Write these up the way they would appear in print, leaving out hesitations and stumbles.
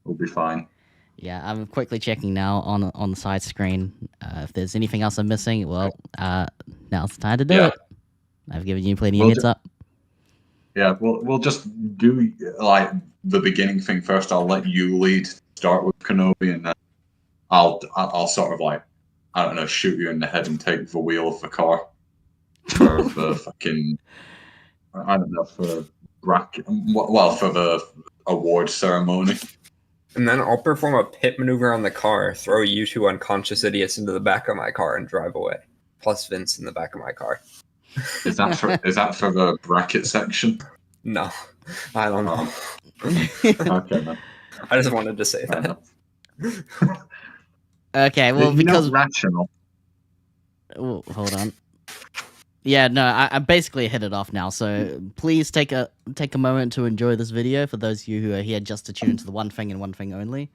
We'll be fine. Yeah, I'm quickly checking now on the side screen. If there's anything else I'm missing, well, now's the time to do Yeah. it. I've given you plenty of We'll heads up. Yeah, we'll just do like the beginning thing first. I'll let you lead, start with Kenobi, and then I'll sort of like, I don't know, shoot you in the head and take the wheel of the car for the fucking, I don't know, for bracket, well, for the award ceremony. And then I'll perform a pit maneuver on the car, throw you two unconscious idiots into the back of my car, and drive away. Plus Vince in the back of my car. Is that for the bracket section? No, I don't know. Okay, then. I just wanted to say that. Okay, well, You're because not rational. oh, hold on. Yeah, no, I basically hit it off now. So please take a moment to enjoy this video for those of you who are here just to tune into the one thing and one thing only.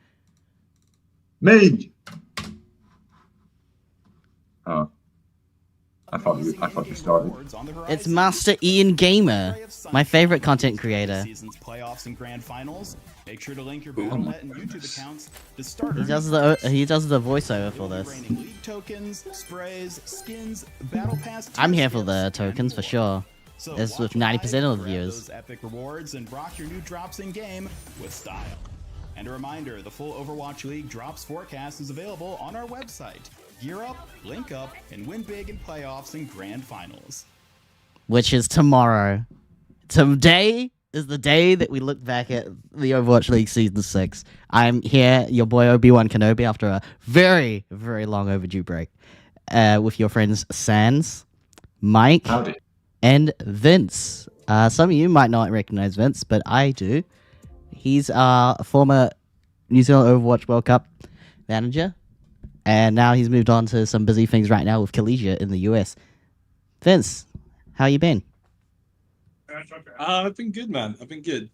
Me. Oh. I thought you started. It's Master Ian Gamer, my favorite content creator. Season's playoffs and grand finals. Make sure to link your Battle.net and YouTube accounts to start. He does the voiceover for this. League tokens, sprays, skins, battle pass. I'm here for the tokens for sure. So It's with walk 90% by, of the grab viewers. those epic rewards and rock your new drops in game with style. And a reminder, the full Overwatch League drops forecast is available on our website. Gear up, link up, and win big in playoffs and grand finals. Which is tomorrow. Today is the day that we look back at the Overwatch League Season 6. I'm here, your boy Obiwankenobi, after a very, very long overdue break, with your friends Sans, Mike, Howdy. and Vince. Some of you might not recognize Vince, but I do. He's a former New Zealand Overwatch World Cup manager, and now he's moved on to some busy things right now with Collegiate in the US. Vince, how you been? I've been good, man. I've been good.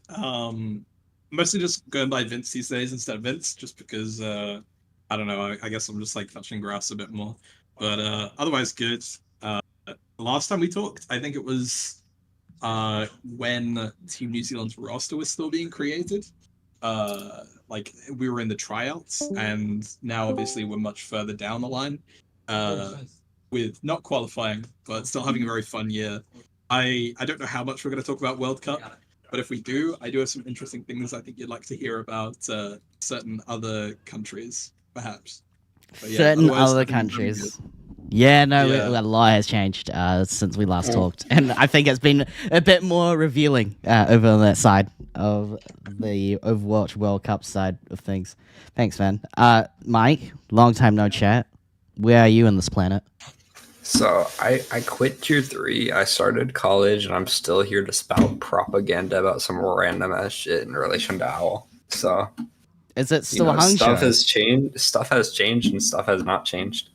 Mostly just going by Vince these days instead of Vince, just because I don't know. I guess I'm just like touching grass a bit more, but otherwise good. Last time we talked, I think it was when Team New Zealand's roster was still being created. Like we were in the tryouts, and now obviously we're much further down the line, with not qualifying, but still having a very fun year. I don't know how much we're going to talk about World Cup, but if we do, I do have some interesting things I think you'd like to hear about certain other countries, perhaps. But yeah, Certain otherwise, other I think we're countries. Yeah, no, Yeah. a lot has changed since we last talked, and I think it's been a bit more revealing over on that side of the Overwatch World Cup side of things. Thanks, man. Mike, long time no chat. Where are you on this planet? So I quit tier 3. I started college, and I'm still here to spout propaganda about some random ass shit in relation to OWL. So Is it still a stuff hung show? has changed. Stuff has changed, and stuff has not changed.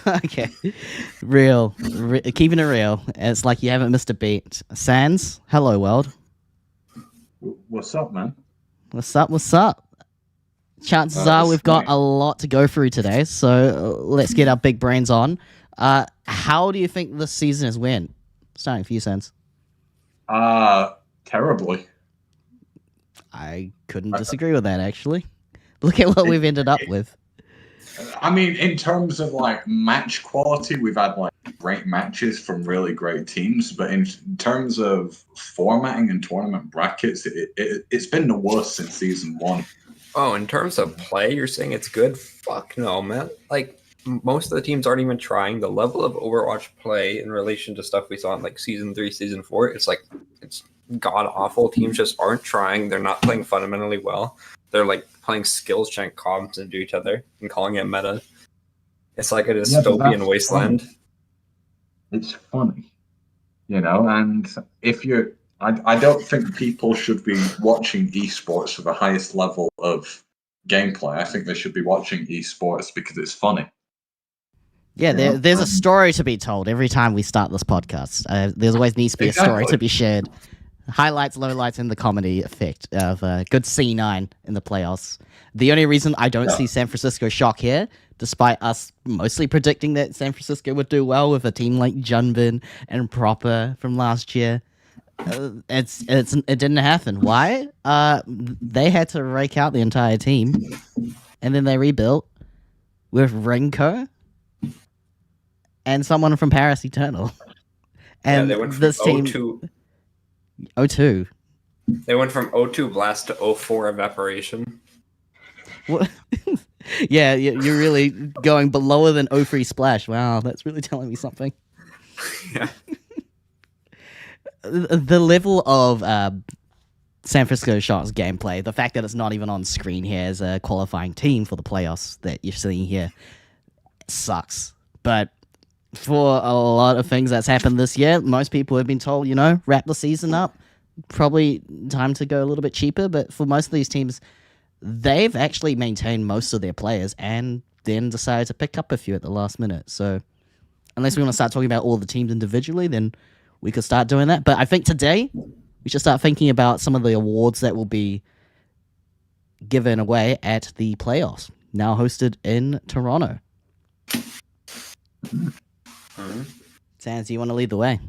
Okay, keeping it real. It's like you haven't missed a beat. Sans, hello world. What's up, man? What's up? What's up? Chances are we've got a lot to go through today, so let's get our big brains on. How do you think this season has went? Starting for you, Sans. Terribly. I couldn't disagree with that, actually. Look at what we've ended up with. I mean, in terms of like match quality, we've had like great matches from really great teams, but in terms of formatting and tournament brackets, it's been the worst since season 1. Oh, in terms of play, you're saying it's good? Fuck no, man. Like, most of the teams aren't even trying. The level of Overwatch play in relation to stuff we saw in like season 3, season 4, it's god awful. Teams just aren't trying. They're not playing fundamentally well. They're like playing skills check comps into each other and calling it meta. It's like a dystopian wasteland. Funny. It's funny, and if you're I don't think people should be watching esports for the highest level of gameplay. I think they should be watching esports because it's funny. Yeah, there's a story to be told every time we start this podcast. There's always needs to be a story to be shared. Highlights, lowlights, and the comedy effect of good C9 in the playoffs. The only reason I don't see San Francisco shock here, despite us mostly predicting that San Francisco would do well with a team like Junbin and Proper from last year, it didn't happen. Why? They had to rake out the entire team, and then they rebuilt with Rinko and someone from Paris Eternal. And they went from this team, O2. O2. They went from O2 Blast to O4 Evaporation. What? Yeah, you're really going below than O3 Splash. Wow, that's really telling me something. Yeah. The level of San Francisco Shock's gameplay, the fact that it's not even on screen here as a qualifying team for the playoffs that you're seeing here, sucks. But for a lot of things that's happened this year, most people have been told, wrap the season up. Probably time to go a little bit cheaper. But for most of these teams, they've actually maintained most of their players and then decided to pick up a few at the last minute. So unless we want to start talking about all the teams individually, then we could start doing that. But I think today we should start thinking about some of the awards that will be given away at the playoffs, now hosted in Toronto. Sans, you want to lead the way?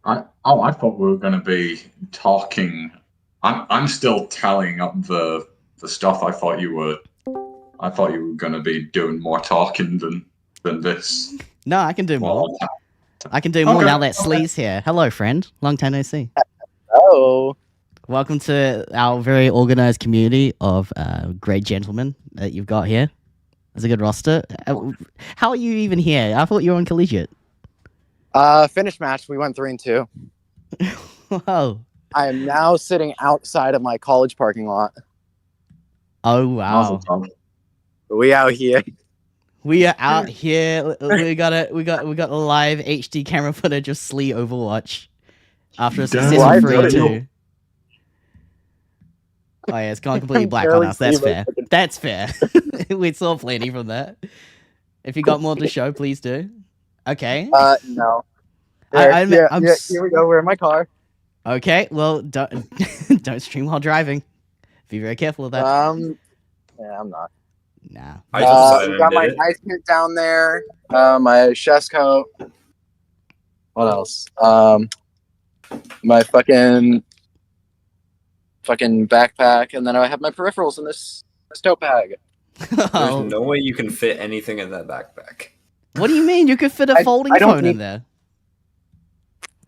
I thought we were going to be talking. I'm still tallying up the stuff. I thought you were going to be doing more talking than this. No, I can do more. I can do more now that Slee's here. Hello, friend. Long time no see. Hello. Welcome to our very organized community of great gentlemen that you've got here. It's a good roster. How are you even here? I thought you were on collegiate. Finished match. We went 3-2. Whoa. I am now sitting outside of my college parking lot. Oh wow. We out here. We are out here. We got live HD camera footage of Slee Overwatch after a successful 3-2. Oh yeah, it's gone completely black on us. That's fair. That's fair. We saw plenty from that. If you got more to show, please do. Okay. No. Here we go. We're in my car. Okay. Well, don't stream while driving. Be very careful of that. Yeah, I'm not. Nah. I just got my ice kit down there. My chest coat. What else? My fucking backpack, and then I have my peripherals in this tote bag. There's no way you can fit anything in that backpack. What do you mean? You could fit a folding phone in there.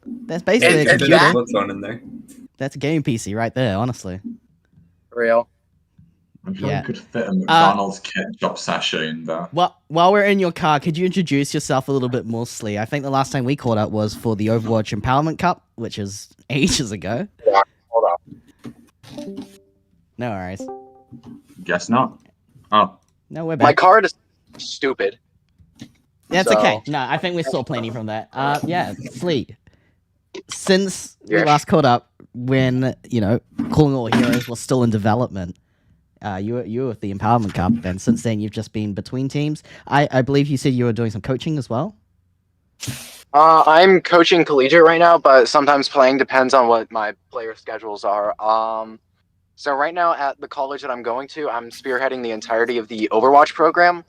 That's basically a computer. Flip phone in there. That's a game PC right there, honestly. Real. I'm sure you could fit a McDonald's ketchup sachet in there. Well, while we're in your car, could you introduce yourself a little bit more, Slee? I think the last time we caught up was for the Overwatch Empowerment Cup, which is ages ago. Yeah, hold up. No worries. Guess not. Oh. No, we're back. My card is stupid. That's okay. No, I think we saw plenty from that. Yeah, Slee. Since we last caught up, when, Calling All Heroes was still in development, you were with the Empowerment Cup, and since then you've just been between teams. I believe you said you were doing some coaching as well? I'm coaching collegiate right now, but sometimes playing depends on what my player schedules are. So right now at the college that I'm going to, I'm spearheading the entirety of the Overwatch program.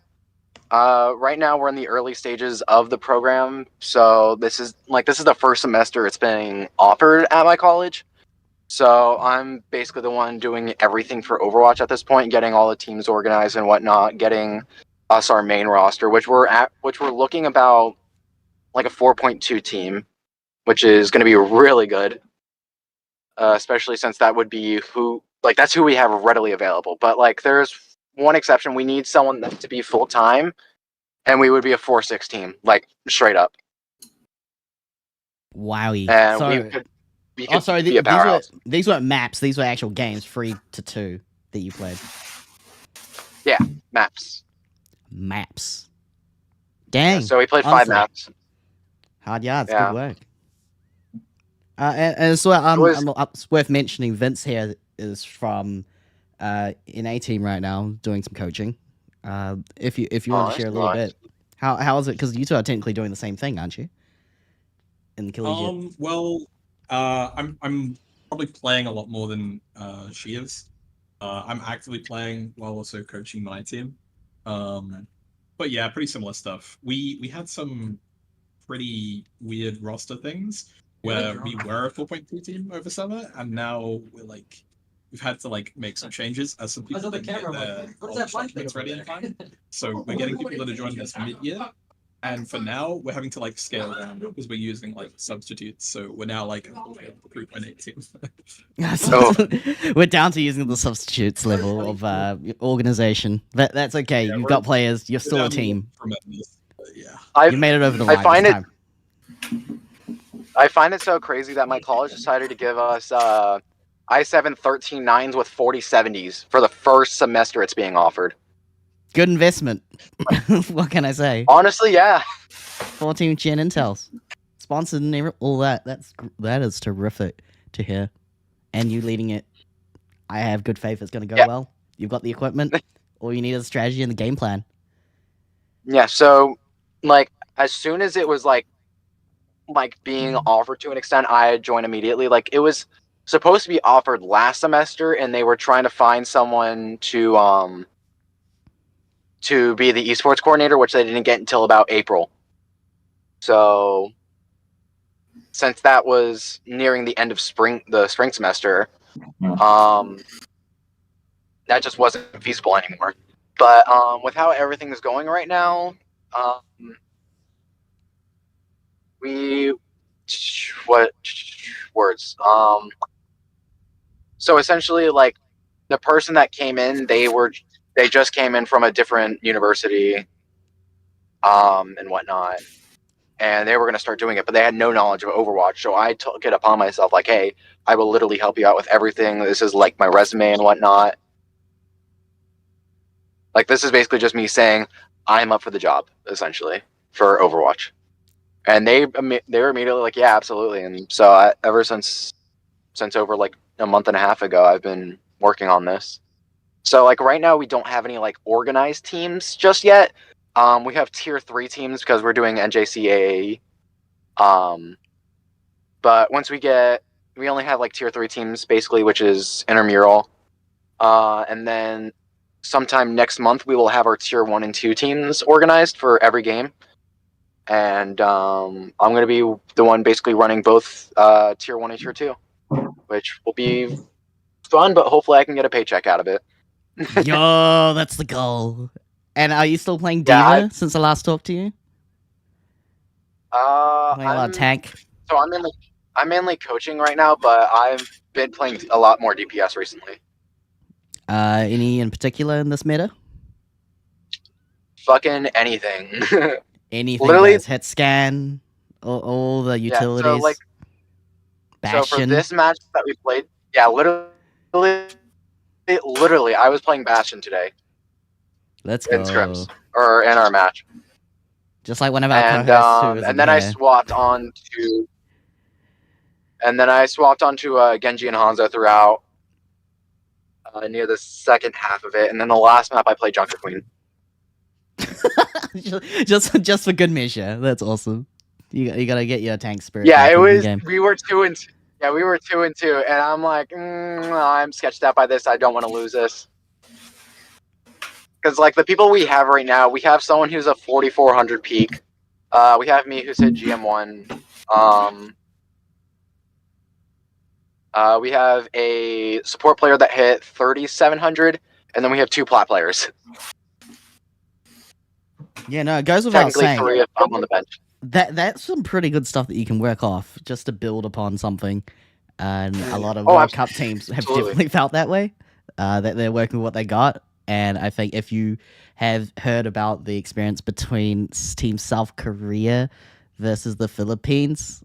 Right now we're in the early stages of the program, so this is the first semester it's being offered at my college. So I'm basically the one doing everything for Overwatch at this point, getting all the teams organized and whatnot, getting us our main roster, which we're looking about like a 4.2 team, which is going to be really good, especially since that would be that's who we have readily available. But there's one exception: we need someone to be full time, and we would be a 4-6 team, straight up. Wowie! And these weren't maps. These were actual games, 3-2 that you played. Yeah, maps. Maps. Dang. Yeah, so we played 5 maps. Hard yards. Yeah. Good work. And so it's worth mentioning. Vince here is from in A team right now, doing some coaching. If you want to share a little bit, how is it? Because you two are technically doing the same thing, aren't you? In the collegiate. I'm probably playing a lot more than she is. I'm actively playing while also coaching my team. But yeah, pretty similar stuff. We had some pretty weird roster things. where we were a 4.2 team over summer, and now we've had to make some changes as some people didn't get their documents ready in time. So we're getting people that are joining us mid-year, and for now we're having to scale down because we're using substitutes. So we're now a 3.8 team. So we're down to using the substitutes level of organization. That's okay. You've got players. You're still a team. Yeah. You made it over the line this time. I find it so crazy that my college decided to give us i7 13.9s with 4070s for the first semester it's being offered. Good investment. What can I say? Honestly, yeah. 14 Gen Intels. Sponsored and all that. That is terrific to hear. And you leading it. I have good faith it's going to go well. You've got the equipment. All you need is a strategy and the game plan. Yeah, so as soon as it was being offered to an extent, I joined immediately. It was supposed to be offered last semester, and they were trying to find someone to be the esports coordinator, which they didn't get until about April. So since that was nearing the end of the spring semester, that just wasn't feasible anymore. But with how everything is going right now, so essentially the person that came in, they just came in from a different university and whatnot, and they were going to start doing it, but they had no knowledge of Overwatch. So I took it upon myself hey, I will literally help you out with everything. This is my resume and whatnot. This is basically just me saying I'm up for the job, essentially, for Overwatch. And they were immediately yeah, absolutely. And so ever since over a month and a half ago, I've been working on this. So right now we don't have any organized teams just yet. We have tier 3 teams because we're doing NJCAA. But once we only have tier 3 teams basically, which is intramural. And then sometime next month we will have our tier 1 and 2 teams organized for every game. And I'm going to be the one basically running both tier 1 and tier 2, which will be fun, but hopefully I can get a paycheck out of it. Yo, that's the goal. And are you still playing Diva since I last talked to you? Playing a lot of tank. So I'm mainly coaching right now, but I've been playing a lot more DPS recently. Any in particular in this meta? Fucking anything. Anything. Literally, hit scan, all the utilities. Yeah, Bastion. So for this match that we played, literally, I was playing Bastion today. Let's go. In scrims or in our match. Just like one of our co-hosts and then I swapped on to Genji and Hanzo throughout near the second half of it, and then the last map I played Junker Queen. just for good measure. That's awesome. You gotta get your tank spirit. Yeah, it was. We were 2-2. Yeah, we were 2-2, and I'm I'm sketched out by this. I don't want to lose this. Because the people we have right now, we have someone who's a 4400 peak. We have me who's hit GM1. We have a support player that hit 3700, and then we have 2 plat players. Yeah, no, it goes without saying. Technically, 3 if I'm on the bench. That's some pretty good stuff that you can work off just to build upon something. And a lot of World Cup teams have definitely felt that way. That they're working with what they got. And I think if you have heard about the experience between Team South Korea versus the Philippines,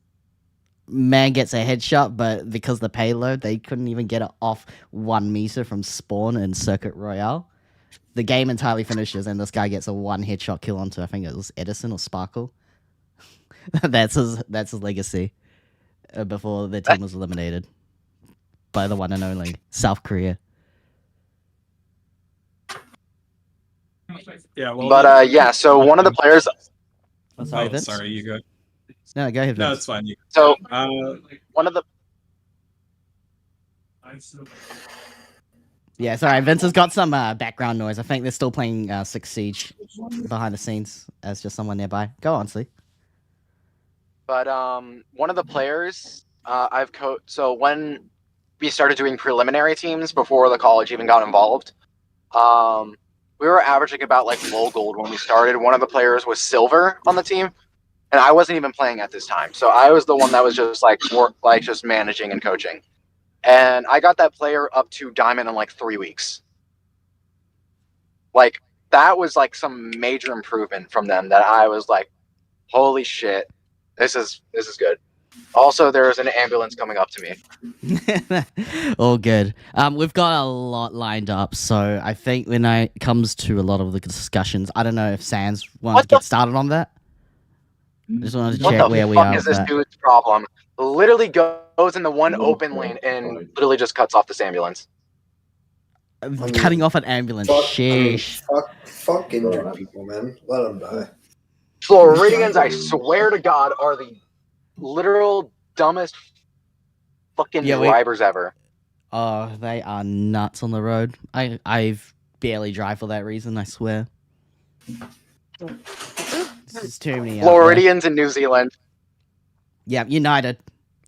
man gets a headshot, but because the payload, they couldn't even get it off 1 meter from spawn in Circuit Royale. The game entirely finishes, and this guy gets a 1 headshot kill onto, I think it was Edison or Sparkle. That's his legacy before the team was eliminated by the one and only South Korea. Yeah, well, but so one of the players. Sorry, you go. No, go ahead. Vince. No, it's fine. So one of the. Yeah, sorry, Vince has got some background noise. I think they're still playing 6 Siege behind the scenes as just someone nearby. Go on, Slee. But one of the players I've coached. So when we started doing preliminary teams before the college even got involved, we were averaging about like low gold when we started. One of the players was silver on the team, and I wasn't even playing at this time. So I was the one that was just just managing and coaching. And I got that player up to diamond in like 3 weeks. Like that was like some major improvement from them that I was like, holy shit, this is good. Also, there's an ambulance coming up to me. All good. We've got a lot lined up, so I think when it comes to a lot of the discussions, I don't know if Sans wants to get started on that. I just wanted to check where we are. What the fuck is this dude's problem? Literally goes in the one open lane and literally just cuts off this ambulance. Cutting off an ambulance. Sheesh. Fuck injured people, man. Let them die. Floridians, I swear to God, are the literal dumbest fucking drivers ever. Oh, they are nuts on the road. I've barely drive for that reason, I swear. There's too many Floridians in New Zealand. Yeah, United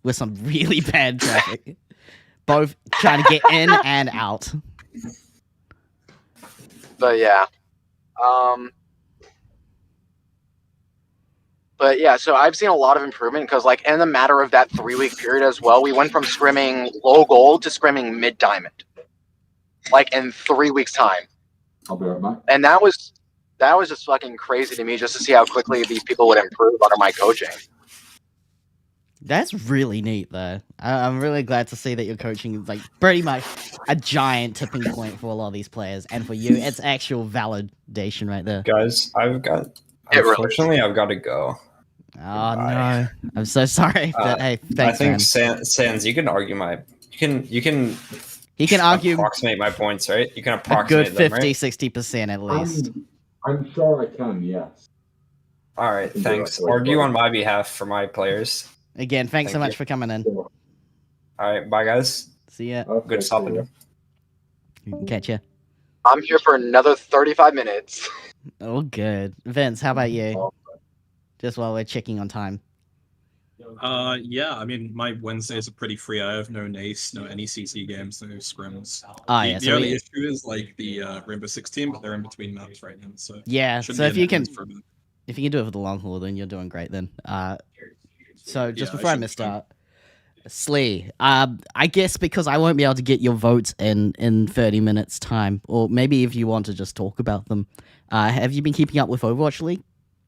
with some really bad traffic. Both trying to get in and out. But yeah. But yeah, so I've seen a lot of improvement because, like, in the matter of that 3-week period as well, we went from scrimming low gold to scrimming mid diamond, like in 3 weeks' time. I'll be right back. And that was just fucking crazy to me, just to see how quickly these people would improve under my coaching. That's really neat, though. I'm really glad to see that your coaching is like pretty much a giant tipping point for a lot of these players, and for you, it's actual validation right there. Guys, unfortunately, I've got to go. Oh no, I'm so sorry. But hey, thanks, I think Sans, you can argue you can argue approximate my points, right? You can a approximate good them, 50-60% at least. I'm sure I can, yes. All right, thanks. Argue on my behalf for my players. Again, thanks so much for coming in. All right, bye guys. See ya. Okay, good stopping. Catch ya. I'm here for another 35 minutes. Oh, good. Vince, how about you? Just while we're checking on time. Yeah, I mean, my Wednesdays are pretty free. I have no NACE, no any CC games, no scrims. The only issue is like the Rainbow Six team, but they're in between maps right now. So yeah, so if you can do it for the long haul, then you're doing great. Then, so just before I misstart, Slee, I guess because I won't be able to get your votes in 30 minutes time, or maybe if you want to just talk about them, have you been keeping up with Overwatch League?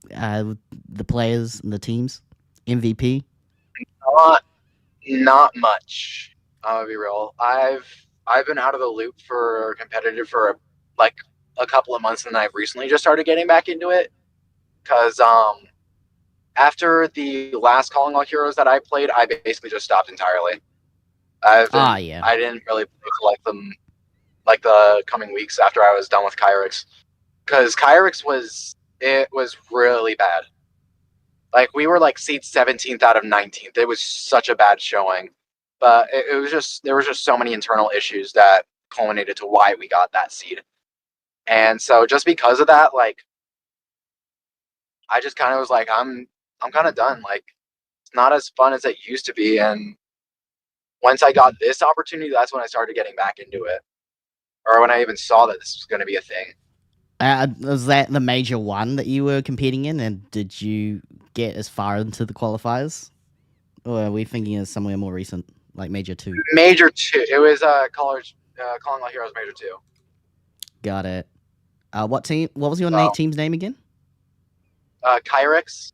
The players and the teams, MVP. Not much. I'll be real. I've been out of the loop for competitive for like a couple of months, and I've recently just started getting back into it because after the last Calling All Heroes that I played, I basically just stopped entirely. I didn't really play like the coming weeks after I was done with Kyrix, because Kyrix was really bad. Like, we were like seed 17th out of 19th. It was such a bad showing, but it was just, there was just so many internal issues that culminated to why we got that seed. And so just because of that, like, I just kind of was like, I'm kind of done. Like, it's not as fun as it used to be. And once I got this opportunity, that's when I started getting back into it, or when I even saw that this was going to be a thing. Was that the major one that you were competing in, and did you get as far into the qualifiers, or are we thinking of somewhere more recent, like Major 2? Major 2. It was Calling All Heroes Major 2. Got it. What team? What was your team's name again? Kyrix.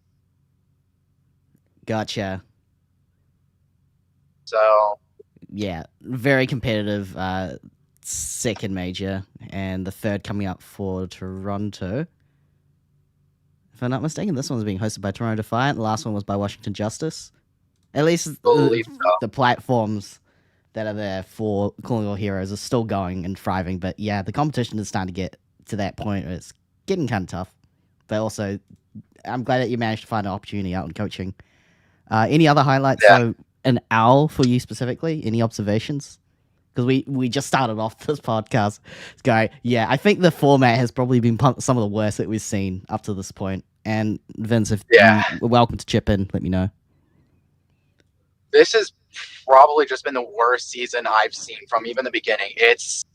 Gotcha. So. Yeah, very competitive. Second major, and the third coming up for Toronto. If I'm not mistaken, this one's being hosted by Toronto Defiant. The last one was by Washington Justice. At least the platforms that are there for Calling All Heroes are still going and thriving. But yeah, the competition is starting to get to that point where it's getting kind of tough. But also, I'm glad that you managed to find an opportunity out in coaching. Any other highlights? Yeah. So, an owl for you specifically? Any observations? Because we just started off this podcast going, yeah, I think the format has probably been some of the worst that we've seen up to this point. And Vince, if you're welcome to chip in, let me know. this has probably just been the worst season I've seen from even the beginning. It's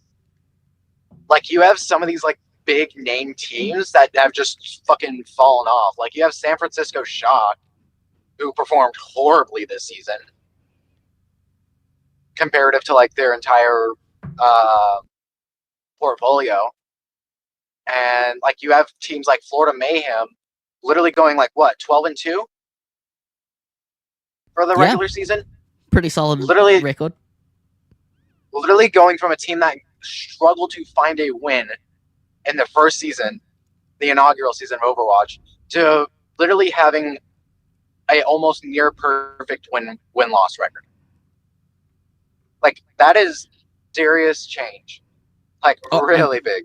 like you have some of these like big name teams that have just fucking fallen off. Like you have San Francisco Shock, who performed horribly this season comparative to like their entire portfolio. And like you have teams like Florida Mayhem literally going like what, 12-2 for the regular season? Pretty solid record. Literally going from a team that struggled to find a win in the first season, the inaugural season of Overwatch, to literally having a almost near perfect win-loss record. Like that is serious change. Like really big.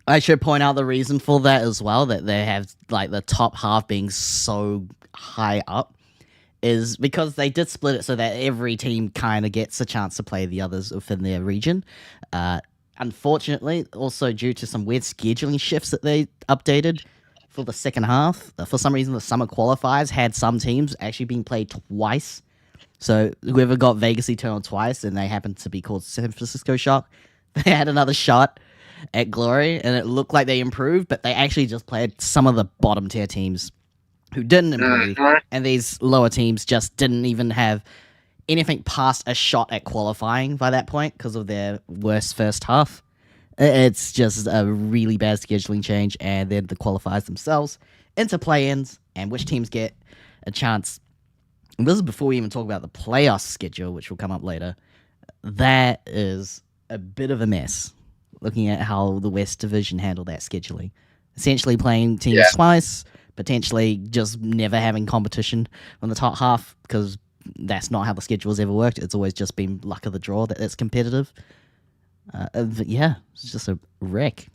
I should point out the reason for that as well, that they have like the top half being so high up, is because they did split it so that every team kind of gets a chance to play the others within their region. Unfortunately, also due to some weird scheduling shifts that they updated for the second half, for some reason the summer qualifiers had some teams actually being played twice. So whoever got Vegas Eternal twice, and they happened to be called San Francisco Shock, they had another shot at Glory, and it looked like they improved, but they actually just played some of the bottom tier teams who didn't improve, and these lower teams just didn't even have anything past a shot at qualifying by that point because of their worst first half. It's just a really bad scheduling change, and then the qualifiers themselves into play-ins and which teams get a chance. And this is before we even talk about the playoff schedule, which will come up later. That is a bit of a mess, looking at how the West Division handled that scheduling. Essentially playing teams twice, potentially just never having competition on the top half, because that's not how the schedule's ever worked. It's always just been luck of the draw that it's competitive. But yeah, it's just a wreck.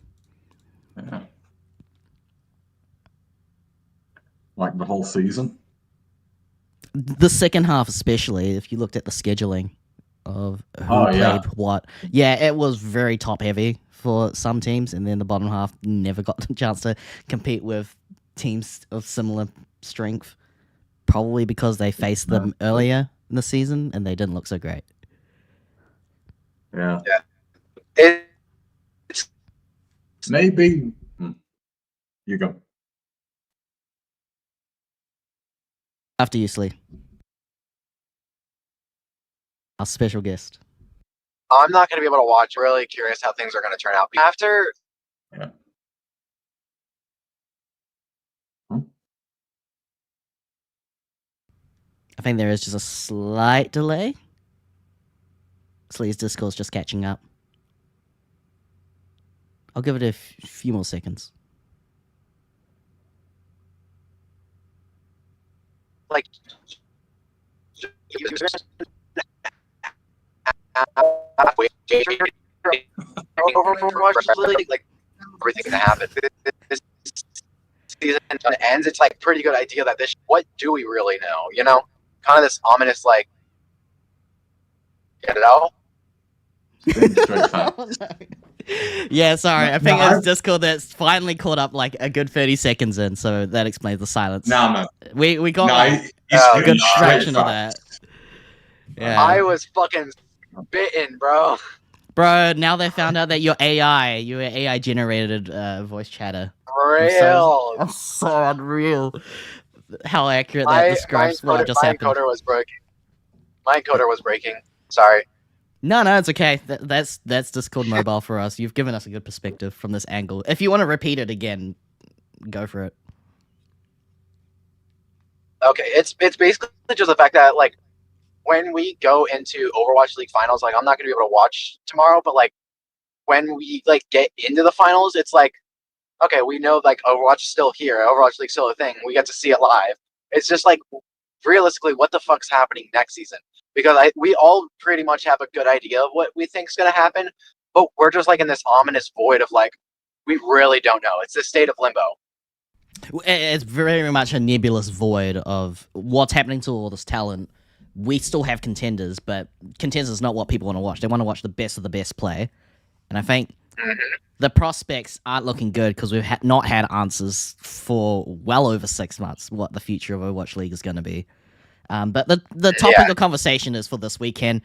Yeah. Like the whole season? The second half especially, if you looked at the scheduling of who played what. Yeah, it was very top heavy for some teams, and then the bottom half never got a chance to compete with teams of similar strength, probably because they faced them earlier in the season and they didn't look so great. Yeah. It's maybe you go. After you, Slee. Our special guest. I'm not going to be able to watch. Really curious how things are going to turn out after. Yeah. I think there is just a slight delay. Slee's Discord's just catching up. I'll give it a few more seconds. Like, like everything can happen. This season ends, it's like pretty good idea that this. What do we really know? You know, kind of this ominous like. You know. Yeah, sorry. I think it's Discord that's finally caught up like a good 30 seconds in, so that explains the silence. No, man. We got a good fraction of that. Yeah. I was fucking bitten, bro. Bro, now they found out that you're AI generated voice chatter. Real. I'm so unreal. How accurate that describes what just happened. My encoder was breaking. My encoder was breaking. Sorry. No, it's okay. That's Discord mobile for us. You've given us a good perspective from this angle. If you want to repeat it again, go for it. Okay, it's basically just the fact that like when we go into Overwatch League finals, like I'm not gonna be able to watch tomorrow, but like when we like get into the finals, it's like okay, we know like Overwatch is still here, Overwatch League's still a thing. We get to see it live. It's just like realistically, what the fuck's happening next season? Because we all pretty much have a good idea of what we think's gonna happen, but we're just like in this ominous void of like we really don't know. It's this state of limbo. It's very much a nebulous void of what's happening to all this talent. We still have contenders, but contenders is not what people want to watch. They want to watch the best of the best play. And I think the prospects aren't looking good because we've not had answers for well over 6 months what the future of Overwatch League is going to be. But the topic of conversation is for this weekend.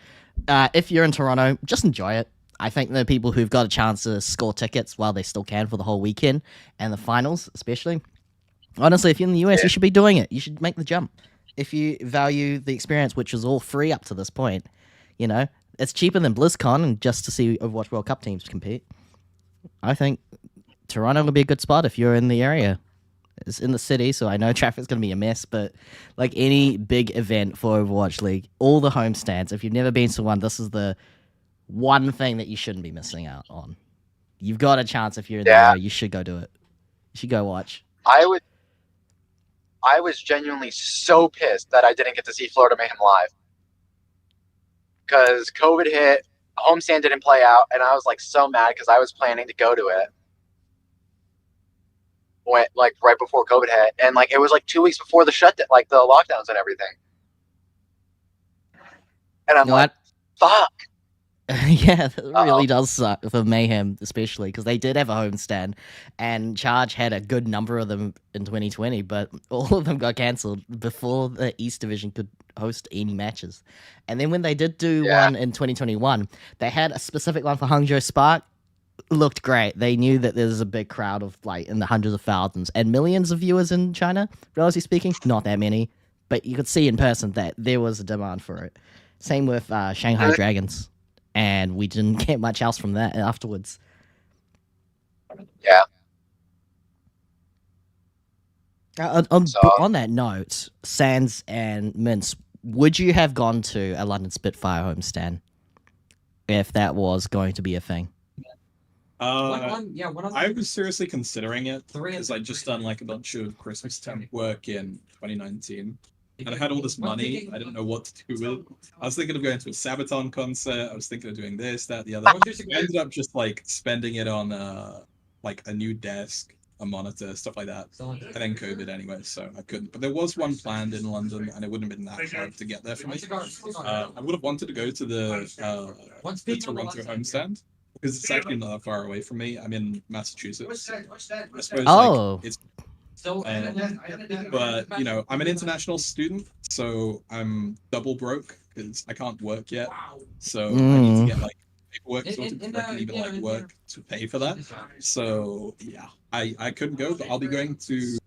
If you're in Toronto, just enjoy it. I think the people who've got a chance to score tickets while they still can for the whole weekend and the finals, especially. Honestly, if you're in the US, you should be doing it. You should make the jump. If you value the experience, which was all free up to this point, you know, it's cheaper than BlizzCon and just to see Overwatch World Cup teams compete. I think Toronto would be a good spot if you're in the area. It's in the city, so I know traffic's going to be a mess, but like any big event for Overwatch League, all the homestands, if you've never been to one, this is the one thing that you shouldn't be missing out on. You've got a chance if you're in the area, you should go do it. You should go watch. I was genuinely so pissed that I didn't get to see Florida Mayhem live. Because COVID hit, homestand didn't play out, and I was like so mad because I was planning to go to it. Went like right before COVID hit, and like it was like 2 weeks before the shutdown, like the lockdowns and everything. And I'm like, fuck. Yeah, it really does suck for Mayhem, especially because they did have a homestand, and Charge had a good number of them in 2020, but all of them got cancelled before the East Division could host any matches. And then when they did do one in 2021, they had a specific one for Hangzhou Spark. Looked great. They knew that there's a big crowd of like in the hundreds of thousands and millions of viewers in China, relatively speaking. Not that many, but you could see in person that there was a demand for it. Same with Shanghai Dragons. And we didn't get much else from that afterwards. Yeah. On that note, Sans and Mince, would you have gone to a London Spitfire homestand if that was going to be a thing? I was seriously considering it because I'd just done like a bunch of Christmas temp work in 2019. And I had all this money. I didn't know what to do with it. I was thinking of going to a Sabaton concert. I was thinking of doing this, that, the other. I ended up just like spending it on like a new desk, a monitor, stuff like that. And then COVID anyway, so I couldn't. But there was one planned in London, and it wouldn't have been that hard to get there for me. I would have wanted to go to the Toronto homestand because it's actually not that far away from me. I'm in Massachusetts. I suppose like, it's. But you know, I'm an international student, so I'm double broke because I can't work yet. So I need to get like paperwork sorted before I can even like work to pay for that. So yeah, I couldn't go, but I'll be going to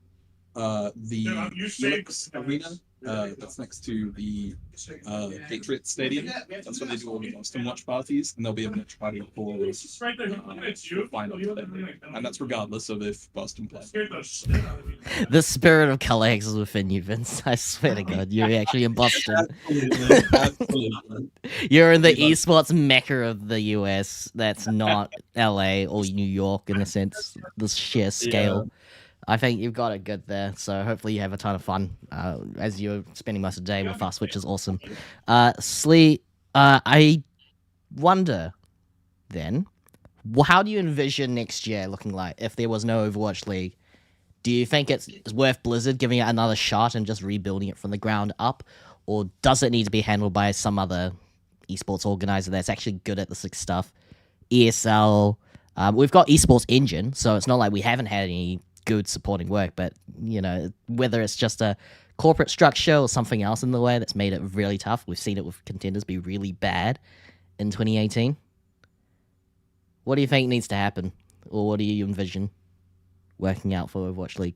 the Felix Arena. That's next to the Patriot Stadium. That's where they do all the Boston watch parties, and there'll be a watch party for the final day. And that's regardless of if Boston plays. The spirit of Calax is within you, Vince. I swear to God, you're actually in Boston. Absolutely. You're in the esports mecca of the US. That's not LA or New York in the sense, the sheer scale. Yeah. I think you've got it good there, so hopefully you have a ton of fun as you're spending most of the day with us, which is awesome. Slee, I wonder, then, how do you envision next year looking like if there was no Overwatch League? Do you think it's worth Blizzard giving it another shot and just rebuilding it from the ground up, or does it need to be handled by some other esports organizer that's actually good at this stuff? ESL, we've got Esports Engine, so it's not like we haven't had any good supporting work, but you know, whether it's just a corporate structure or something else in the way that's made it really tough. We've seen it with contenders be really bad in 2018. What do you think needs to happen, or what do you envision working out for Overwatch League?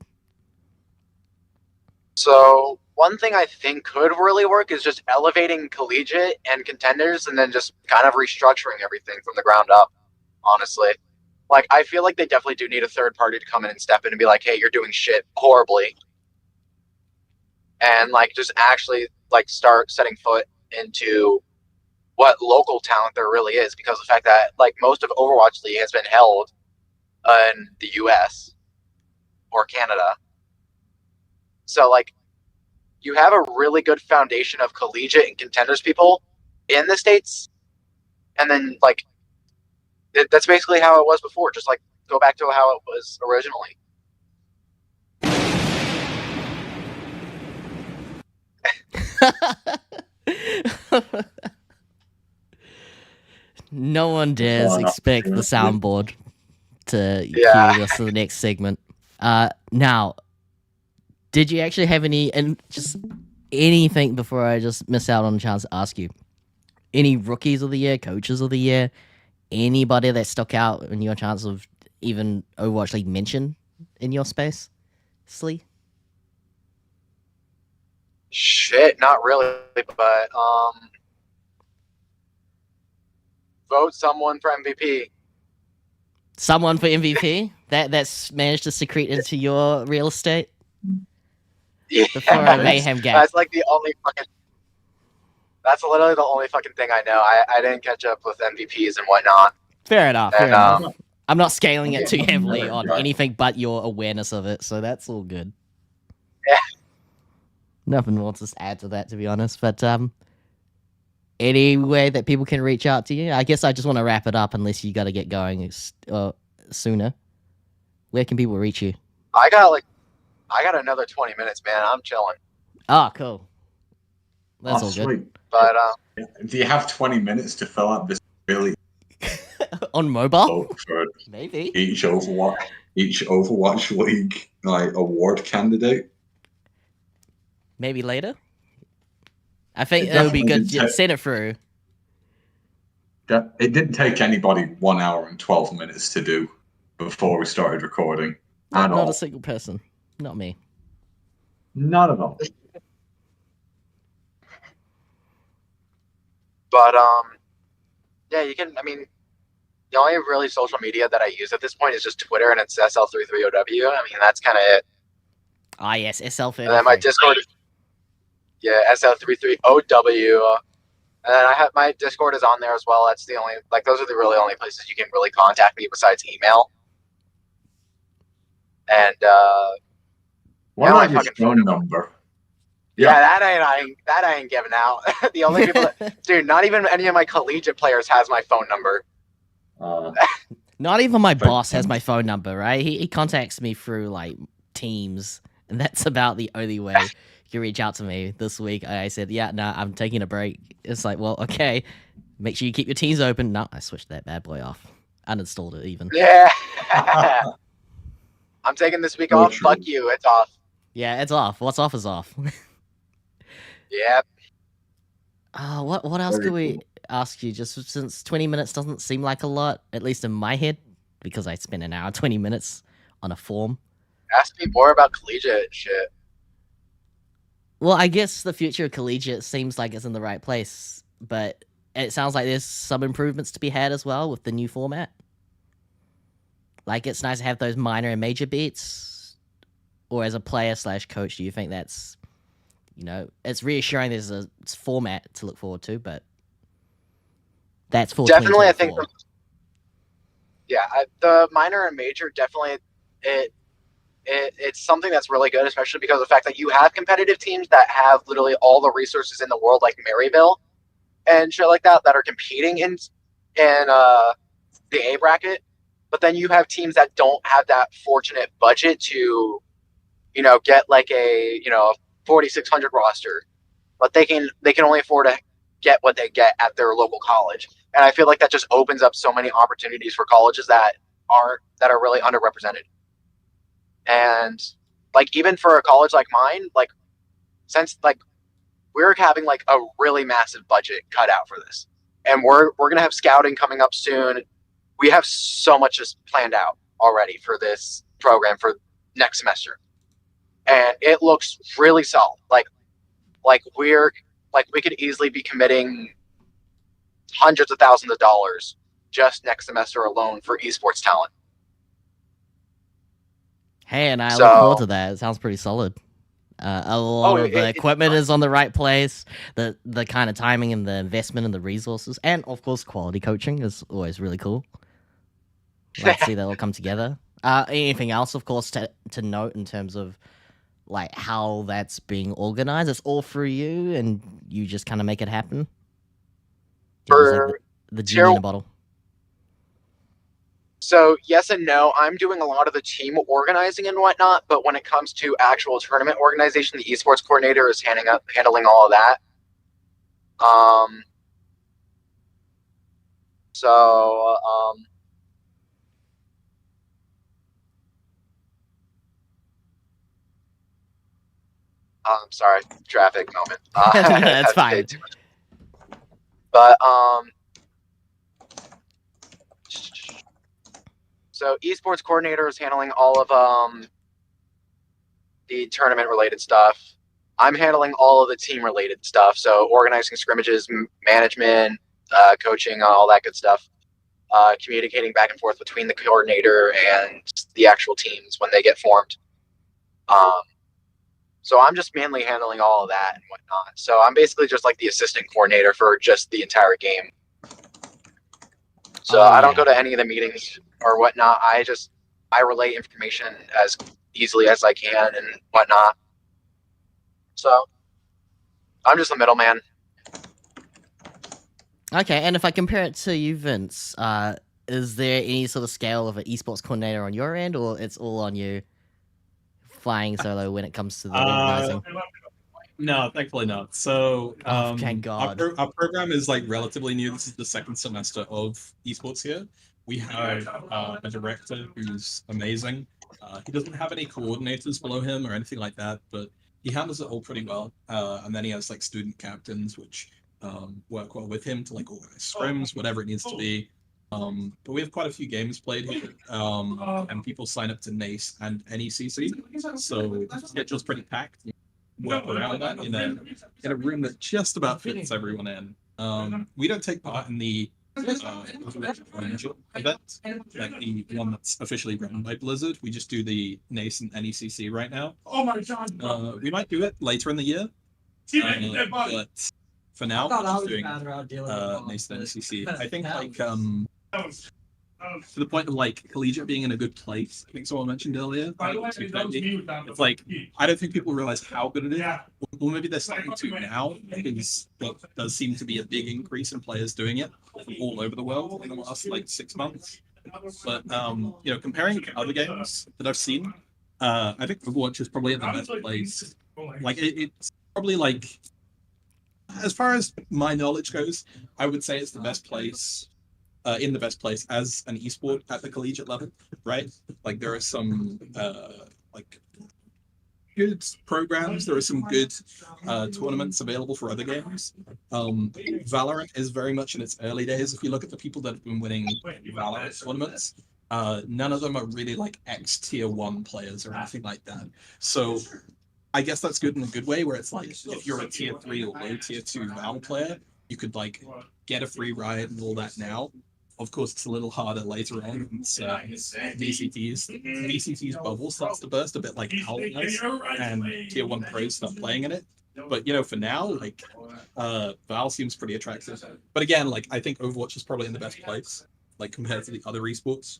So one thing I think could really work is just elevating collegiate and contenders, and then just kind of restructuring everything from the ground up, honestly. Like, I feel like they definitely do need a third party to come in and step in and be like, hey, you're doing shit horribly. And, like, just actually, like, start setting foot into what local talent there really is. Because the fact that, like, most of Overwatch League has been held in the US or Canada. So, like, you have a really good foundation of collegiate and contenders people in the States. And then, like, that's basically how it was before. Just like go back to how it was originally. No one dares expect the soundboard to cue us to the next segment. Now, did you actually have any, and just anything before I just miss out on a chance to ask you? Any rookies of the year, coaches of the year, anybody that stuck out in your chance of even Overwatch League mention in your space? Slee? Shit, not really, but vote someone for MVP. Someone for MVP that's managed to secrete into your real estate Yeah, before a mayhem game. that's like the only fucking. That's literally the only fucking thing I know. I didn't catch up with MVPs and whatnot. Fair enough. Fair And, enough. I'm not scaling it too Yeah, heavily right, on right. anything but your awareness of it, so that's all good. Yeah. Nothing more to add to that, to be honest. But any way that people can reach out to you? I guess I just want to wrap it up, unless you got to get going sooner. Where can people reach you? I got another 20 minutes, man. I'm chilling. Oh, cool. That's all Oh, good. sweet. But Do you have 20 minutes to fill out this really On mobile? vote for Maybe. each Overwatch League like award candidate? Maybe later. I think It it would be definitely good did to take- send it through. It didn't take anybody 1 hour and 12 minutes to do before we started recording. Not all. a single person. Not me. Not at all. But yeah, you can. I mean, the only really social media that I use at this point is just Twitter, and it's SL33OW. I mean, that's kind of it. Ah, yes, SL33. And then my Discord is SL33OW. And then I have my Discord is on there as well. That's the only those are the really only places you can really contact me besides email. And What Yeah, about my your fucking phone phone number? yeah, that ain't giving out. The only people that, dude, not even any of my collegiate players has my phone number. Not even my But- boss has my phone number, right? He contacts me through like Teams, and that's about the only way you can reach out to me. This week, I said, "Yeah, no, I'm taking a break." It's like, well, okay, make sure you keep your Teams open. No, I switched that bad boy off, uninstalled it even. Yeah. I'm taking this week So off. true. Fuck you. It's off. Yeah, it's off. What's off is off. Yep. What else Very could we cool. ask you? Just since 20 minutes doesn't seem like a lot, at least in my head, because I spent an hour 20 minutes on a form. Ask me more about collegiate shit. Well, I guess the future of collegiate seems like it's in the right place, but it sounds like there's some improvements to be had as well with the new format. Like, it's nice to have those minor and major beats. Or as a player / coach, do you think that's, it's reassuring there's a format to look forward to, but that's for Definitely, I think 2024. the minor and major definitely it's something that's really good, especially because of the fact that you have competitive teams that have literally all the resources in the world, like Maryville and shit like that are competing in the A bracket. But then you have teams that don't have that fortunate budget to, get like a 4,600 roster, but they can only afford to get what they get at their local college. And I feel like that just opens up so many opportunities for colleges that are really underrepresented. And like, even for a college like mine, like, since like we're having like a really massive budget cut out for this, and we're gonna have scouting coming up soon. We have so much just planned out already for this program for next semester, and it looks really solid. Like we could easily be committing hundreds of thousands of dollars just next semester alone for esports talent. Hey, and I So- look forward to that. It sounds pretty solid. A lot of the equipment is on the right place. The kind of timing and the investment and the resources, and of course, quality coaching is always really cool. Like to see that all come together. Anything else, of course, to note in terms of like how that's being organized? It's all through you, and you just kind of make it happen. It's like the genie in a bottle. So yes and no. I'm doing a lot of the team organizing and whatnot, but when it comes to actual tournament organization, the esports coordinator is handling all of that. Sorry, traffic moment. That's fine. But so esports coordinator is handling all of the tournament related stuff. I'm handling all of the team related stuff. So organizing scrimmages, management, coaching, all that good stuff. Communicating back and forth between the coordinator and the actual teams when they get formed. So I'm just mainly handling all of that and whatnot. So I'm basically just like the assistant coordinator for just the entire game. So I don't go to any of the meetings or whatnot. I relay information as easily as I can and whatnot. So I'm just a middleman. Okay, and if I compare it to you, Vince, is there any sort of scale of an esports coordinator on your end, or it's all on you flying solo when it comes to the organizing? No, thankfully not. So, thank God. Our program is like relatively new. This is the second semester of esports here. We have a director who's amazing. He doesn't have any coordinators below him or anything like that, but he handles it all pretty well. And then he has like student captains, which work well with him to like organize scrims, whatever it needs to be. But we have quite a few games played here, and people sign up to NACE and NECC, so the schedule's pretty packed. Work around that in a room that just about fits everyone in. We don't take part in the event, like the one that's officially run by Blizzard. We just do the NACE and NECC right now. Oh my god! We might do it later in the year, but for now, we're just doing NACE and NECC. I think like to the point of like collegiate being in a good place. I think someone mentioned earlier. It's like I don't think people realize how good it is. Well, maybe they're starting to now, because there does seem to be a big increase in players doing it from all over the world in the last like 6 months. But you know, comparing to other games that I've seen, I think Overwatch is probably in the best place. Like it's probably like, as far as my knowledge goes, I would say it's the best place. In the best place as an esport at the collegiate level, right? Like there are some like good programs. There are some good tournaments available for other games. Valorant is very much in its early days. If you look at the people that have been winning Valorant tournaments, none of them are really like X tier 1 players or anything like that. So I guess that's good in a good way, where it's like if you're a tier 3 or low tier 2 Val player, you could like get a free ride and all that now. Of course, it's a little harder later on. It's VCT's bubble starts to burst a bit like Outliers, and tier 1 pros start playing in it. But you know, for now, like Val seems pretty attractive. But again, like I think Overwatch is probably in the best place, like compared to the other esports.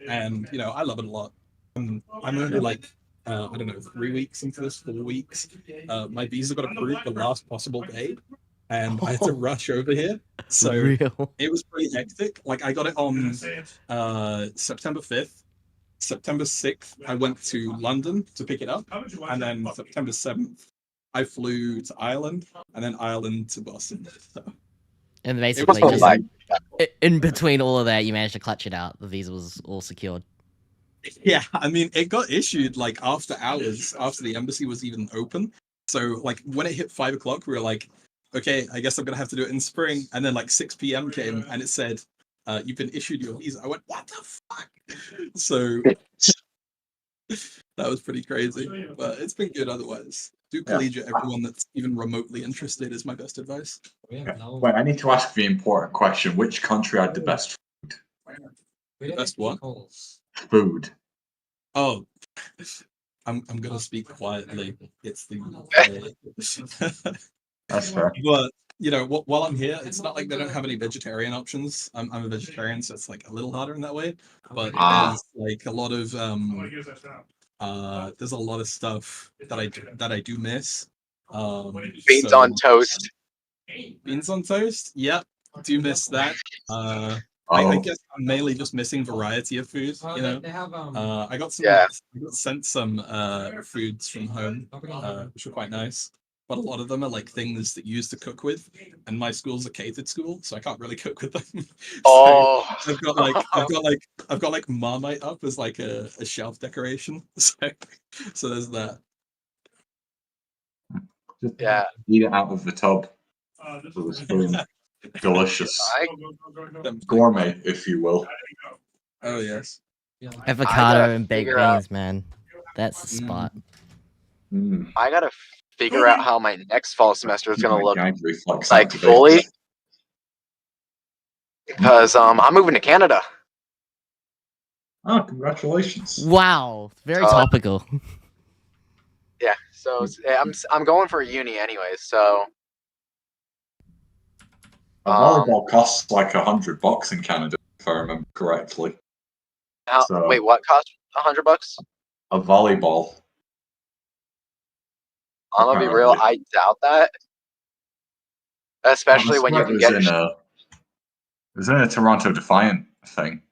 And you know, I love it a lot. I'm only like I don't know, 3 weeks into this, 4 weeks. My visa got approved the last possible day, and I had to rush over here. So it was pretty hectic. Like I got it on September 5th. September 6th, I went to London to pick it up. And then September 7th, I flew to Ireland, and then Ireland to Boston. So and basically, just in between all of that, you managed to clutch it out. The visa was all secured. Yeah, I mean, it got issued like after hours, after the embassy was even open. So like when it hit 5 o'clock, we were like, okay, I guess I'm gonna have to do it in spring. And then like 6 p.m. came and it said, you've been issued your visa. I went, what the fuck? So that was pretty crazy, but it's been good otherwise. Do collegiate, everyone that's even remotely interested is my best advice. Wait, I need to ask the important question. Which country had the best food? The best what? Food. Oh, I'm gonna speak quietly. It's the That's fair. But you know, while I'm here, it's not like they don't have any vegetarian options. I'm a vegetarian, so it's like a little harder in that way. But there's like a lot of there's a lot of stuff that I do miss. Beans on toast. Beans on toast? Yep, do miss that. I guess I'm mainly just missing variety of food. You know, I got sent some foods from home, which were quite nice. But a lot of them are like things that you used to cook with, and my school's a catered school, so I can't really cook with them. So I've got like Marmite up as like a shelf decoration. So there's that. Just Yeah. eat it out of the tub with a spoon. Delicious. Gourmet, if you will. Oh yes. Avocado and baked figure out- beans, man. That's the spot. Mm. I gotta figure out how my next fall semester is gonna look Gag reflex like activated. fully, because I'm moving to Canada. Oh, congratulations. Wow, very Uh, topical. Yeah, so I'm going for a uni anyways. So A volleyball costs like $100 in Canada, if I remember correctly. So- wait, what cost $100? A volleyball. I'm gonna be real. I doubt that, especially when you can get. It was in a Toronto Defiant thing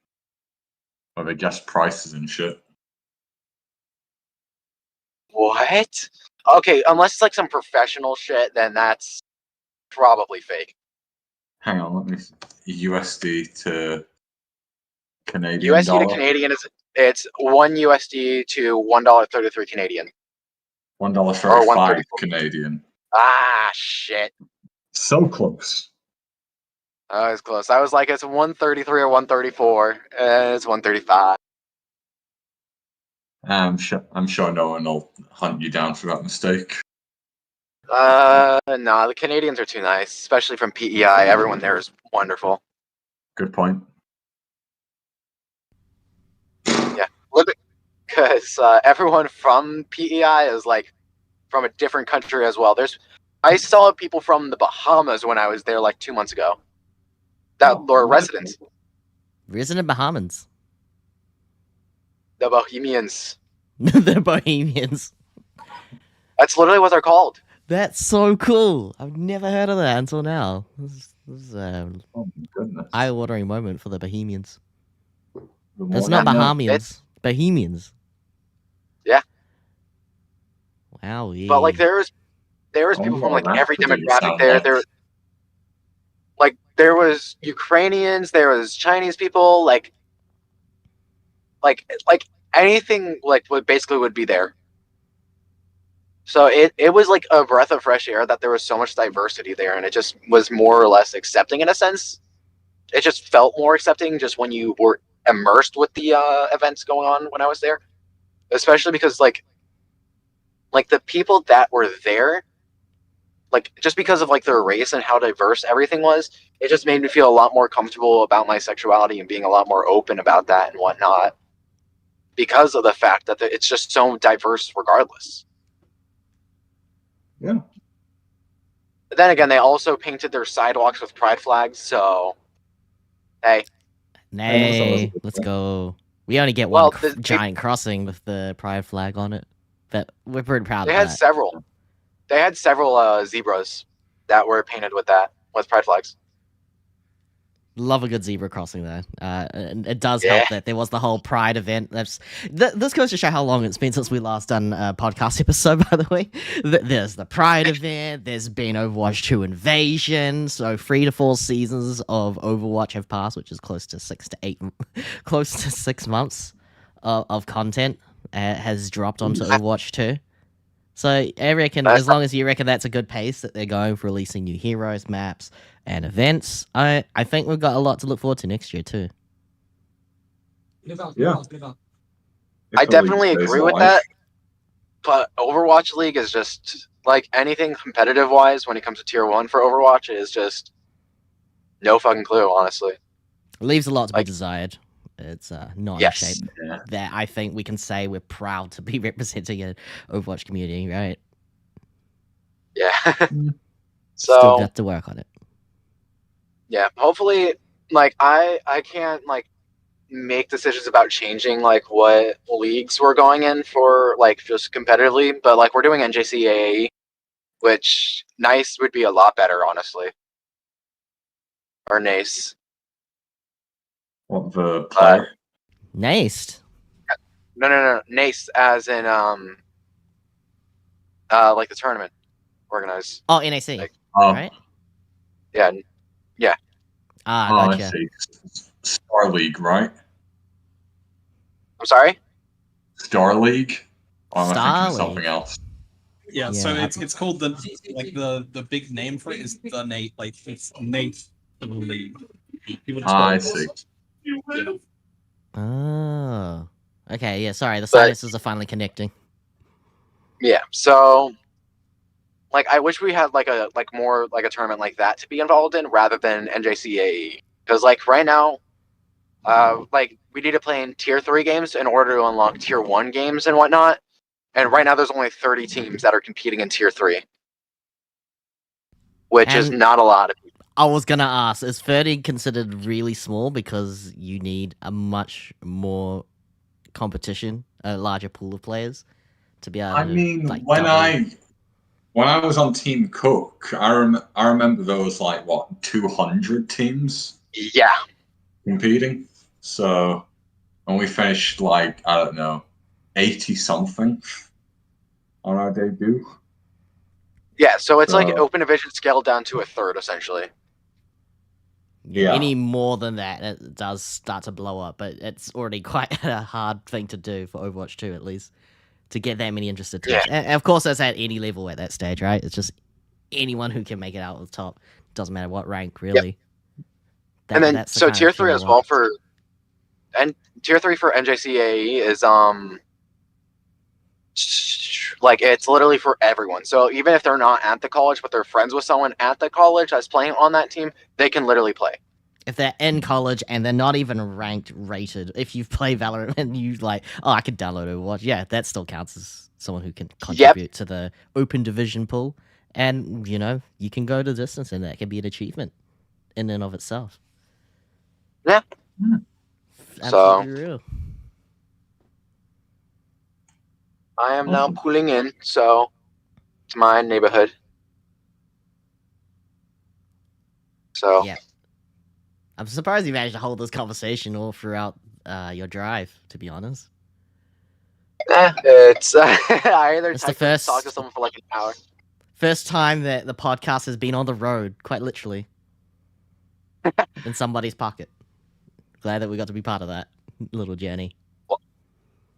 where they guessed prices and shit. What? Okay, unless it's like some professional shit, then that's probably fake. Hang on, let me see. USD to Canadian USD dollar. to Canadian it's $1 to $1.33 Canadian. $1.35 Canadian. Ah, shit. So close. I was close. I was like, it's 133 or 134, and it's 135. I'm sure no one will hunt you down for that mistake. No, the Canadians are too nice, especially from PEI. Everyone there is wonderful. Good point. Yeah, because everyone from PEI is like from a different country as well. I saw people from the Bahamas when I was there like 2 months ago. That were residents, Resident Bahamans. the Bohemians. The Bohemians. That's literally what they're called. That's so cool. I've never heard of that until now. This is Oh my goodness. eye-watering moment for the Bohemians. The more It's not you know. Bahamians. Bohemians. Yeah. Wow. But like there was people from like every demographic there. There was Ukrainians, there was Chinese people, like anything like what basically would be there. So it was like a breath of fresh air that there was so much diversity there, and it just was more or less accepting in a sense. It just felt more accepting just when you were immersed with the events going on when I was there, especially because like the people that were there, like just because of like their race and how diverse everything was, it just made me feel a lot more comfortable about my sexuality and being a lot more open about that and whatnot, because of the fact that it's just so diverse regardless. Yeah. But then again, they also painted their sidewalks with pride flags, so hey. Nay, let's go. We only get one giant crossing with the pride flag on it. But we're pretty proud of that. They had several zebras that were painted with pride flags. Love a good zebra crossing there. And it does help that there was the whole Pride event. This goes to show how long it's been since we last done a podcast episode, by the way. There's the Pride event. There's been Overwatch 2 Invasion. So 3 to 4 seasons of Overwatch have passed, which is close to 6 months of content has dropped onto Overwatch 2. So I reckon, as long as you reckon that's a good pace that they're going for releasing new heroes, maps, and events, I think we've got a lot to look forward to next year too. Yeah. I definitely agree with that. But Overwatch League is just like anything competitive wise when it comes to tier 1 for Overwatch is just no fucking clue, honestly. It leaves a lot to be desired. It's not a shape that I think we can say we're proud to be representing an Overwatch community, right? Yeah. So still got to work on it. Yeah, hopefully, like I can't like make decisions about changing like what leagues we're going in for, like just competitively, but like we're doing NJCAA, which NICE would be a lot better, honestly, or NACE. What the player? NACE. No, NACE as in like the tournament organized. Oh, NAC. Like, right? Yeah. Gotcha. I see. Star League, right? I'm sorry? Star League? Or am I thinking Star of something League. else? Yeah, so it's called the big name for it is the Nate, like it's Nate of the league. I see. Yeah. Oh. Okay, yeah, sorry, the But- sinuses are finally connecting. Yeah, so like I wish we had like more like a tournament like that to be involved in rather than NJCAE. Because like right now, like we need to play in tier 3 games in order to unlock tier 1 games and whatnot. And right now there's only 30 teams that are competing in tier 3. Which is And- not a lot of people. I was gonna ask, is 30 considered really small because you need a much more competition, a larger pool of players to be able to? I mean, like, when double- I was on Team Cook, I remember there was like 200 teams Yeah. competing. So, and we finished like I don't know, 80 something on our debut. Yeah, so it's like So- open division scaled down to a third essentially. Yeah. Any more than that, it does start to blow up, but it's already quite a hard thing to do for Overwatch 2, at least, to get that many interested teams. Yeah. And of course, that's at any level at that stage, right? It's just anyone who can make it out of the top. Doesn't matter what rank, really. And then That's the so kind of tier thing 3 you as want. well for tier 3 for NJCAE is like it's literally for everyone. So even if they're not at the college but they're friends with someone at the college that's playing on that team, they can literally play. If they're in college and they're not even ranked, rated, if you play Valorant and you like, oh, I could download Overwatch, yeah, that still counts as someone who can contribute to the open division pool. And, you know, you can go the distance and that can be an achievement in and of itself. Yeah. Absolutely real. I am now pulling in, so to my neighborhood. So Yeah. I'm surprised you managed to hold this conversation all throughout your drive, to be honest. it's I either It's the type and talk to first- someone for like an hour. First time that the podcast has been on the road, quite literally. In somebody's pocket. Glad that we got to be part of that little journey.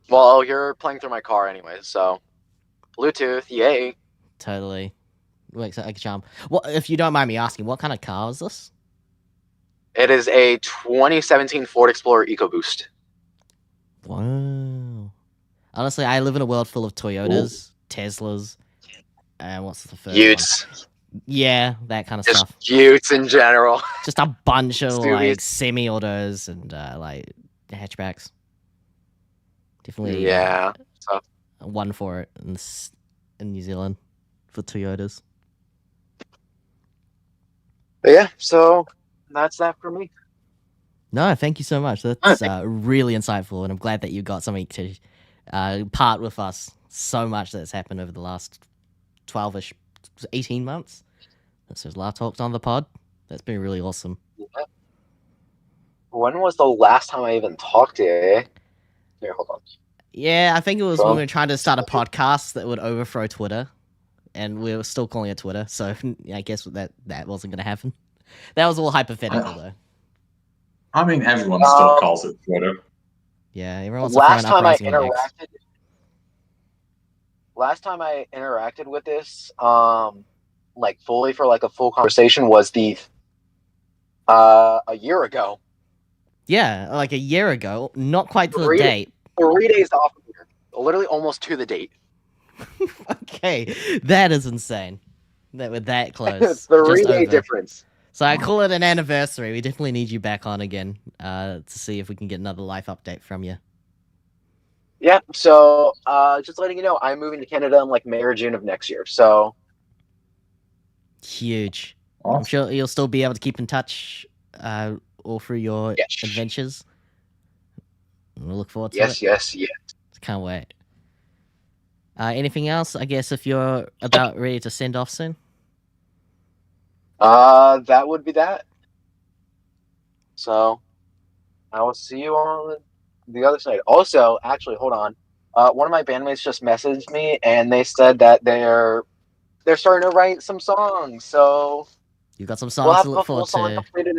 Well, you're playing through my car anyway, so Bluetooth, yay. Totally. Wait, so, charm. What, if you don't mind me asking, what kind of car is this? It is a 2017 Ford Explorer EcoBoost. Wow. Honestly, I live in a world full of Toyotas, Teslas, and what's the third Utes. one? Yeah, that kind of Just stuff. Utes in general. Just a bunch of Stupid. like semi-autos and like hatchbacks. Definitely Yeah. one for it in New Zealand for Toyotas. But yeah, so that's that for me. No, thank you so much. That's really insightful, and I'm glad that you got something to part with us. So much that's happened over the last 12-ish, 18 months. This was last talked on the pod. That's been really awesome. When was the last time I even talked to you? Here, hold on. Yeah, I think it was when Well- we were trying to start a podcast that would overthrow Twitter, and we were still calling it Twitter. So I guess that wasn't going to happen. That was all hypothetical, though. I mean, everyone still calls it Twitter. Yeah, everyone's Last time I uprising on X. interacted. Last time I interacted with this, like fully for like a full conversation was a year ago. Yeah, like a year ago, not quite to the 3 date. 3 days off of here. Literally almost to the date. Okay, that is insane. That we're that close. It's just 3-day over. difference. So I call it an anniversary. We definitely need you back on again to see if we can get another life update from you. Yeah, so just letting you know, I'm moving to Canada in like May or June of next year. So Huge. I'm Awesome. sure you'll still be able to keep in touch all through your Yes. adventures. We'll look forward to yes, it. yes, yes. Can't wait. Anything else? I guess if you're about ready to send off soon. That would be that. So I will see you on the other side. Also, actually, hold on. One of my bandmates just messaged me, and they said that they're starting to write some songs. So You've got some we'll songs have to a look full forward song to. completed.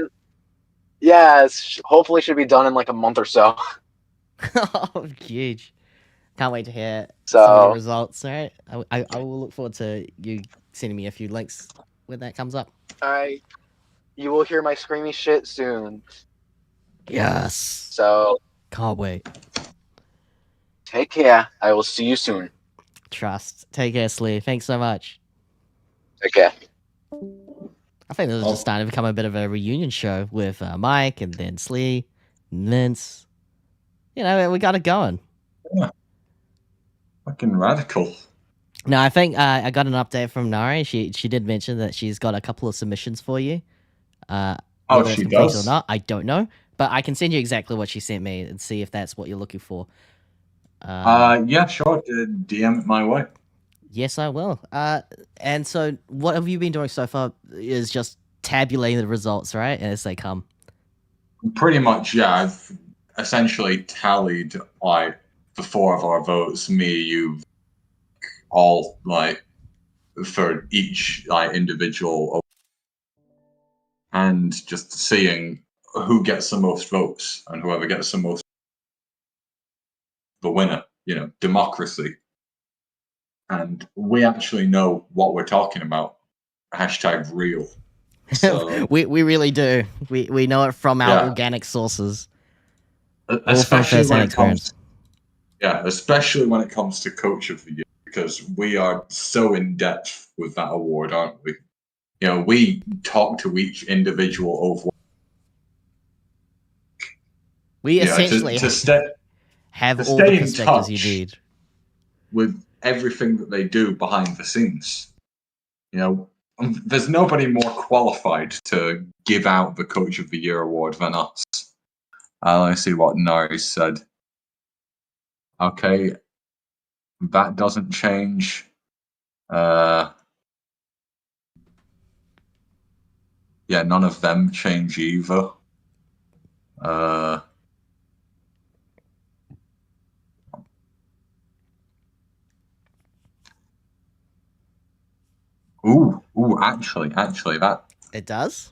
Yeah, hopefully should be done in like a month or so. Oh, huge. Can't wait to hear So- some of the results. All right, I will look forward to you sending me a few links when that comes up. Alright. You will hear my screamy shit soon. Yes. So Can't wait. take care. I will see you soon. Trust. Take care, Slee. Thanks so much. Take care. I think this is just starting to become a bit of a reunion show with Mike and then Slee, and Vince. You know, we got it going. Fucking radical. No, I think I got an update from Nari. She did mention that she's got a couple of submissions for you. Whether it's she complete does? or not, I don't know. But I can send you exactly what she sent me and see if that's what you're looking for. Yeah, sure. DM it my way. Yes, I will. And so what have you been doing so far is just tabulating the results, right? As they come. Pretty much, yeah. I've essentially tallied like the 4 of our votes, me, you, all like for each like individual, and just seeing who gets the most votes, and whoever gets the most, the winner. You know, democracy. And we actually know what we're talking about. Hashtag real. So, we really do. We know it from our organic sources. especially when it experience. comes, especially when it comes to Coach of the Year, because we are so in depth with that award, aren't we? You know, we talk to each individual Overwatch. We essentially have all the perspectives you need with everything that they do behind the scenes. You know, there's nobody more qualified to give out the Coach of the Year award than us. Let's see what Nari said. Okay, that doesn't change. Yeah, none of them change either. Actually, that It does.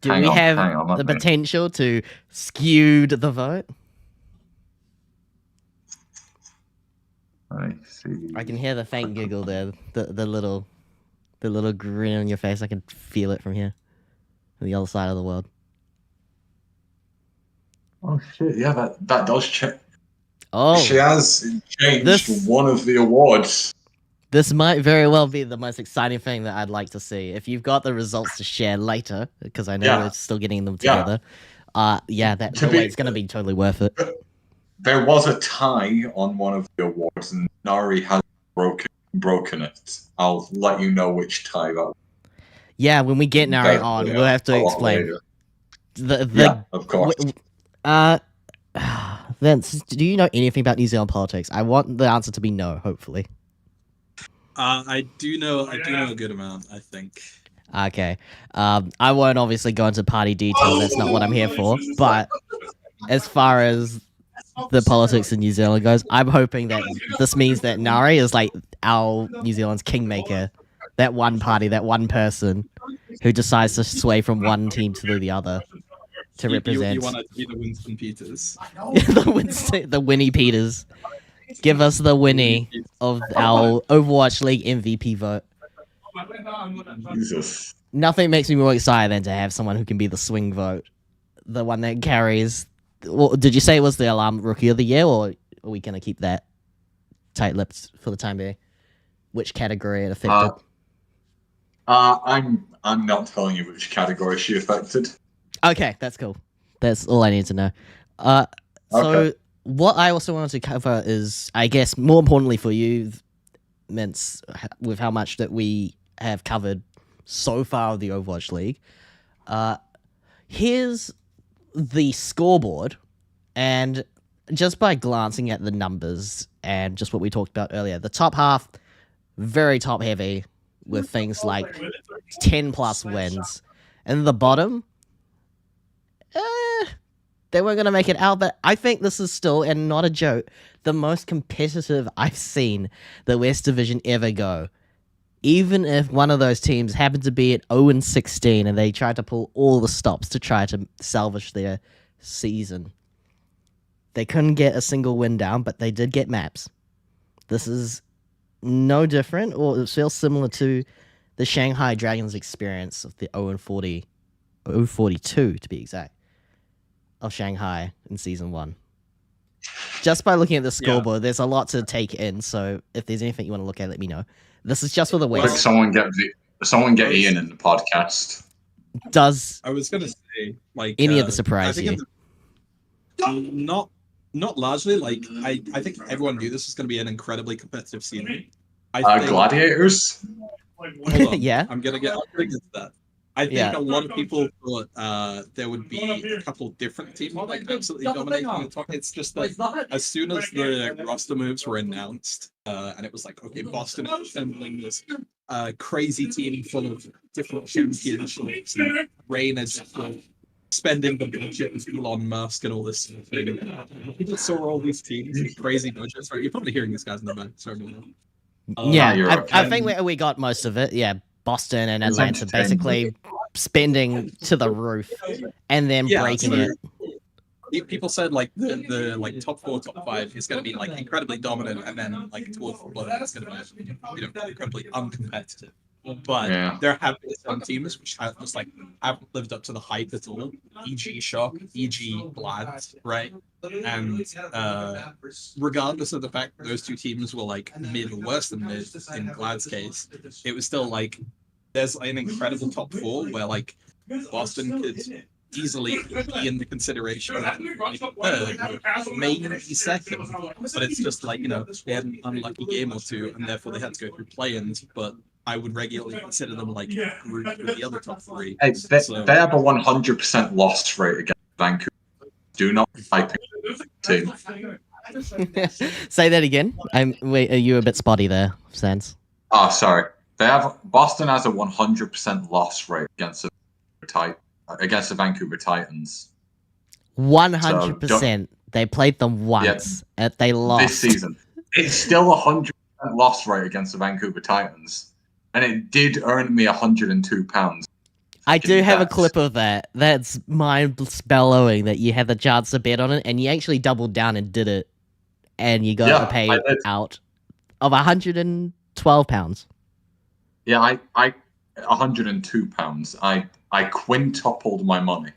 Do we have the potential to skew the vote? I see. I can hear the faint giggle there. The little grin on your face. I can feel it from here, on the other side of the world. Oh shit! Yeah, that does change. Oh, she has changed one of the awards. This might very well be the most exciting thing that I'd like to see. If you've got the results to share later, because I know we're still getting them together. That it's going to be totally worth it. There was a tie on one of the awards, and Nari has broken it. I'll let you know which tie that was. Yeah, when we get Nari on, we'll have to explain. Of course. Vince, do you know anything about New Zealand politics? I want the answer to be no, hopefully. I do know a good amount, I think. Okay. I won't obviously go into party details. That's not what I'm here for. But as far as the politics in New Zealand goes, I'm hoping that this means that Nari is like our New Zealand's kingmaker. That one party, that one person who decides to sway from one team to the other to represent. You want to be the Winston Peters. the Winnie Peters. Give us the Winnie of our Overwatch League MVP vote. Jesus. Nothing makes me more excited than to have someone who can be the swing vote. The one that carries... Well, did you say it was the Alarm Rookie of the Year, or are we going to keep that tight-lipped for the time being? Which category it affected? I'm not telling you which category she affected. Okay, that's cool. That's all I need to know. So what I also wanted to cover is, I guess, more importantly for you, Mince, with how much that we have covered so far of the Overwatch League. Here's the scoreboard, and just by glancing at the numbers and just what we talked about earlier, the top half, very top heavy, with things like 10 plus wins, and the bottom, they weren't going to make it out, but I think this is still, and not a joke, the most competitive I've seen the West Division ever go. Even if one of those teams happened to be at 0-16 and they tried to pull all the stops to try to salvage their season. They couldn't get a single win down, but they did get maps. This is no different, or it feels similar to the Shanghai Dragons experience of the 0-40, 0-42 to be exact, of Shanghai in Season 1. Just by looking at the scoreboard, there's a lot to take in, so if there's anything you want to look at, let me know. This is just for the Like West. someone get Ian in the podcast. I was going to say, like... Any of the surprise you? Not largely. Like, I think everyone knew this was going to be an incredibly competitive season. I think, Gladiators? hold on, Yeah. I'm gonna get to that. I think a lot of people thought there would be a couple different teams like absolutely dominating the top. It's just that as soon as the roster moves were announced, and it was like, okay, Boston is assembling this crazy team full of different championships, and Rain is spending the budget with Elon Musk and all this sort of thing. People saw all these teams with crazy budgets. Sorry, you're probably hearing these guys in the back. Sorry. I think we got most of it. Yeah, Boston and Atlanta basically spending to the roof and then breaking it. People said like the like top 4, top 5 is going to be like incredibly dominant, and then like towards the bottom it's going to be incredibly uncompetitive. But there have been some teams which have just like haven't lived up to the hype at all. E.g. Shock, E.g. Glad, right? And regardless of the fact that those two teams were like mid or worse than mid in Glad's case, it was still like there's an incredible top 4 where like Boston could easily be in the consideration of maybe second, but it's just like, they had an unlucky game or two and therefore they had to go through play-ins, but I would regularly consider them like grouped with the other top 3. Hey, they have a 100% loss rate against Vancouver. Do not type team. Say that again. Wait, are you a bit spotty there, Sans? Oh, sorry. Boston has a 100% loss rate against the Vancouver Titans. 100%. They played them once. They lost this season. It's still 100% loss rate against the Vancouver Titans. And it did earn me £102. I do have a clip of that. That's mind-blowing that you had the chance to bet on it, and you actually doubled down and did it, and you got the payout of £112. Yeah, I £102. I quintupled my money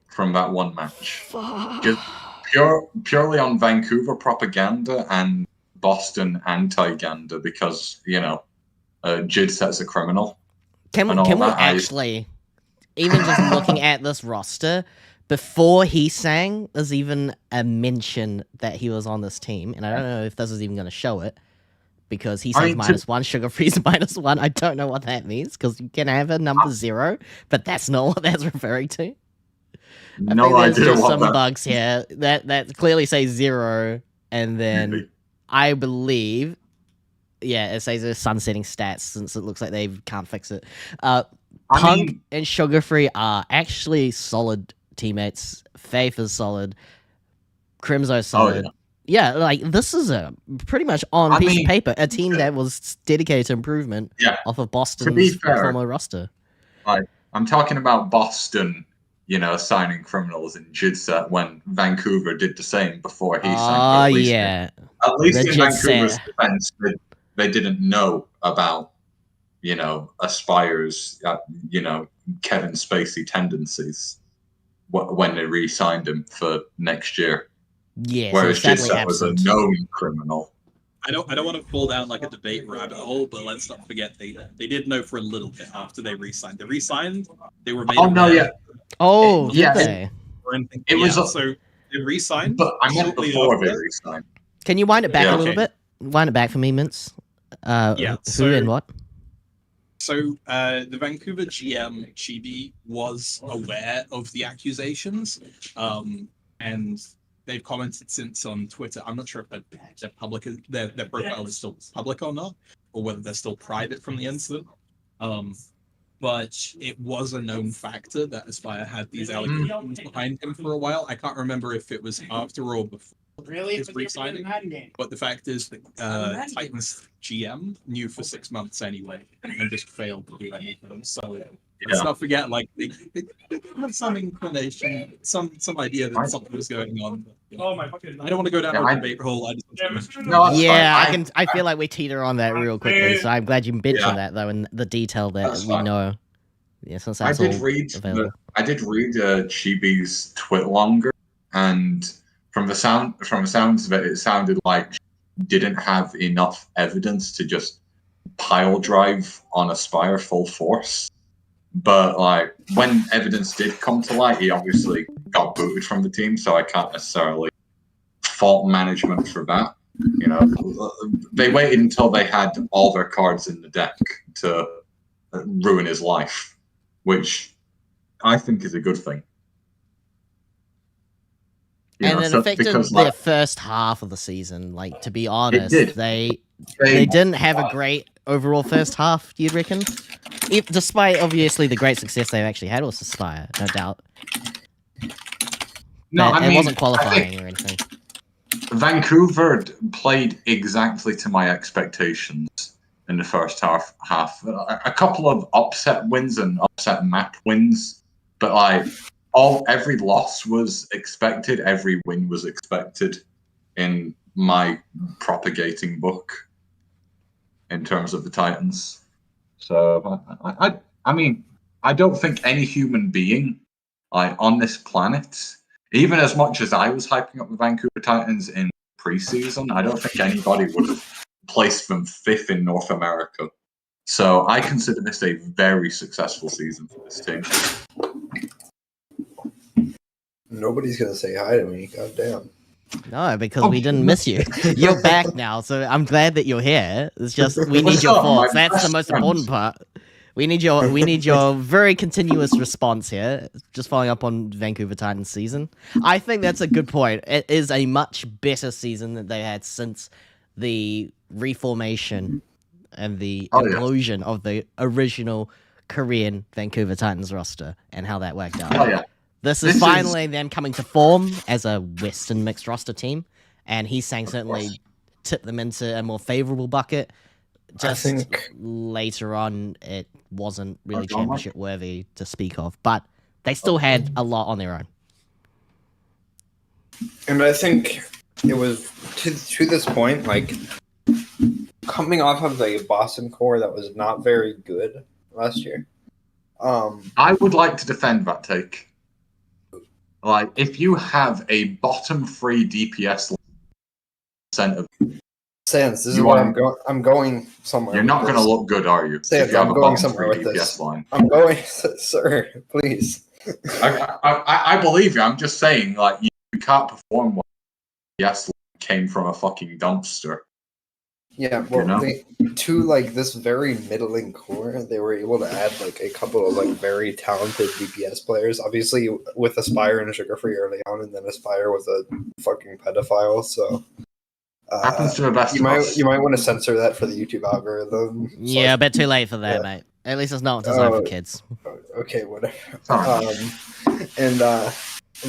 from that one match. Just purely on Vancouver propaganda and Boston anti-ganda because, Jid Set's a criminal. Can we actually, even just looking at this roster, before he sang, there's even a mention that he was on this team, and I don't know if this is even going to show it, because he says -1, Sugar Free's -1. I don't know what that means, because you can have a number 0, but that's not what that's referring to. No idea. There's just some bugs here that clearly say 0, and then I believe... Yeah, it says there's sunsetting stats since it looks like they can't fix it. Punk and Sugar Free are actually solid teammates. Faith is solid. Crimso's solid. Yeah, like this is a pretty much on piece of paper a team that was dedicated to improvement off of Boston's former roster. I'm talking about Boston, signing criminals in Jidset when Vancouver did the same before he signed. At least in Vancouver's defense, they didn't know about, Aspire's, Kevin Spacey tendencies when they re-signed him for next year. Yeah, whereas so Jidset was a known criminal. I don't want to fall down like a debate rabbit hole, but let's not forget they did know for a little bit after they re-signed. They re-signed. They were made. It was so they re-signed. But I meant before they re-signed. Can you wind it back a little bit? Wind it back for me, Mince. Who and what? So the Vancouver GM Chibi was aware of the accusations, and they've commented since on Twitter. I'm not sure if they're public, their profile is still public or not, or whether they're still private from the incident. But it was a known factor that Aspire had these allegations behind him for a while. I can't remember if it was after or before his re-signing, but the fact is that Titans GM knew for 6 months anyway and just failed to do anything. So let's not forget, like they have some inclination, some idea that something was going on. But, oh my fucking! I don't want to go down a debate hole. I feel like we teeter on that real quickly. So I'm glad you mentioned that though, and the detail that we know. Yeah, since that's I did read Chibi's twit longer, and from the sounds of it, it sounded like she didn't have enough evidence to just pile drive on Aspire full force. But like when evidence did come to light, he obviously got booted from the team, so I can't necessarily fault management for that. You know, they waited until they had all their cards in the deck to ruin his life, which I think is a good thing. And it affected their first half of the season. Like, to be honest, they didn't have a great overall first half, you'd reckon? Despite, obviously, the great success they've actually had with Aspire, no doubt. No, I mean, it wasn't qualifying or anything. Vancouver played exactly to my expectations in the first half. A couple of upset wins and upset map wins, but like every loss was expected, every win was expected in my propagating book in terms of the Titans. So I mean, I don't think any human being on this planet, even as much as I was hyping up the Vancouver Titans in preseason, I don't think anybody would have placed them 5th in North America. So I consider this a very successful season for this team. Nobody's going to say hi to me. God damn. No, because we didn't miss you. You're back now, so I'm glad that you're here. It's just we need your thoughts. That's the most important part. We need your very continuous response here. Just following up on Vancouver Titans season. I think that's a good point. It is a much better season that they had since the reformation and the implosion of the original Korean Vancouver Titans roster and how that worked out. Oh, yeah. This is finally them coming to form as a Western mixed roster team, and he's saying certainly tip them into a more favorable bucket. Just later on, it wasn't really championship worthy to speak of, but they still had a lot on their own. And I think it was to this point, like coming off of a Boston core that was not very good last year. I would like to defend that take. Like, if you have a bottom 3 DPS center, Sans, this is why I'm going somewhere. You're not going to look good, are you? Sans, I'm going somewhere with this. Line. I'm going, sir, please. I believe you. I'm just saying, like, you can't perform what DPS came from a fucking dumpster. Yeah, well, to like this very middling core, they were able to add like a couple of like very talented DPS players. Obviously, with Aspire and Sugar Free early on, and then Aspire was a fucking pedophile. So happens to the best. You might want to censor that for the YouTube algorithm. Yeah, a bit too late for that, mate. At least it's not designed for kids. Okay, whatever. And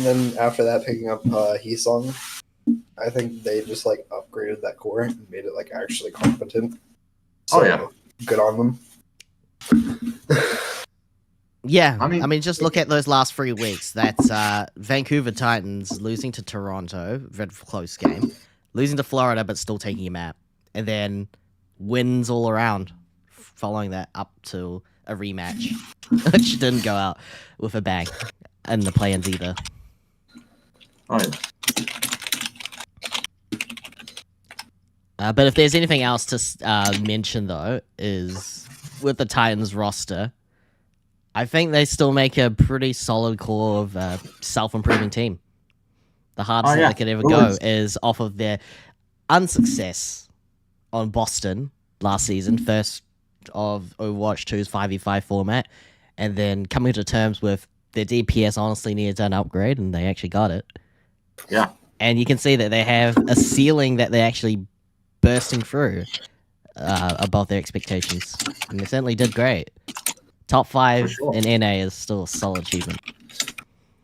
then after that, picking up Heesong. I think they just like upgraded that core and made it like actually competent. So, good on them. Yeah, I mean, just look at those last 3 weeks. That's Vancouver Titans losing to Toronto, very close game, losing to Florida but still taking a map, and then wins all around, following that up to a rematch, which didn't go out with a bang in the play-ins either. Oh yeah. But if there's anything else to mention, though, is with the Titans roster, I think they still make a pretty solid core of self-improving team. The hardest thing they could ever go is off of their unsuccess on Boston last season, first of Overwatch 2's 5v5 format, and then coming to terms with their DPS honestly needed an upgrade, and they actually got it. Yeah. And you can see that they have a ceiling that they actually bursting through above their expectations, and they certainly did great. Top 5 in NA is still a solid achievement.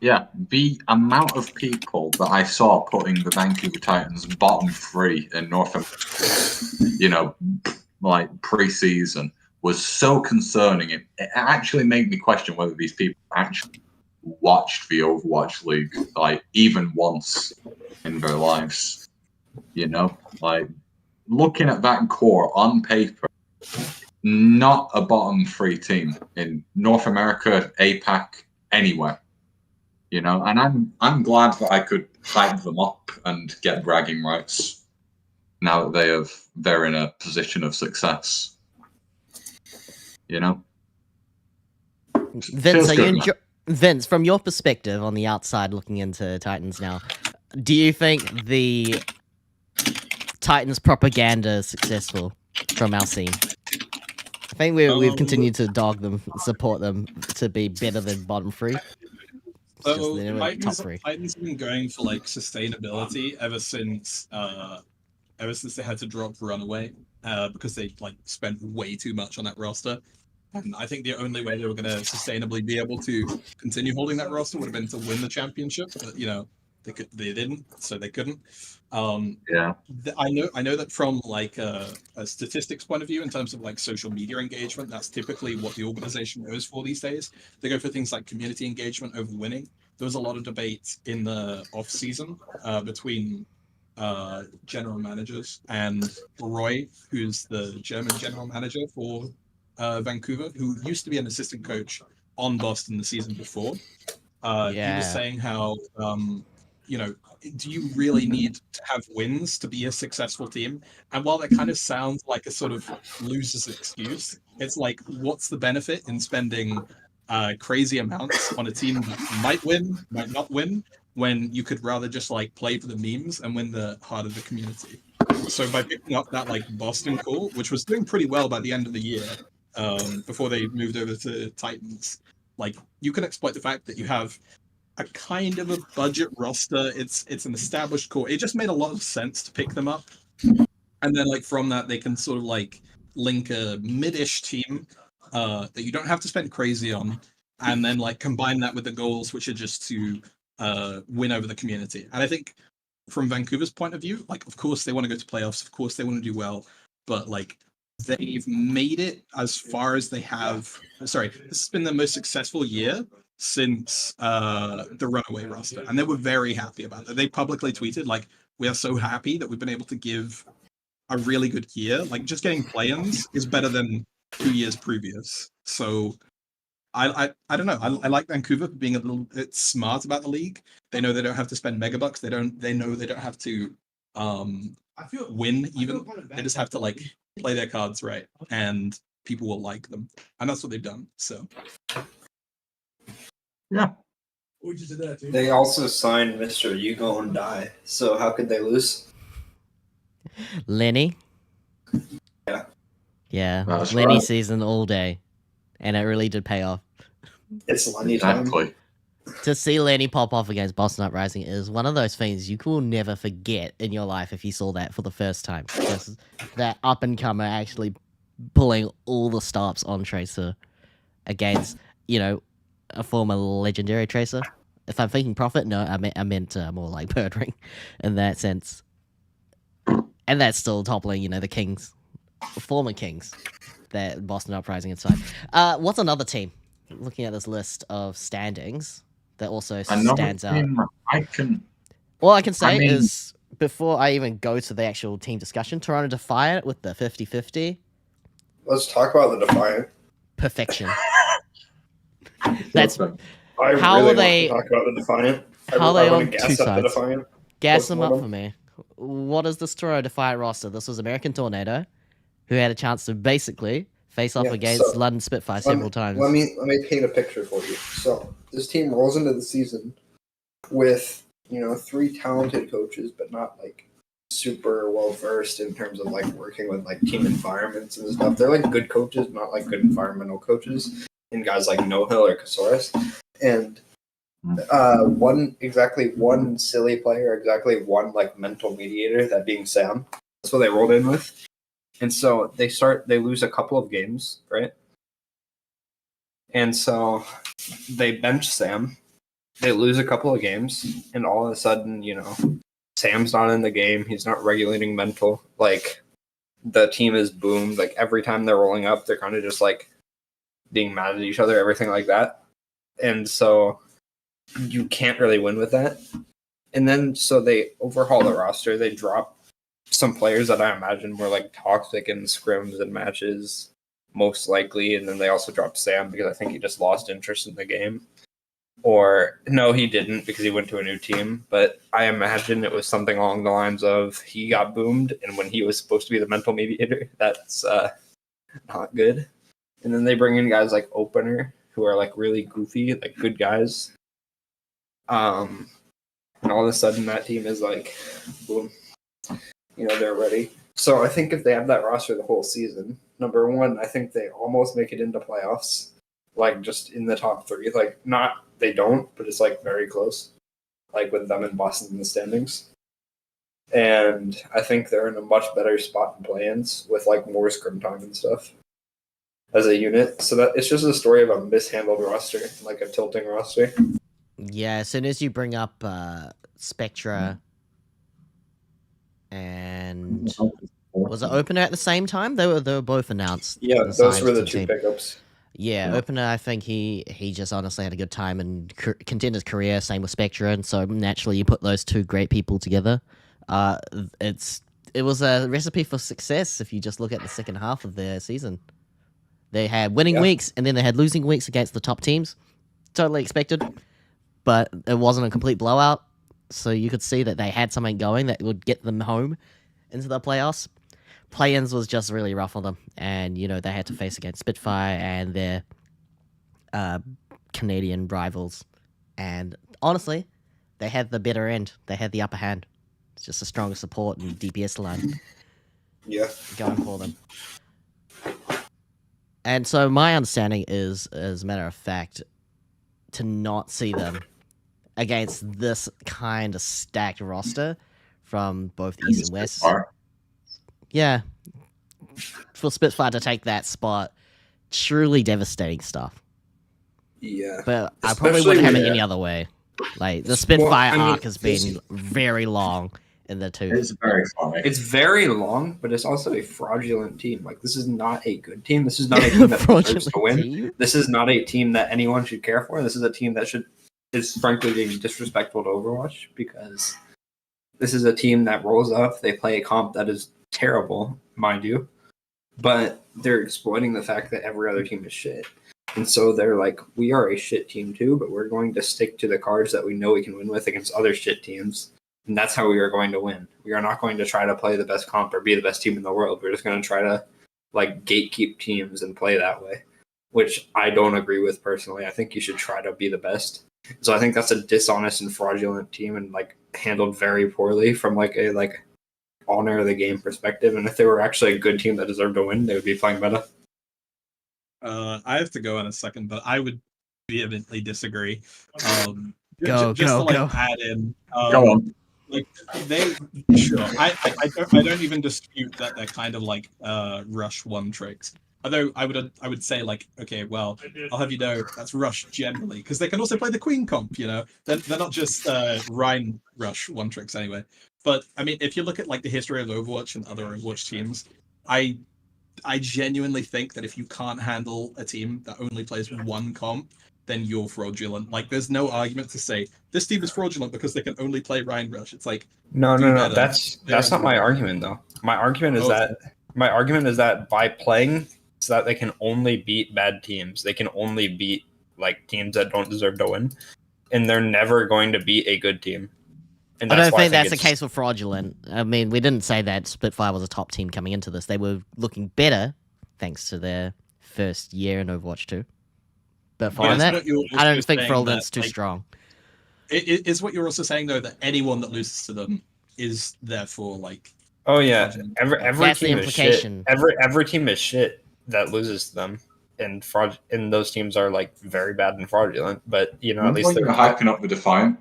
Yeah, the amount of people that I saw putting the Vancouver Titans bottom 3 in North America, like pre-season, was so concerning. It actually made me question whether these people actually watched the Overwatch League, like, even once in their lives. You know, like, looking at that core on paper, not a bottom 3 team in North America, APAC, anywhere. You know, and I'm glad that I could hype them up and get bragging rights now that they're in a position of success. You know, Vince, from your perspective on the outside looking into Titans now, do you think the Titans propaganda is successful from our scene? I think we've continued to dog them, support them to be better than bottom 3. So Top 3. Titans have been going for like sustainability ever since they had to drop Runaway because they like spent way too much on that roster. And I think the only way they were going to sustainably be able to continue holding that roster would have been to win the championship. But they didn't, so they couldn't. Yeah, I know that from like a statistics point of view, in terms of like social media engagement, that's typically what the organization goes for these days. They go for things like community engagement over winning. There was a lot of debate in the off season between general managers and Roy, who's the German general manager for Vancouver, who used to be an assistant coach on Boston the season before. He was saying how do you really need to have wins to be a successful team? And while that kind of sounds like a sort of loser's excuse, it's like, what's the benefit in spending crazy amounts on a team that might win, might not win, when you could rather just like play for the memes and win the heart of the community? So by picking up that like Boston core, which was doing pretty well by the end of the year, before they moved over to Titans, like, you can exploit the fact that you have a kind of a budget roster. It's an established core. It just made a lot of sense to pick them up, and then like from that they can sort of like link a mid-ish team that you don't have to spend crazy on, and then like combine that with the goals, which are just to win over the community. And I think from Vancouver's point of view, like, of course they want to go to playoffs, of course they want to do well, but like, they've made it as far as they have. Sorry, this has been the most successful year since the Runaway roster, and they were very happy about it. They publicly tweeted like, we are so happy that we've been able to give a really good year. Like, just getting play-ins is better than 2 years previous. So I don't know. I like Vancouver for being a little bit smart about the league. They know they don't have to spend megabucks. They know they don't have to win even. They just have to like play their cards right, and people will like them. And that's what they've done. So yeah. They also signed Mr. You Gon' Die, so how could they lose? Lenny? Yeah. That's Lenny right. season all day. And it really did pay off. It's Lenny time. Exactly. To see Lenny pop off against Boston Uprising is one of those things you will never forget in your life if you saw that for the first time. Just that up-and-comer actually pulling all the stops on Tracer against, a former legendary Tracer. If I'm thinking Prophet, no, I meant more like Bird Ring in that sense. And that's still toppling, the Kings, former Kings, that Boston Uprising inside. What's another team? Looking at this list of standings that also stands out. All I can say is, before I even go to the actual team discussion, Toronto Defiant with the 50-50. Let's talk about the Defiant. Perfection. That's I how really are they want to talk about the Defiant. How are they on gas two up sides? The Defiant. Gas them up for me. What is this Toronto Defiant roster? This was American Tornado, who had a chance to basically face off against London Spitfire several times. Let me paint a picture for you. So this team rolls into the season with 3 talented coaches, but not like super well versed in terms of like working with like team environments and stuff. They're like good coaches, not like good environmental coaches. And guys like No Hill or Casaurus, and one silly player, exactly one like mental mediator, that being Sam. That's what they rolled in with. And so they lose a couple of games, right? And so they bench Sam. They lose a couple of games, and all of a sudden, Sam's not in the game. He's not regulating mental. Like, the team is boomed. Like every time they're rolling up, they're kind of just like being mad at each other, everything like that. And so you can't really win with that. And then so they overhaul the roster. They drop some players that I imagine were like toxic in scrims and matches, most likely. And then they also dropped Sam because I think he just lost interest in the game. Or no, he didn't because he went to a new team. But I imagine it was something along the lines of he got boomed, and when he was supposed to be the mental mediator, that's not good. And then they bring in guys like Opener, who are like really goofy, like good guys. And all of a sudden that team is like, boom, they're ready. So I think if they have that roster the whole season, number one, I think they almost make it into playoffs, like just in the top 3. Like not they don't, but it's like very close, like with them and Boston in the standings. And I think they're in a much better spot in play-ins with like more scrim time and stuff as a unit. So that it's just a story of a mishandled roster, like a tilting roster. Yeah, as soon as you bring up Spectra and was it Opener at the same time? They were both announced. Yeah, and those signed were the to 2 team. pickups. Yeah, Opener, I think he just honestly had a good time and continued his career. Same with Spectra, and so naturally you put those 2 great people together. It was a recipe for success if you just look at the second half of their season. They had winning weeks, and then they had losing weeks against the top teams. Totally expected, but it wasn't a complete blowout. So you could see that they had something going that would get them home into the playoffs. Play-ins was just really rough on them, and they had to face against Spitfire and their Canadian rivals. And honestly, they had the better end. They had the upper hand. It's just a stronger support and DPS line. Yeah, going for them. And so my understanding is, as a matter of fact, to not see them against this kind of stacked roster from both East and West. Yeah. For Spitfire to take that spot, truly devastating stuff. Yeah. But I probably wouldn't have it any other way. Like, the Spitfire arc has been very long in the 2. It's very funny. It's very long, but it's also a fraudulent team. Like, this is not a good team. This is not a team that deserves to win. Team? This is not a team that anyone should care for. This is a team that is frankly being disrespectful to Overwatch, because this is a team that rolls up. They play a comp that is terrible, mind you, but they're exploiting the fact that every other team is shit. And so they're like, we are a shit team too, but we're going to stick to the cards that we know we can win with against other shit teams. And that's how we are going to win. We are not going to try to play the best comp or be the best team in the world. We're just going to try to like gatekeep teams and play that way, which I don't agree with personally. I think you should try to be the best. So I think that's a dishonest and fraudulent team, and like handled very poorly from like a honor of the game perspective. And if they were actually a good team that deserved to win, they would be playing better. I have to go in a second, but I would vehemently disagree. Go. Add in. Go on. Like I don't even dispute that they're kind of like rush one tricks. Although I would say like, okay, well, I'll have you know that's rush generally, because they can also play the Queen comp. They're not just Rhine rush one tricks anyway. But I mean, if you look at like the history of Overwatch and other Overwatch teams, I genuinely think that if you can't handle a team that only plays one comp, then you're fraudulent. Like, there's no argument to say this team is fraudulent because they can only play Rhine rush. It's like, no. That's not my argument though. My argument is that by playing so that they can only beat bad teams, they can only beat like teams that don't deserve to win, and they're never going to beat a good team. And I don't think that's the case with fraudulent. I mean, we didn't say that Spitfire was a top team coming into this. They were looking better thanks to their first year in Overwatch 2. But following that, I don't think fraudulent's too strong. Is what you're also saying though that anyone that loses to them is therefore like? Oh yeah, every that's team the implication. Is shit. Every team is shit that loses to them, and those teams are like very bad and fraudulent. But at least they're hyping up the Defiant.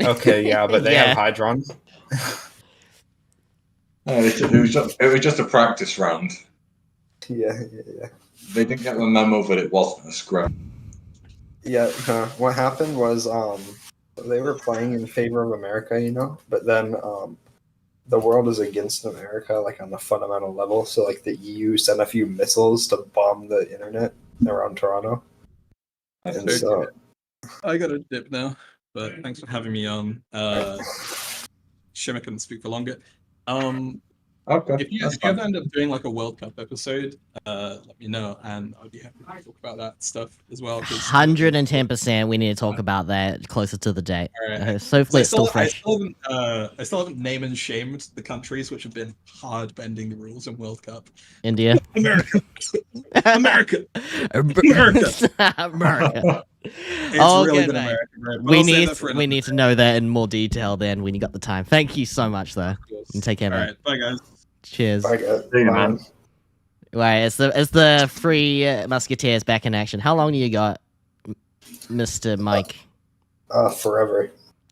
Okay, yeah, but they have Hydrons. It was just a practice round. Yeah. They didn't get the memo that it wasn't a scrum. Yeah, what happened was they were playing in favor of America, but then the world is against America, like on a fundamental level. So like the EU sent a few missiles to bomb the internet around Toronto. And so I got a dip now, but thanks for having me on. Shimmer couldn't speak for longer. Okay, if you ever end up doing like a World Cup episode, let me know, and I'd be happy to talk about that stuff as well. 110%. We need to talk about that closer to the date. Right. So hopefully it's still fresh. I still haven't named and shamed the countries which have been hard bending the rules in World Cup. India. America. America. America. It's Oh, really good, been mate. America, right? But We I'll save that for need another to know that in more detail then when you got the time. Thank you so much, though. And take care, All mate. right, bye guys. Cheers. Bye, guys. See you, man. Right, it's the Three Musketeers back in action. How long do you got, Mr. Mike? Forever.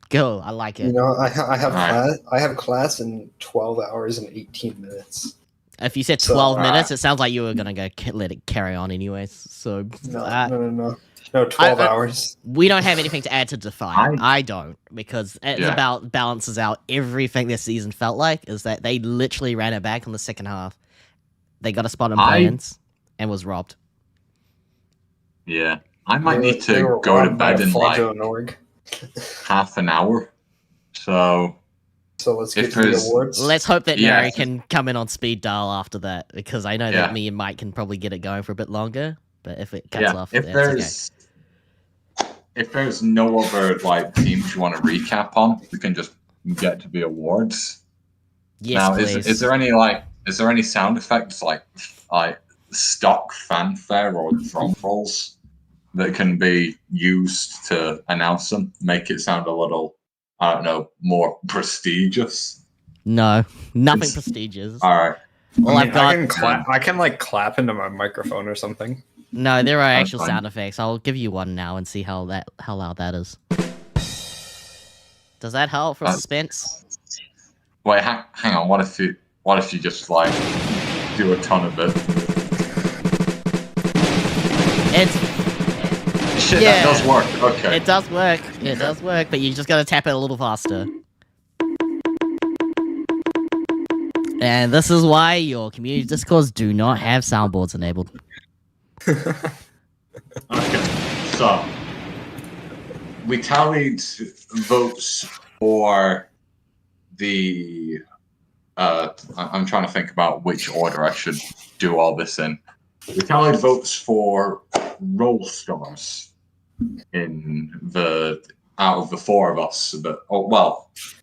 Go. I like it. You know, I have Alright. class. I have class in 12 hours and 18 minutes. If you said So, 12 minutes, it sounds like you were gonna go let it carry on anyways. So No, 12 hours. we don't have anything to add to Define. I- I don't, because it's Yeah. about balances out everything this season felt like. Is that they literally ran it back on the second half. They got a spot in play-ins and was robbed. Yeah, I might They need were to go to robbed by bed a in like fraudulent org. half an hour. So So let's If get to the there's- awards. Let's hope that Yeah. Nari can come in on speed dial after that, because I know that Yeah. me and Mike can probably get it going for a bit longer. But if it cuts yeah, off, if that's okay. there's no other like teams you want to recap on, we can just get to the awards. Yes, Now, please. is there any sound effects like stock fanfare or drum rolls that can be used to announce them, make it sound a little, I don't know, more prestigious? No, nothing It's- prestigious. All right. All I've got. I can like clap into my microphone or something. No, there are That's actual fine. sound effects. I'll give you one now and see how loud that is. Does that help for Uh, suspense? Wait, hang on. What if you just like do a ton of it? It's Shit, Yeah. that does work. Okay. It does work. It does work, but you just gotta tap it a little faster. And this is why your community discords do not have soundboards enabled. Okay, so we tallied votes for the. I'm trying to think about which order I should do all this in. We tallied votes for role stars out of the four of us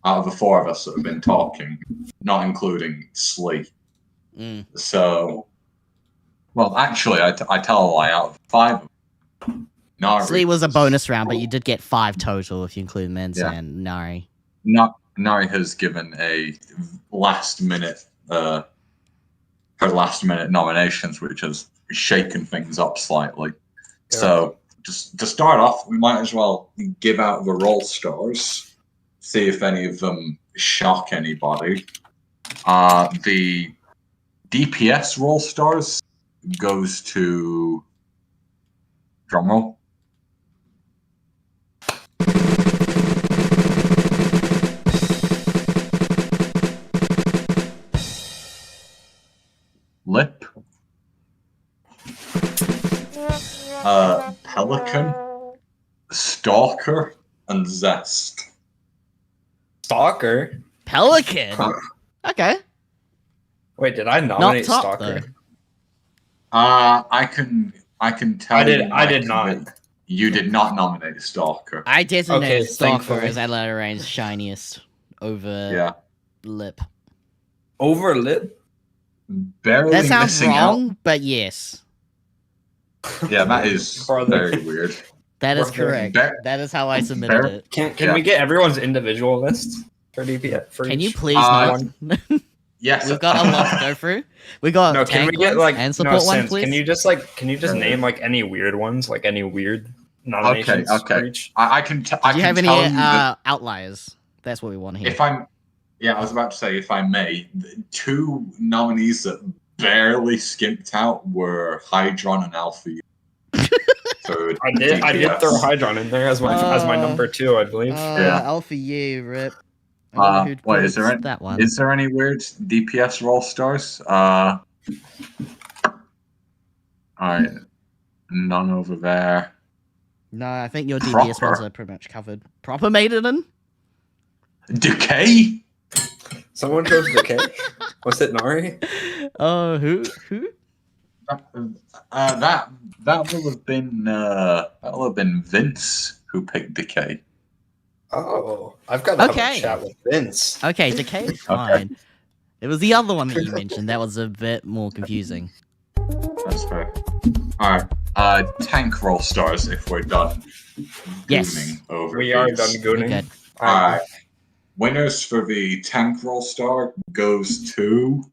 out of the four of us that have been talking, not including Slee. Mm. So, well, actually, I tell a lie. Out of five, Nari Slee was a bonus round, but you did get 5 total if you include Mensa Yeah. and Nari. Nari has given a her last minute nominations, which has shaken things up slightly. Yeah. So, just to start off, we might as well give out the role stars, see if any of them shock anybody. The DPS role stars goes to drumroll. Lip. Pelican, Stalker, and Zest. Stalker. Pelican? Okay. Wait, did I nominate top, Stalker? though. I can tell I you, did Mike, not. that you did not nominate Stalker. I designated Okay, Stalker thankfully. as Atlanta Rain's shiniest over Yeah, Lip. Over Lip? barely That sounds missing wrong, but yes. out. Yeah, that is Farther. very weird. That is Brother. correct. Bear- That is how I submitted Bear- it. Can Yeah. we get everyone's individual list for DPS? For Can you each? please Uh, not? Yes, We've got a lot to go through. We got No, can tank we get ones like and no support one, sense? please? Can you just name like any weird ones, like any weird nominations Okay. for each? I can. Do I you can have any tell you that outliers? That's what we want here. if I'm. Yeah, I was about to say, if I may, the 2 nominees that barely skimped out were Hydron and Alpha. For I did DPS. throw Hydron in there as my number 2, I believe. Yeah. Alpha U, rip. Wait, is there that one? Is there any weird DPS roll stars? Alright, none over there. No, I think your DPS Proper. ones are pretty much covered. Proper Maiden? Decay? Someone chose Decay. Was it Nari? Oh, who? That will have been Vince who picked Decay. Oh, I've got to have Okay. a chat with Vince. Okay, Decay, fine. It was the other one that you mentioned that was a bit more confusing. That's fair. Alright, tank roll stars if we're done. Yes. Gooning over We are these. done gooning. Good. Alright. Winners for the tank roll star goes to...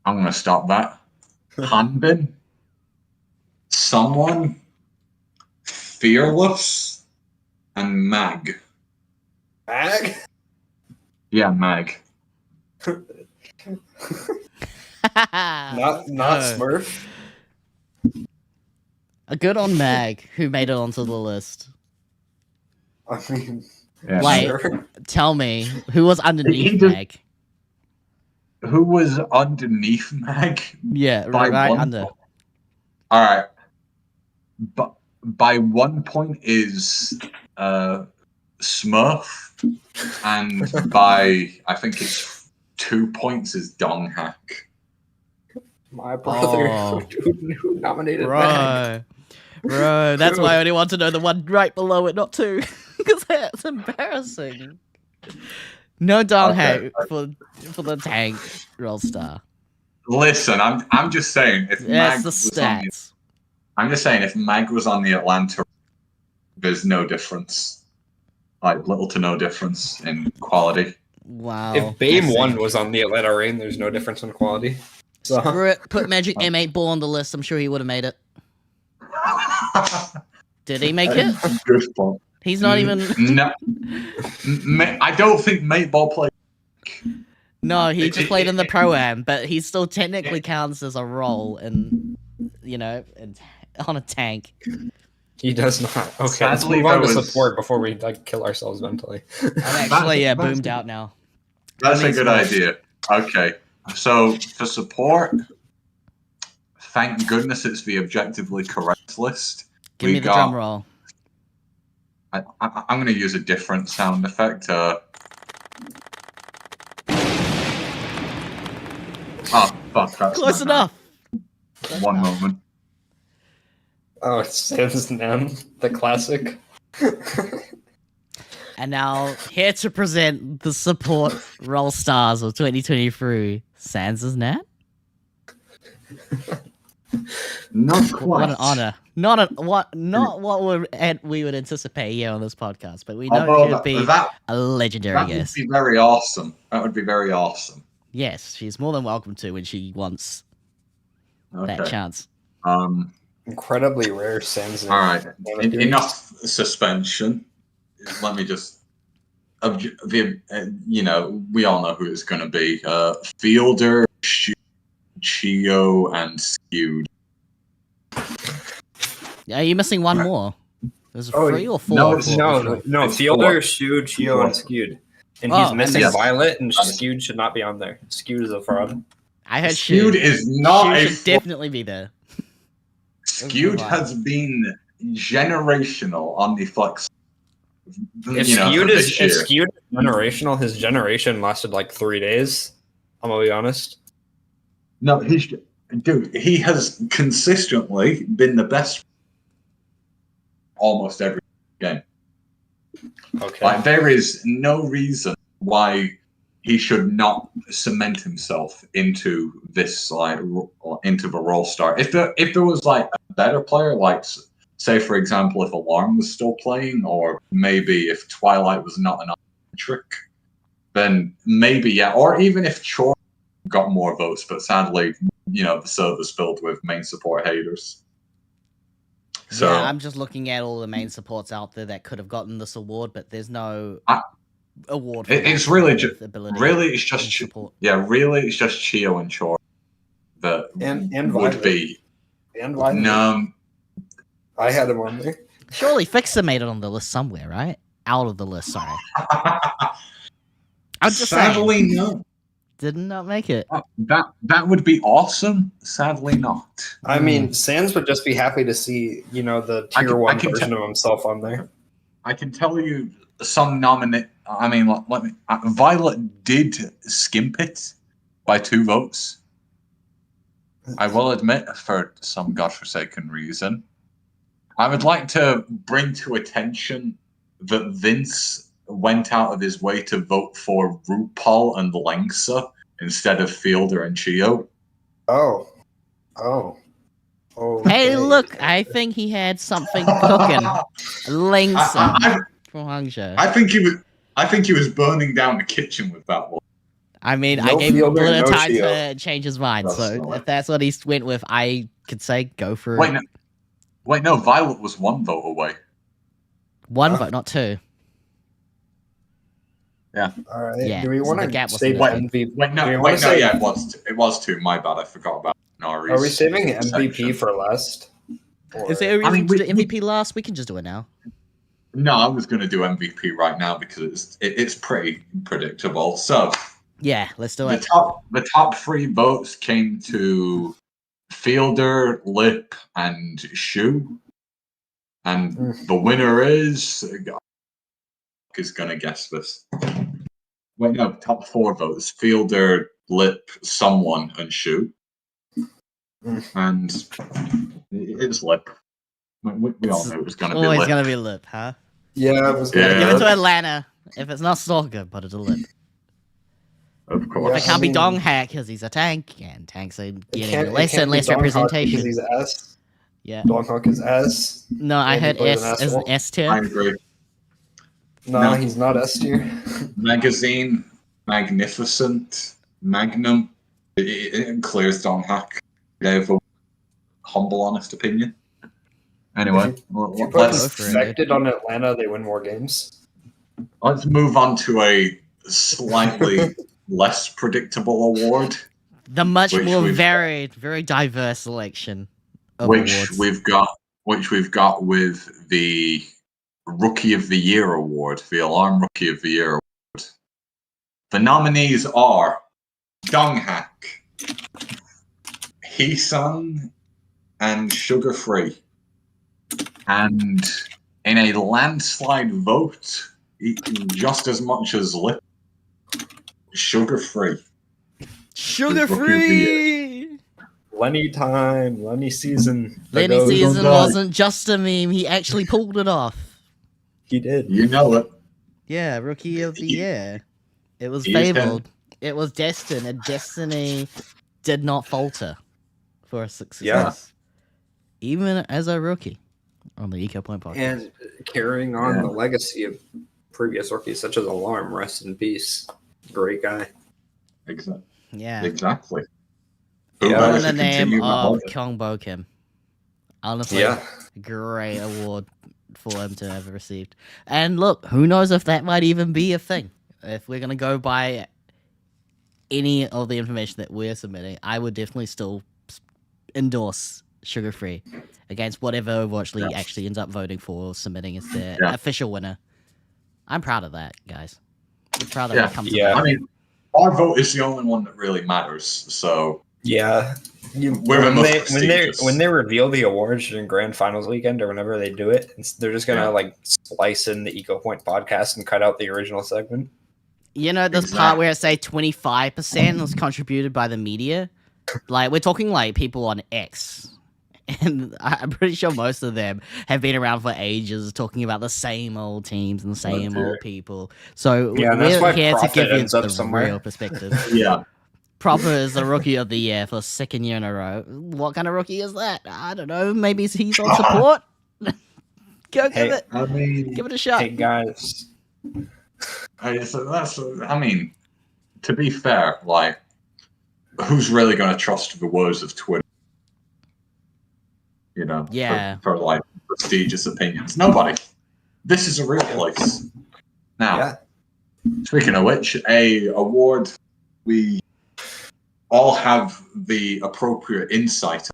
I'm going to stop that. Hanbin, Someone, Fearless, and Mag. Mag? Yeah, Mag. Not No. Smurf. A good on Mag, who made it onto the list. I mean, Yeah. Wait. sure. Tell me, who was He underneath did- Mag? Who was underneath Mag? Yeah, By right one under. point. All right. But by 1 point is Smurf, and by I think it's 2 points is Donghack. My brother Oh. who nominated Mag. Bro, that's why I only want to know the one right below it, not two. Because that's embarrassing. No Donghack for the tank roll star. Listen, I'm just saying if That's Mag the was on the, stats. I'm just saying if Mag was on the Atlanta, there's no difference, like little to no difference in quality. Wow. If Bame that's 1 it. was on the Atlanta Reign, there's no difference in quality. So Screw it, put Magic M8 Ball on the list. I'm sure he would have made it. Did he make it? Good point. He's not even. No, I don't think Mate Ball played. No, he just played in the pro-am, but he still technically counts as a role and on a tank. he does not. Okay, let's Sadly, move on to that was- support before we kill ourselves mentally. I'm actually That's- boomed out now. That's a Makes good sense. idea. Okay, so for support, thank goodness it's the objectively correct list. Give me the drum roll. I'm going to use a different sound effect. Oh, fuck, that's Close not enough. One moment. Oh, it's Sans Nam, the classic. And now, here to present the support roll stars of 2023, Sans Nat. Not quite. What an honor. Not what we would anticipate here on this podcast, but we know Although she would be that a legendary would guest. be very awesome. That would be very awesome. Yes, she's more than welcome to when she wants that Okay. chance. Incredibly rare Sans. All right. Enough suspension. Let me just. We all know who it's going to be. Fielder, Chio, and Skewed. Are you missing one more? There's Oh, 3 or 4? no, it's- No, It's Fielder, four. Shewed, Chio, and Skewed. And Oh, he's and missing yes. Violet, and Skewed should not be on there. Skewed is a fraud. I heard Skewed Shoot. is not Shoot a. should definitely be there. Skewed has been generational on the flex. If for Skewed this is year. generational, his generation lasted like 3 days. I'm gonna be honest. No, he has consistently been the best almost every game. Okay. Like there is no reason why he should not cement himself into this into the role star. If there was like a better player, like say for example if Alarm was still playing, or maybe if Twilight was not an trick, then maybe yeah. Or even if Chor got more votes, but sadly, the server's filled with main support haters. So Yeah, I'm just looking at all the main supports out there that could have gotten this award, but there's no award for it's that really kind just of ability really it's and just support. really it's just Chio and Chor that And would Violet. be And Violet. no. I had him on there. Surely Fixer made it on the list somewhere, right? Out of the list, sorry. I'm just Sadly, saying. no. Did not make it. That would be awesome. Sadly, not. I mean, Sans would just be happy to see, the tier 1 version of himself on there. I can tell you some I mean, let me. Violet did skimp it by 2 votes. I will admit, for some godforsaken reason. I would like to bring to attention that Vince went out of his way to vote for RuPaul and Lengsa instead of Fielder and Chio. Oh. Hey, look, I think he had something cooking. Lengsa from Hangzhou. I think he was burning down the kitchen with that one. I mean, No I gave him a Fielder, little no time Chio. to change his mind, so if that's what he went with, I could say go for it. Wait, no, Violet was 1 vote away. 1 vote, not 2. Yeah. All right. Yeah, Do we so want the to gap was save big. MVP? Yeah, it was 2. My bad, I forgot about Nari's. Are we saving MVP section. for last? Is there a reason to do MVP last? We can just do it now. No, I was going to do MVP right now because it's pretty predictable. So Yeah, let's do it. the top 3 votes came to Fielder, Lip, and Shu, and the winner is going to guess this. Wait, no, top 4 votes: Fielder, Lip, someone, and Shu. And it's Lip. We all knew it was going to be Lip. Always gonna be Lip, huh? Yeah, I was going Give to it to Atlanta. If it's not Stalker, but it's a Lip. Of course. If it can't be Dong Hack because he's a tank, and tanks are getting less and less Because representation. he's S. Yeah. Donghawk is S. No, I And he heard plays S an as an asshole. S tier. I agree. No, he's not S tier. Magazine, Magnificent, Magnum. It clears Don Hack. I have a humble, honest opinion. Anyway, If you put let's expected on Atlanta, they win more games. move on to a slightly less predictable award, The much Which more we've- varied, very diverse selection of which awards. we've got with the Rookie of the Year award, the Alarm Rookie of the Year award. The nominees are Donghack, Heesung, and Sugar Free. And in a landslide vote, just as much as Lip, Sugar Free. Sugar Rookie of the free! Lenny time, Lenny season. Lenny Ago. season die. wasn't just a meme, he actually pulled it off. He did. You know it. Yeah, Rookie of the Year. It was He fabled. It was destined, and destiny did not falter for a success. Even as a rookie on the Ecopoint podcast. And carrying on the legacy of previous rookies such as Alarm, rest in peace. Great guy. Exactly. Yeah. Exactly. All better in the to name continue my of hobby? Kyung Bo Kim. Honestly, Yeah. great award for him to have received. And look, who knows if that might even be a thing. If we're going to go by any of the information that we're submitting, I would definitely still endorse Sugar Free against whatever Overwatch League actually ends up voting for or submitting as their official winner. I'm proud of that, guys. I'm proud that it comes to that. I mean, our vote is the only one that really matters. So Yeah. we're the most prestigious. When they reveal the awards during Grand Finals weekend or whenever they do it, they're just gonna like splice in the Ecopoint podcast and cut out the original segment. You know, this part where it say 25% was contributed by the media? Like, we're talking like people on X. And I'm pretty sure most of them have been around for ages talking about the same old teams and the same old people. So Yeah, and that's why we're here to Prophet give you ends up the somewhere. real perspective. Yeah. Proper is the Rookie of the Year for 2nd year in a row. What kind of rookie is that? I don't know. Maybe he's on support? Go give it. I mean, Give it a shot. Hey guys, I mean, to be fair, like, who's really going to trust the words of Twitter? You know, for like prestigious opinions. Nobody. This is a real place. Now, speaking of which, a award we all have the appropriate insight.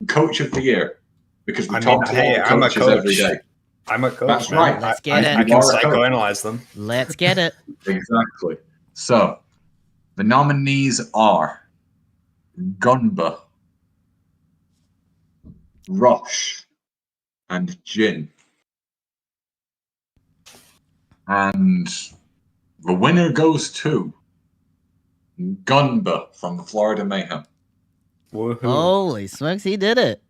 Coach of the Year. because we I talk mean, to hey, all the I'm a coaches coach. every day. I'm a coach. That's man. right. Let's get it. I can psychoanalyze them. Let's get it. Exactly. So, the nominees are Gunba, Rush, and Jin. And the winner goes to Gunba from the Florida Mayhem. Woohoo. Holy smokes, he did it.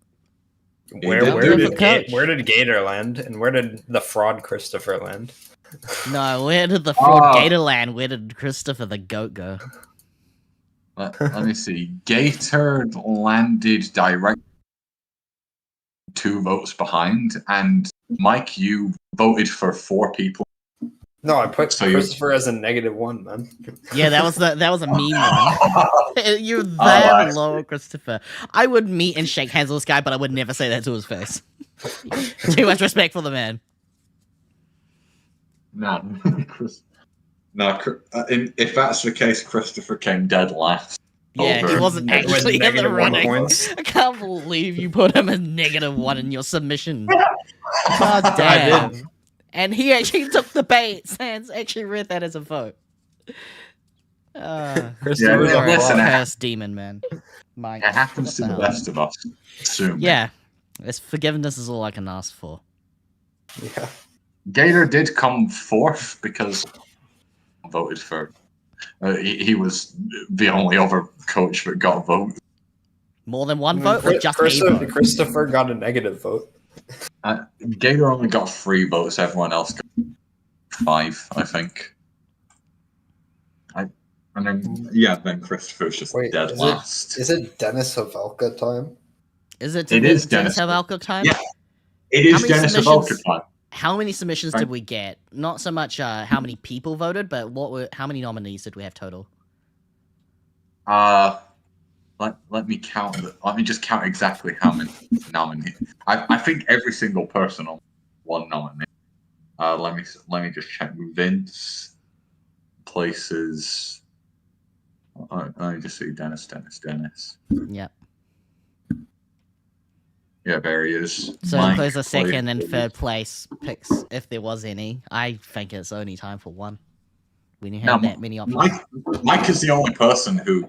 Where did Gator land, and where did the fraud Christopher land? No, where did the fraud Gator land? Where did Christopher the goat go? Let me see. Gator landed direct 2 votes behind, and Mike, you voted for 4 people. No, I put So Christopher as a -1, man. Yeah, that was a meme one. You're that low, Christopher. I would meet and shake hands with this guy, but I would never say that to his face. Too much respect for the man. If that's the case, Christopher came dead last. Yeah, he wasn't It was actually in the -1 running. points. I can't believe you put him as -1 in your submission. God damn. And he actually took the bait. Sans actually read that as a vote. Christopher's Yeah, listen, cursed demon, man. Mike, It happens to what the the hell? best of us. Assume. Yeah, forgiveness is all I can ask for. Yeah. Gator did come 4th because I voted for. He was the only other coach that got a vote. More than one vote or just a vote? Christopher got a negative vote. Gator only got 3 votes. Everyone else got 5, I think. Then Christopher's just dead last. Is it Dennis Havelka time? It is Dennis Dennis Havelka time? Yeah, it is Dennis Havelka time. How many submissions did we get? Not so much how many people voted, but how many nominees did we have total? Let me count. Let me just count exactly how many nominees. I think every single person on one nominee. Let me just check. Vince places. Let me just see. Dennis. Yep. Yeah, there he is. So Mike plays a second and places- third place picks if there was any. I think it's only time for one. We didn't have that many options. Mike is the only person who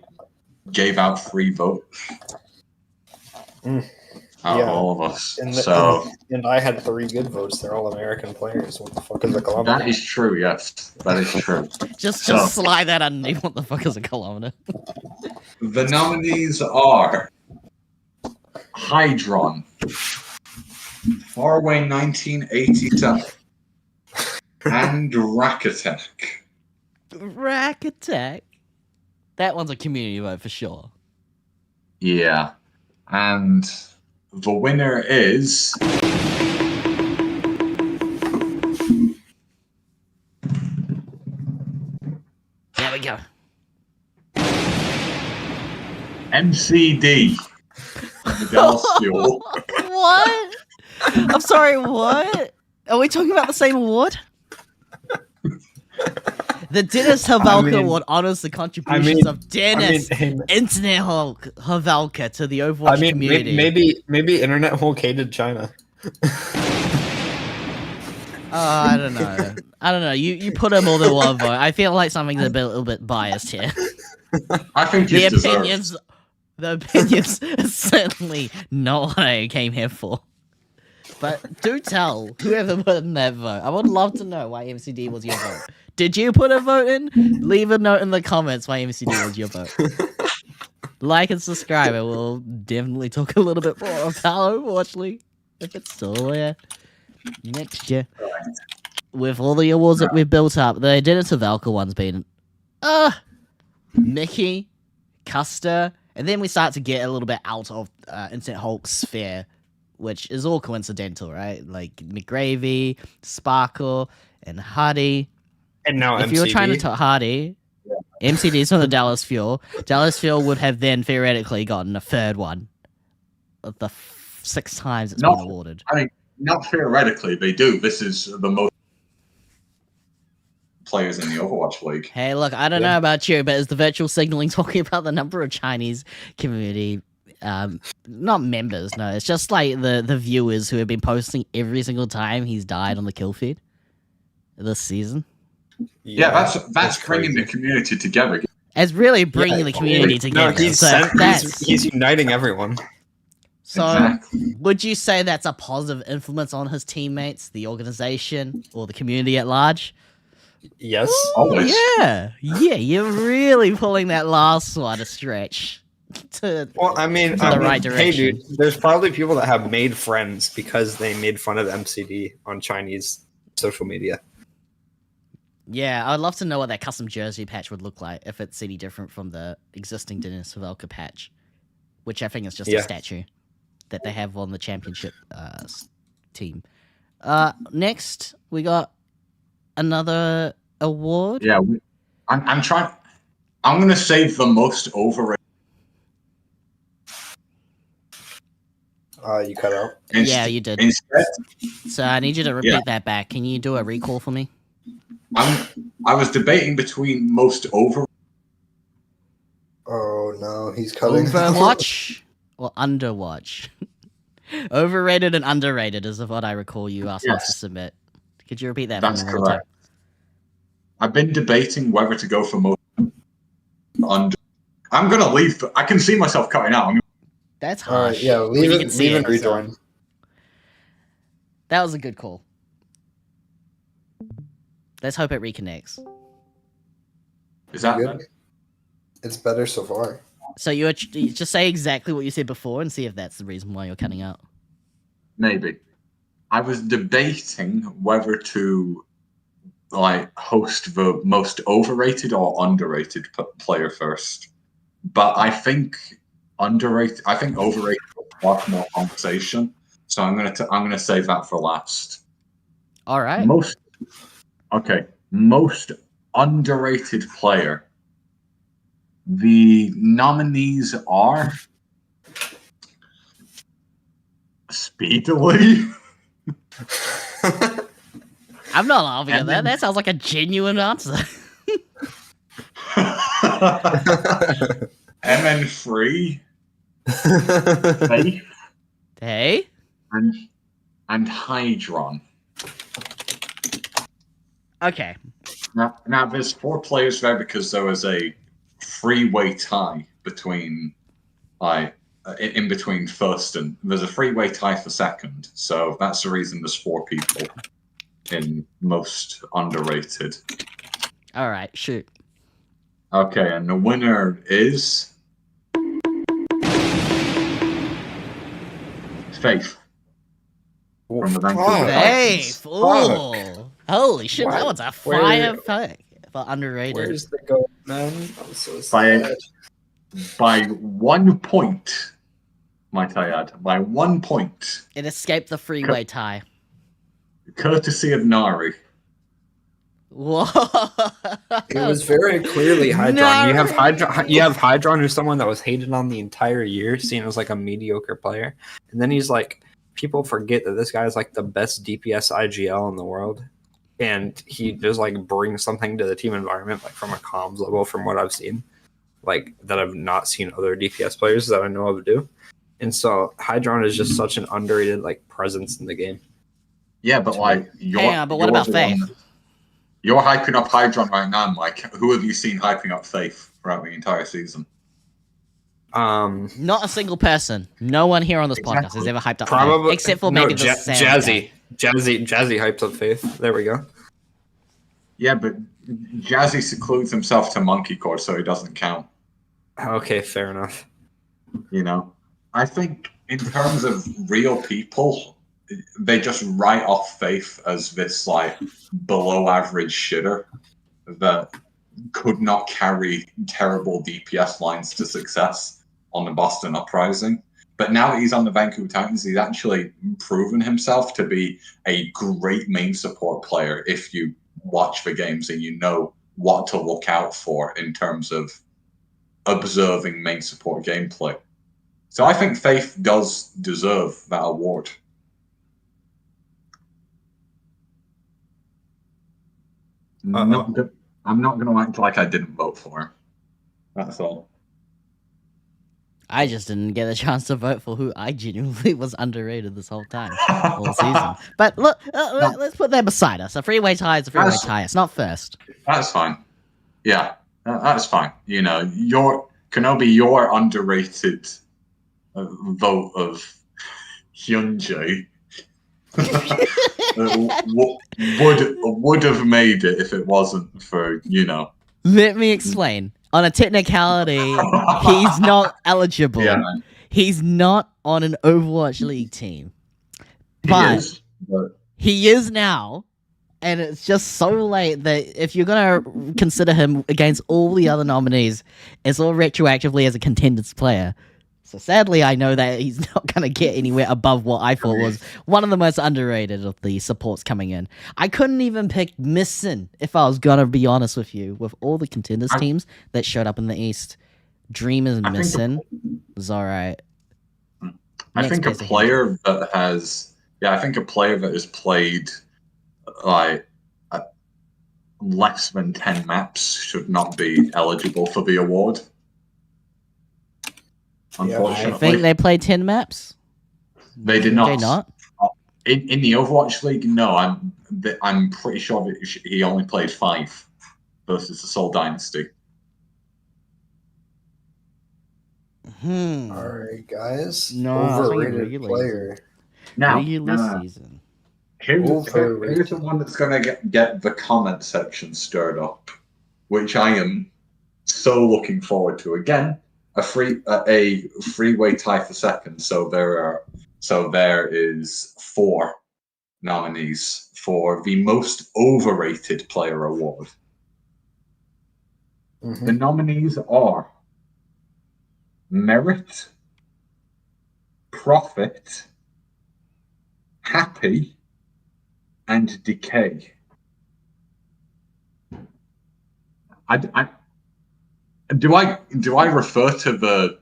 gave out 3 votes out of all of us. And I had 3 good votes. They're all American players. What the fuck is a kilometer? That is true. Yes, that is true. Just slide that underneath. What the fuck is a kilometer? The nominees are Hydron, Faraway 1987, and Rack Attack. Rack Attack. That one's a community vote for sure. Yeah. And the winner is... There we go. MCD. The Dallas Fuel. What? I'm sorry, what? Are we talking about the same award? The Dennis Havelka Award honors the contributions of Dennis Internet Hulk Havelka to the Overwatch community. Maybe Internet Hulk hated China. I don't know. You put him more than one vote. I feel like something's a little bit biased here. I think the opinions are certainly not what I came here for. But do tell whoever put in that vote. I would love to know why MCD was your vote. Did you put a vote in? Leave a note in the comments why MCD was your vote. Like and subscribe, and we'll definitely talk a little bit more about Overwatch League if it's still there next year. With all the awards that we've built up, the Dennis Havelka one's been Mickey, Custer, and then we start to get a little bit out of Internet Hulk's sphere, which is all coincidental, right? Like McGravy, Sparkle, and Hardy. And now if MCD. you were trying to talk Hardy, MCD's from the Dallas Fuel. Dallas Fuel would have then theoretically gotten a third one of the 6 times it's been awarded. I mean, not theoretically, they do. This is the most players in the Overwatch League. Hey, look, I don't know about you, but is the virtual signaling talking about the number of Chinese community not members, no, it's just like the viewers who have been posting every single time he's died on the kill feed this season. Yeah, that's bringing the community together. It's really bringing the community together. No, he's uniting everyone. So, Exactly. would you say that's a positive influence on his teammates, the organization, or the community at large? Yes. Always. Yeah, you're really pulling that last one a stretch. Well, I mean, the right hey, direction. dude, there's probably people that have made friends because they made fun of MCD on Chinese social media. Yeah, I'd love to know what that custom jersey patch would look like if it's any different from the existing Dennis Velka patch, which I think is just a statue that they have on the championship team. Next, we got another award. Yeah, I'm trying. I'm gonna save the most overrated. You cut out. Yeah, you did. Instead, So I need you to repeat that back. Can you do a recall for me? I was debating between most over. Oh no, he's cutting. Overwatch or Underwatch? Overrated and underrated is what I recall you asked us to submit. Could you repeat that? That's correct. I've been debating whether to go for most under. I'm gonna leave. I can see myself cutting out. That's harsh. Yeah, leave You it. can see Leave it, and rejoin. so. That was a good call. Let's hope it reconnects. Is that Good? It's better so far. So you just say exactly what you said before and see if that's the reason why you're cutting out. maybe? I was debating whether to host the most overrated or underrated player first, but I think overrated will spark more conversation. So I'm gonna save that for last. All right. Most underrated player. The nominees are Speedily. I'm not laughing at that. That sounds like a genuine answer. MN3, Faith, Hey? and Hydron. Okay. Now there's 4 players there because there was a three-way tie between in between first and there's a three-way tie for second. So that's the reason there's 4 people in most underrated. All right, shoot. Okay, and the winner is Faith. From the Vancouver Titans. Faith! Ooh. Holy shit, that one's a fire pick for underrated. Where's the goal, man? I'm so By sad. 1 point, might I add. By 1 point. It escaped the freeway tie. Courtesy of Nari. Whoa! It was very clearly Hydron. No. You have Hydron, who's someone that was hated on the entire year, seen as like a mediocre player, and then he's like, people forget that this guy is like the best DPS IGL in the world, and he just like brings something to the team environment, like from a comms level, from what I've seen, like that I've not seen other DPS players that I know of do, and so Hydron is just such an underrated like presence in the game. Yeah, but like but what about Faith? You're hyping up Hydron right now, Mike. Who have you seen hyping up Faith throughout the entire season? Not a single person. No one here on this podcast has ever hyped up Probably, Faith, except for maybe the Jazzy hypes up Faith. There we go. Yeah, but Jazzy secludes himself to Monkey Cord, so he doesn't count. Okay, fair enough. You know, I think in terms of real people, they just write off Faith as this like below average shitter that could not carry terrible DPS lines to success on the Boston Uprising. But now that he's on the Vancouver Titans, he's actually proven himself to be a great main support player if you watch the games and you know what to look out for in terms of observing main support gameplay. So I think Faith does deserve that award. I'm not going to act like I didn't vote for him. That's all. I just didn't get a chance to vote for who I genuinely was underrated this whole time, all season. But look, let's put that beside us. A freeway tie is a freeway tie. It's not first. That's fine. Yeah, that's fine. You know, your underrated vote of Hyunjae would have made it if it wasn't for, you know. Let me explain. On a technicality, he's not eligible. Yeah. He's not on an Overwatch League team. But he is now. And it's just so late that if you're going to consider him against all the other nominees, it's all retroactively as a contenders player. So sadly, I know that he's not going to get anywhere above what I thought was one of the most underrated of the supports coming in. I couldn't even pick Missin, if I was going to be honest with you, with all the contenders teams that showed up in the East. Dreamers Missin was all right. I think a player that has played like less than 10 maps should not be eligible for the award. Unfortunately, I think they played 10 maps. They did not. They not? In the Overwatch League, no. I'm pretty sure that he only played 5 versus the Seoul Dynasty. All right, guys. No, overrated player. Now, regular season. Here's the one that's going to get the comment section stirred up, which I am so looking forward to. Again, a freeway tie for second. So there is 4 nominees for the most overrated player award. The nominees are Merit, Profit, Happy, and Decay. Do I refer to the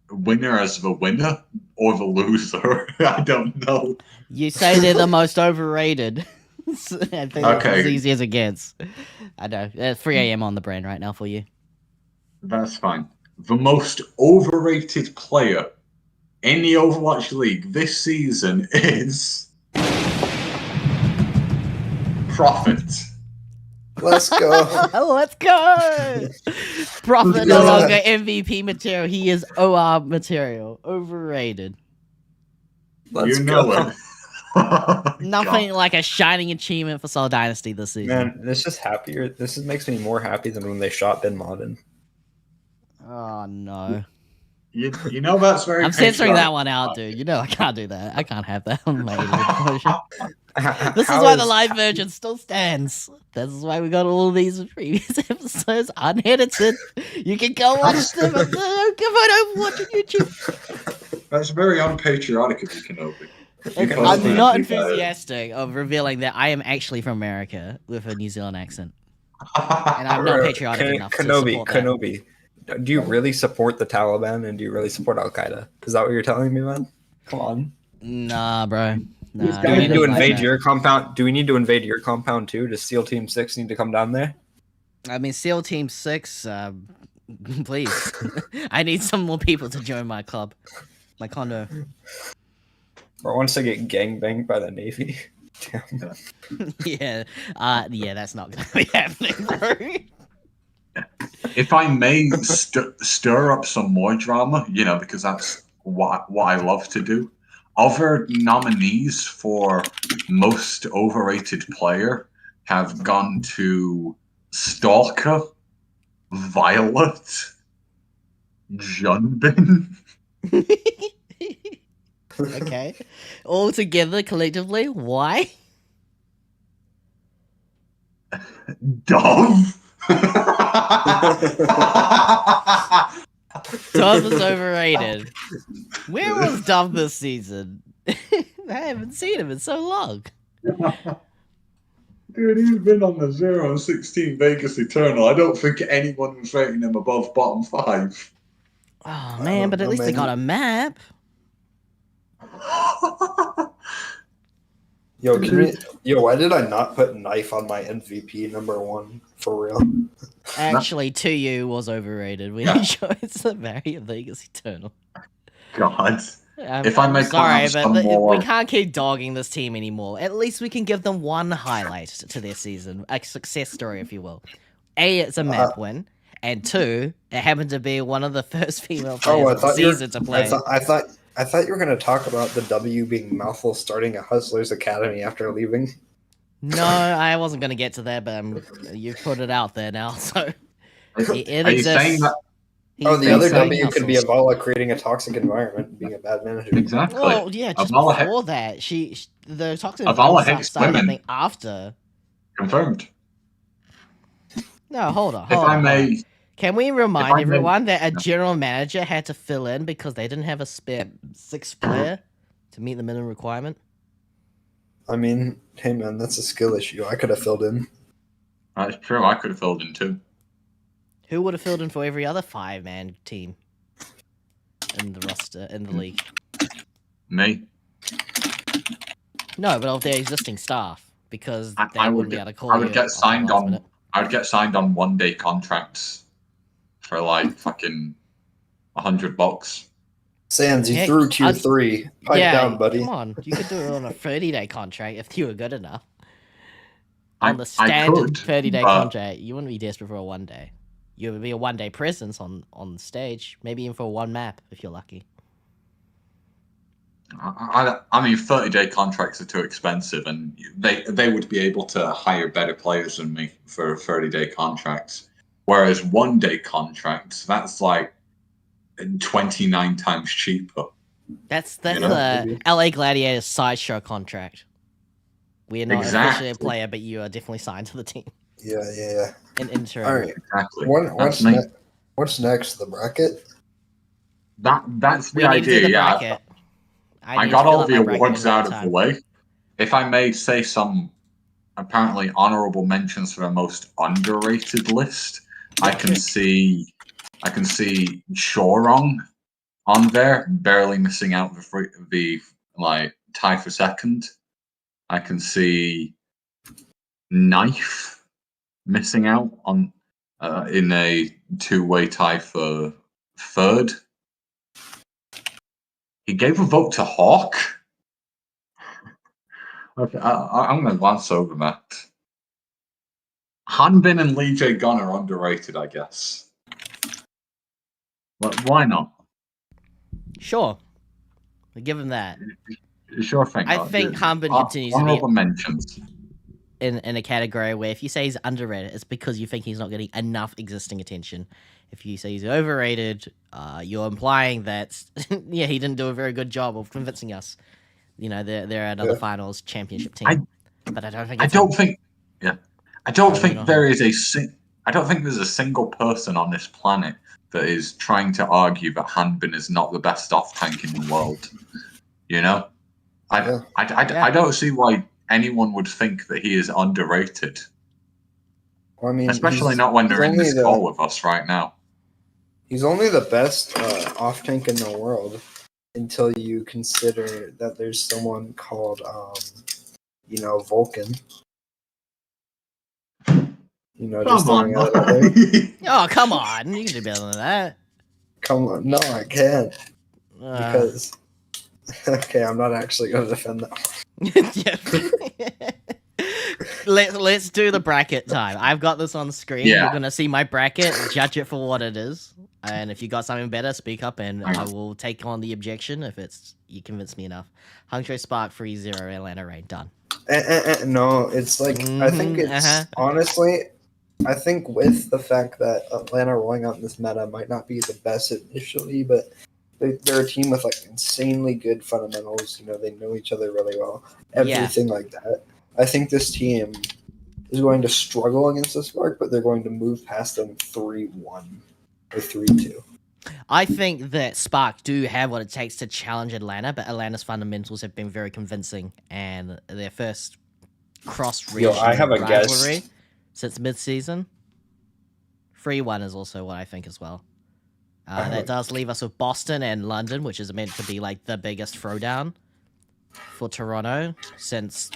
winner as the winner or the loser? I don't know. You say they're the most overrated. I think that's as easy as it gets. I know. 3 a.m. on the brain right now for you. That's fine. The most overrated player in the Overwatch League this season is Profit. Let's go. Let's go. Prophet no longer MVP material. He is OR material. Overrated. Let's go. Nothing like a shining achievement for Seoul Dynasty this season. Man, this just happier. This makes me more happy than when they shot Bin Laden. Oh no. You know that's very. I'm censoring that one out, dude. You know I can't do that. I can't have that on my version. This is why the live version still stands. This is why we got all of these previous episodes unedited. You can go watch them. Come on, Overwatch on YouTube. That's very unpatriotic of you, Kenobi. I'm not enthusiastic of revealing that I am actually from America with a New Zealand accent, and I'm not patriotic enough to support that. Kenobi. Do you really support the Taliban and do you really support Al Qaeda? Is that what you're telling me, man? Come on. Nah, bro. Nah, do we need to invade your compound? Do we need to invade your compound too? Does SEAL Team 6 need to come down there? I mean, SEAL Team 6, please. I need some more people to join my club. My condo. Or once I get gangbanged by the Navy. Yeah. Yeah, that's not going to be happening, bro. If I may stir up some more drama, you know, because that's what I love to do. Other nominees for most overrated player have gone to Stalker, Violet, Junbin. Okay. All together, collectively, why? Dove. Dove is overrated. Where was Dove this season? I haven't seen him in so long. Dude, he's been on the 0-16 Vegas Eternal. I don't think anyone was rating him above bottom 5. Oh man, but at least they got a map. Why did I not put Knife on my MVP #1 for real? Actually, 2U was overrated. We chose the Barrier Vegas Eternal. God. I'm sorry, but we can't keep dogging this team anymore. At least we can give them one highlight to their season, a success story, if you will. A, it's a map win, and 2, it happened to be one of the first female players of the season to play. I thought you were going to talk about the W being Mouthful starting a Hustlers Academy after leaving. No, I wasn't going to get to that, but you've put it out there now, so it Are you saying that? The other W could be Avala creating a toxic environment and being a bad manager. Exactly. Well, yeah, just Avala before that, the toxic Avala stuff hates started women. happening after. Confirmed. No, hold on. If I may, can we remind everyone that a general manager had to fill in because they didn't have a spare 6th player to meet the minimum requirement? I mean, hey man, that's a skill issue. I could have filled in. That's true. I could have filled in too. Who would have filled in for every other 5-man team in the roster, in the league? Me. No, but of their existing staff, because they wouldn't be able to call I would get signed on. I would get signed on 1-day contracts for like fucking $100. Sans, you threw tier 3. Pipe down, buddy. Come on, you could do it on a 30-day contract if you were good enough. On the standard 30-day contract, you wouldn't be desperate for a 1-day. You would be a 1-day presence on the stage, maybe even for one map if you're lucky. I mean, 30-day contracts are too expensive, and they would be able to hire better players than me for 30-day contracts. Whereas 1-day contracts, that's like 29 times cheaper. That's the LA Gladiators sideshow contract. We are not officially a player, but you are definitely signed to the team. Yeah. An intern. All right. Exactly. What's next? The bracket? That's the idea. Yeah. I got all the awards out of the way. If I may say some apparently honorable mentions for the most underrated list, I can see Shorong on there, barely missing out the tie for second. I can see Knife missing out on in a 2-way tie for third. He gave a vote to Hawk. Okay, I'm going to glance over that. Hanbin and Lee J Gunn are underrated, I guess. But why not? Sure. We'll give him that. Sure thing. I think Hanbin continues to honorable mentions. In a category where if you say he's underrated, it's because you think he's not getting enough existing attention. If you say he's overrated, you're implying that he didn't do a very good job of convincing us. You know, they're another finals championship team. But I don't think. I don't think there's a single person on this planet that is trying to argue that Hanbin is not the best off tank in the world. You know, I don't see why anyone would think that he is underrated. Well, I mean, especially not when they're in this call with us right now. He's only the best off tank in the world until you consider that there's someone called, Vulcan. Just throwing it out there. Oh, come on. You can do better than that. Come on. No, I can't. Because, okay, I'm not actually going to defend that. Let's do the bracket time. I've got this on the screen. You're going to see my bracket, judge it for what it is. And if you got something better, speak up and I will take on the objection if you convince me enough. Hungry Spark 3-0 Atlanta Rain. Done. No, it's like, I think it's, honestly, I think with the fact that Atlanta rolling out in this meta might not be the best initially, but they're a team with like insanely good fundamentals. They know each other really well. Everything like that. I think this team is going to struggle against the Spark, but they're going to move past them 3-1 or 3-2. I think that Spark do have what it takes to challenge Atlanta, but Atlanta's fundamentals have been very convincing, and their first cross-regional rivalry since mid-season. 3-1 is also what I think as well. That does leave us with Boston and London, which is meant to be like the biggest throwdown for Toronto since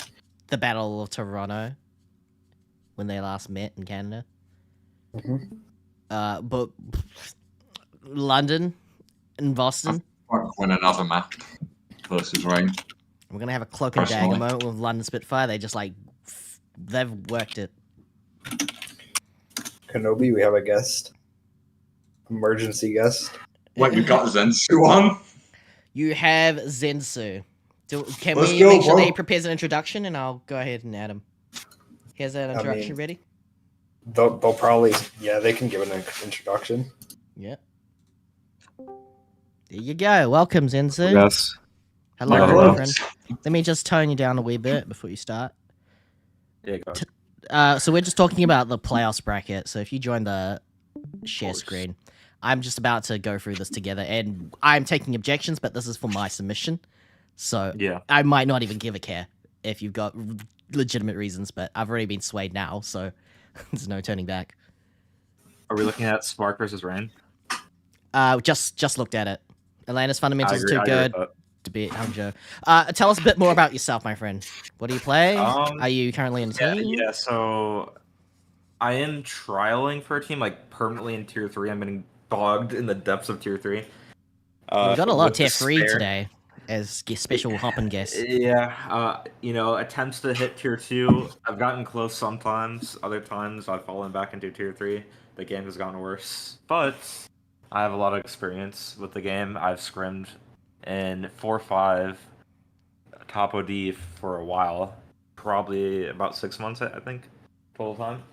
the Battle of Toronto when they last met in Canada. But London and Boston. Win another map versus Rain. We're gonna have a cloak and dagger moment with London Spitfire. They just they've worked it. Kenobi, we have a guest. Emergency guest. Wait, we got Zensu on? You have Zensu. Can Let's we go, make sure bro. that he prepares an introduction, and I'll go ahead and add him. Here's that introduction ready? They'll probably, they can give an introduction. Yeah. There you go. Welcome, Zensu. Yes. Hello, Hello. my friend. Let me just tone you down a wee bit before you start. Yeah, go. So we're just talking about the playoffs bracket. So if you join the share screen, I'm just about to go through this together, and I'm taking objections, but this is for my submission. So Yeah. I might not even give a care if you've got legitimate reasons, but I've already been swayed now, so there's no turning back. Are we looking at Spark versus Rain? Just looked at it. Atlanta's fundamentals are too I agree good with that. to beat Hangzhou. Tell us a bit more about yourself, my friend. What do you play? Are you currently in a team? Yeah, so I am trialing for a team, like permanently in Tier 3. I'm getting bogged in the depths of Tier 3. We got a lot of with Tier 3 despair. today as special hopping guests. Yeah, attempts to hit Tier 2. I've gotten close sometimes. Other times I've fallen back into Tier 3. The game has gotten worse. But I have a lot of experience with the game. I've scrimmed in 4-5 top OD for a while. Probably about 6 months, I think, total time.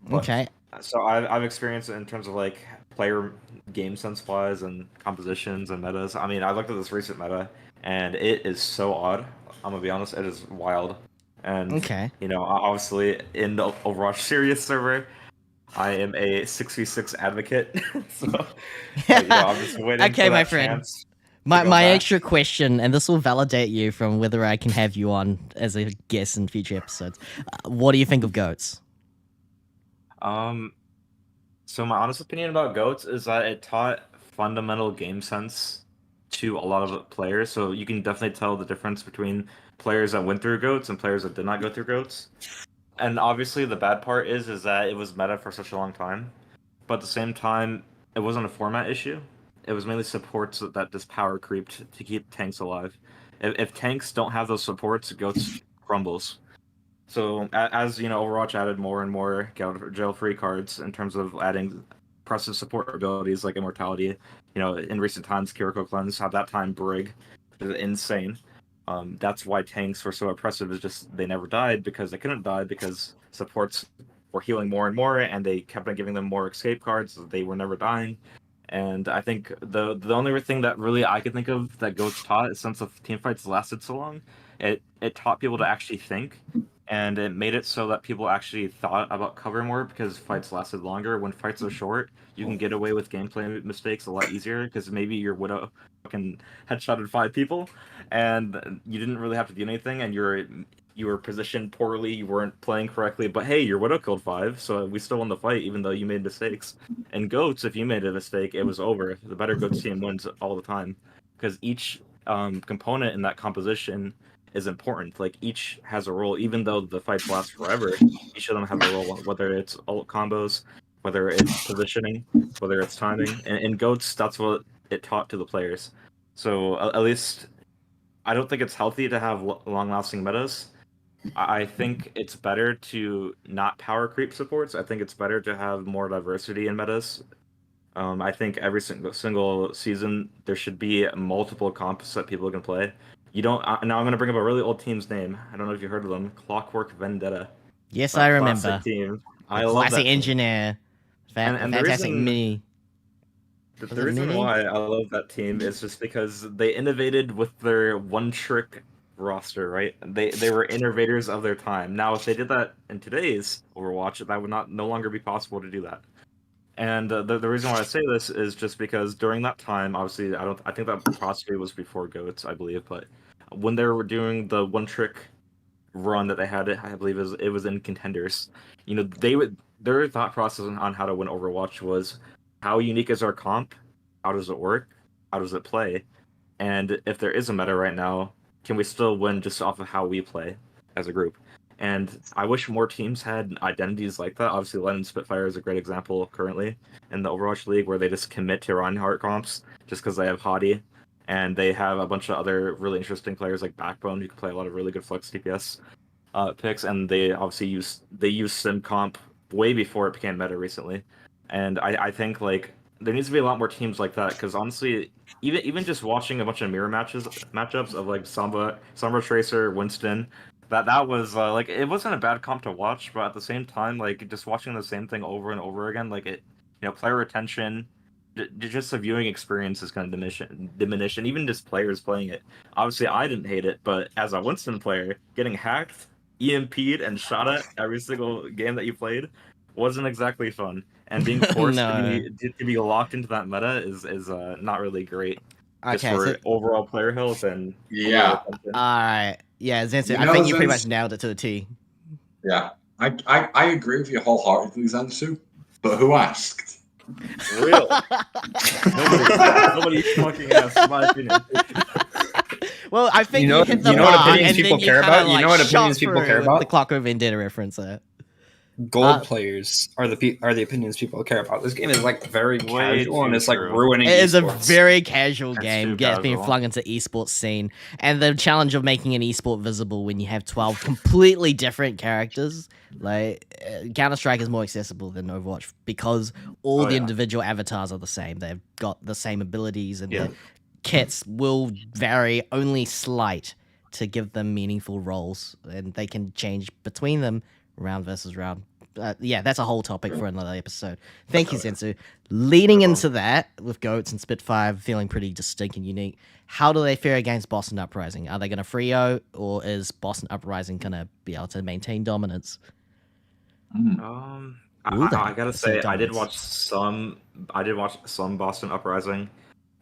But- Okay. So I've experienced it in terms of like player game sense wise and compositions and metas. I mean, I looked at this recent meta and it is so odd. I'm gonna be honest, it is wild. And Okay. obviously in the Overwatch Serious server, I am a 6v6 advocate. So I'm just waiting Okay, for my that friend. chance. My go back. extra question, and this will validate you from whether I can have you on as a guest in future episodes. What do you think of goats? So my honest opinion about GOATs is that it taught fundamental game sense to a lot of players. So you can definitely tell the difference between players that went through GOATs and players that did not go through GOATs. And obviously the bad part is that it was meta for such a long time. But at the same time, it wasn't a format issue. It was mainly supports that just power creeped to keep tanks alive. If tanks don't have those supports, GOATs crumbles. So as Overwatch added more and more gel-free cards in terms of adding impressive support abilities like Immortality. In recent times, Kiriko Cleanse had that time Brig, which is insane. That's why tanks were so oppressive. Is just they never died because they couldn't die because supports were healing more and more, and they kept on giving them more escape cards. So they were never dying. And I think the only thing that really I could think of that GOATs taught is since the teamfights lasted so long, it taught people to actually think. And it made it so that people actually thought about cover more because fights lasted longer. When fights are short, you can get away with gameplay mistakes a lot easier because maybe your Widow fucking headshotted 5 people and you didn't really have to do anything and you were positioned poorly, you weren't playing correctly, but hey, your Widow killed 5, so we still won the fight even though you made mistakes. And GOATs, if you made a mistake, it was over. The better GOATs team wins all the time because each component in that composition is important. Like each has a role, even though the fights last forever. Each of them have a role, whether it's ult combos, whether it's positioning, whether it's timing. And in GOATs, that's what it taught to the players. So at least I don't think it's healthy to have long-lasting metas. I think it's better to not power creep supports. I think it's better to have more diversity in metas. I think every single season there should be multiple comps that people can play. You don't. Now I'm going to bring up a really old team's name. I don't know if you heard of them. Clockwork Vendetta. Yes, That I remember. classic team. I The love classic that team. engineer. And the Fantastic reason- mini. The Was it reason Mini? why I love that team is just because they innovated with their one-trick roster, right? They were innovators of their time. Now, if they did that in today's Overwatch, that would no longer be possible to do that. And the reason why I say this is just because during that time, obviously, I think that possibly was before GOATs, I believe, but when they were doing the one-trick run that they had, I believe it was in Contenders. Their thought process on how to win Overwatch was how unique is our comp? How does it work? How does it play? And if there is a meta right now, can we still win just off of how we play? as a group. And I wish more teams had identities like that. Obviously, London Spitfire is a great example currently in the Overwatch League, where they just commit to Reinhardt comps just because they have Hottie, and they have a bunch of other really interesting players like Backbone who can play a lot of really good flex DPS picks, and they obviously use sim comp way before it became meta recently. And I think like there needs to be a lot more teams like that, because honestly, even just watching a bunch of mirror matchups of like Sombra Tracer, Winston. That was like, it wasn't a bad comp to watch, but at the same time, like just watching the same thing over and over again, like it, player retention, just the viewing experience is kind of diminish, and even just players playing it. Obviously, I didn't hate it, but as a Winston player, getting hacked, EMP'd, and shot at every single game that you played wasn't exactly fun. And being forced to be locked into that meta is not really great. Just for overall player health and yeah. All right. Yeah, Zensu, I think you pretty much nailed it to a T. Yeah, I agree with you wholeheartedly, Zensu, but who asked? Real. Nobody fucking asked, in my opinion. Well, I think you hit the what mark, opinions and people then care about? Like, you know what opinions people care about? The Clock of Vendetta reference there. Gold players are the opinions people care about. This game is like very casual, and it's like ruining. It is esports. a very casual game. Being flung into esports scene, and the challenge of making an esport visible when you have 12 completely different characters. Like Counter-Strike is more accessible than Overwatch because all the individual avatars are the same. They've got the same abilities, and their kits will vary only slight to give them meaningful roles, and they can change between them round versus round. That's a whole topic for another episode. Thank you, Zensu. Leading into that, with Goats and Spitfire feeling pretty distinct and unique, how do they fare against Boston Uprising? Are they going to 3-0, or is Boston Uprising going to be able to maintain dominance? I gotta say, I did watch some Boston Uprising.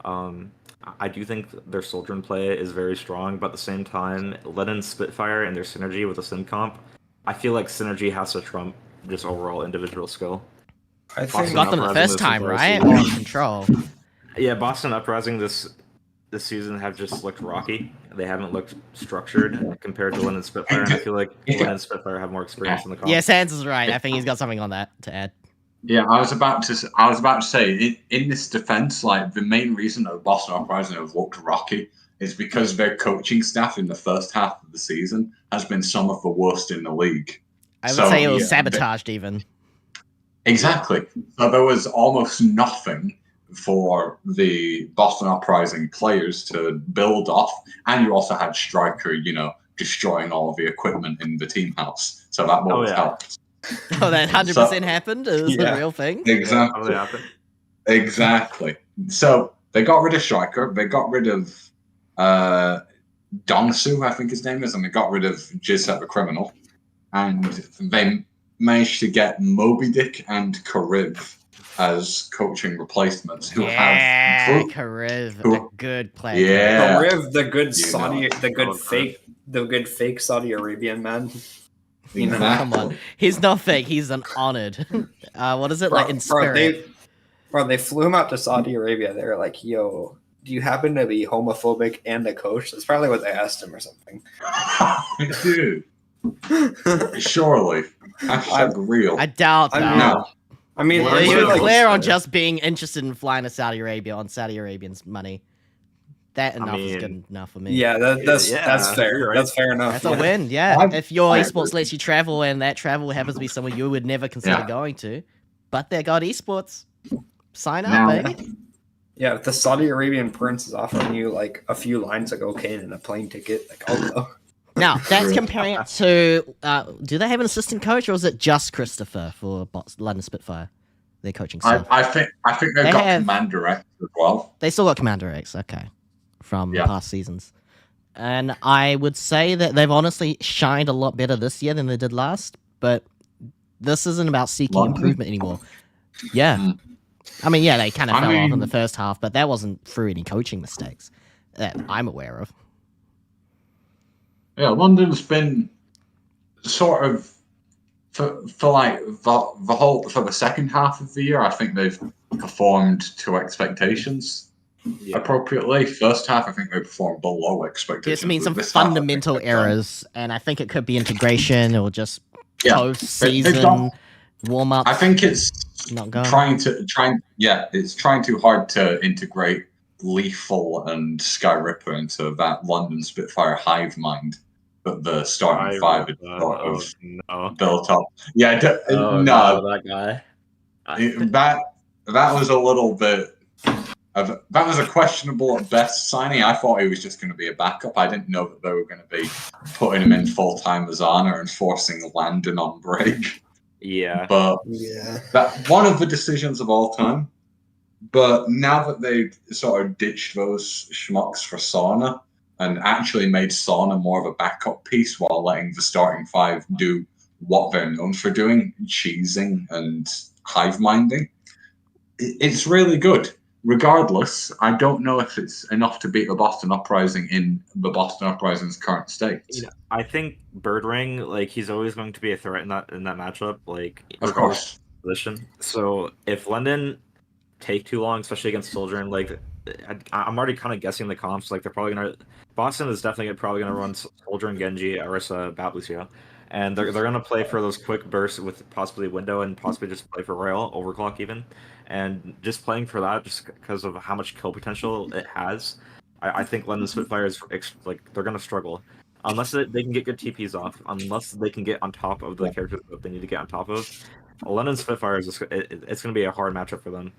I do think their Soldrin play is very strong, but at the same time, Lennon Spitfire and their synergy with the sim comp, I feel like synergy has to trump just overall individual skill. I think got them the first time, right? On Control. Yeah, Boston Uprising this season have just looked rocky. They haven't looked structured compared to Lennon Spitfire, and I feel like Lennon and Spitfire have more experience in the comp. Yeah, Sands is right. I think he's got something on that to add. Yeah, I was about to say in this defense, like the main reason that Boston Uprising have looked rocky is because their coaching staff in the first half of the season has been some of the worst in the league. I would say it was sabotaged even. Exactly. So there was almost nothing for the Boston Uprising players to build off, and you also had Striker, destroying all of the equipment in the team house. So that would have helped. Oh, that 100% happened? It was a real thing? Exactly. Exactly. So they got rid of Striker. They got rid of Dongsu, I think his name is, and they got rid of Jizet the Criminal. And they managed to get Moby Dick and Kariv as coaching replacements who have Kariv, a good player. Yeah. Kariv, the good fake Saudi Arabian man. Come on. He's not fake, he's an honored. What is it, like in spirit? They flew him out to Saudi Arabia. They were like, yo, do you happen to be homophobic and a coach? That's probably what they asked him or something. Dude. Surely. Hashtag real. I doubt that. No. I mean, you were clear on just being interested in flying to Saudi Arabia on Saudi Arabians' money. That is good enough for me. Yeah, that's fair. Right? That's fair enough. That's a win, yeah. If your esports lets you travel and that travel happens to be somewhere you would never consider going to, but they got esports. Sign up, baby. Yeah, if the Saudi Arabian prince is offering you like a few lines of cocaine and a plane ticket, like, I'll go. Now, that's comparing it to, do they have an assistant coach, or is it just Christopher for London Spitfire, their coaching staff? I think they've got Commander X as well. They still got Commander X, okay, from past seasons. And I would say that they've honestly shined a lot better this year than they did last, but this isn't about seeking improvement anymore. Yeah. I mean, they kind of fell off in the first half, but that wasn't through any coaching mistakes that I'm aware of. Yeah, London's been sort of for the second half of the year. I think they've performed to expectations. appropriately. First half, I think they performed below expectations. There's been some This half, I think fundamental they've done- errors, and I think it could be integration or just Yeah, post-season they've done- warm-ups. I think it's Not going. it's trying too hard to integrate Lethal and Sky Ripper into that London Spitfire hive mind that the starting five had sort of built up. Yeah, that guy. that was a little bit of that was a questionable at best signing. I thought he was just going to be a backup. I didn't know that they were going to be putting him in full time as Ana and forcing Landon on break. Yeah, but Yeah. that one of the decisions of all time. But now that they've sort of ditched those schmucks for Sauna and actually made Sauna more of a backup piece while letting the starting five do what they're known for doing, cheesing and hive minding, it's really good. Regardless, I don't know if it's enough to beat the Boston Uprising in the Boston Uprising's current state. I think Birdring, like, he's always going to be a threat in that matchup, like, Of course. position. So if London take too long, especially against Soldier, and like I'm already kind of guessing the comps. Like they're probably gonna Boston is definitely probably gonna run Soldier and Genji, Arisa, Batlucio, and they're gonna play for those quick bursts with possibly window and possibly just play for rail overclock even, and just playing for that just because of how much kill potential it has. I think London Spitfires like they're gonna struggle unless they can get good TPs off, unless they can get on top of the characters that they need to get on top of. London Spitfires it's gonna be a hard matchup for them.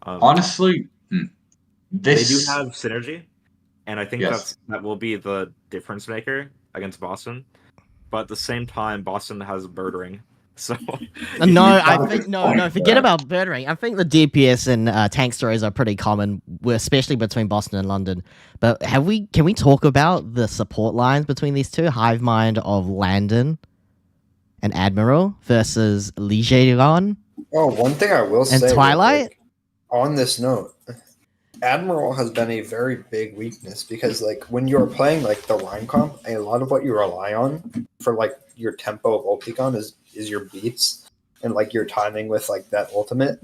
Honestly, they do have synergy, and I think that will be the difference maker against Boston. But at the same time, Boston has Birdring, so forget about Birdring. I think the DPS and tank stories are pretty common, especially between Boston and London. But can we talk about the support lines between these two? Hivemind of Landon and Admiral versus Ligeron. Oh, one thing I will say. And Twilight? Like, on this note, Admiral has been a very big weakness because, like, when you're playing like the line comp, a lot of what you rely on for like your tempo of Ulticon is your beats and like your timing with like that ultimate.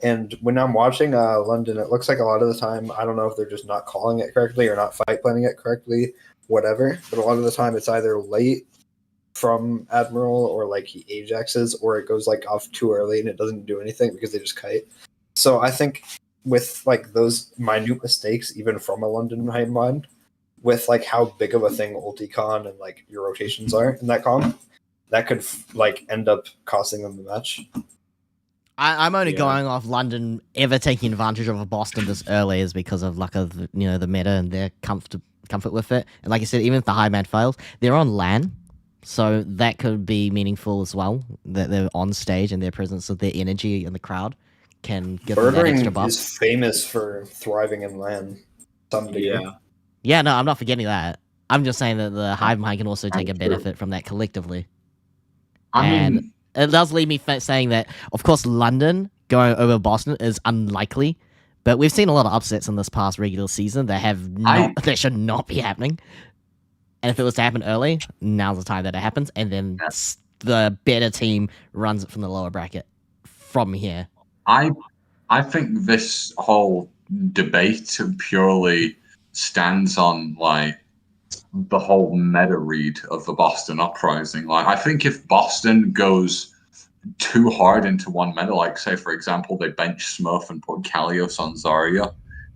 And when I'm watching London, it looks like a lot of the time, I don't know if they're just not calling it correctly or not fight planning it correctly, whatever. But a lot of the time, it's either late from Admiral or like he Ajaxes, or it goes like off too early and it doesn't do anything because they just kite. So I think with like those minute mistakes, even from a London mind, with like how big of a thing Ulticon and like your rotations are in that comp, that could like end up costing them the match. I'm only going off London ever taking advantage of a Boston this early is because of like the meta and their comfort with it. And like I said, even if the high man fails, they're on LAN. So that could be meaningful as well. That they're on stage and their presence of their energy in the crowd can give them that extra buff. Birdring is famous for thriving in LAN. Yeah, no, I'm not forgetting that. I'm just saying that the hive mind can also take a benefit from that collectively. And it does leave me saying that, of course, London going over Boston is unlikely, but we've seen a lot of upsets in this past regular season that should not be happening. And if it was to happen early, now's the time that it happens, and then the better team runs it from the lower bracket from here. I think this whole debate purely stands on like the whole meta read of the Boston Uprising. Like, I think if Boston goes too hard into one meta, like say for example they bench Smurf and put Kalios on Zarya,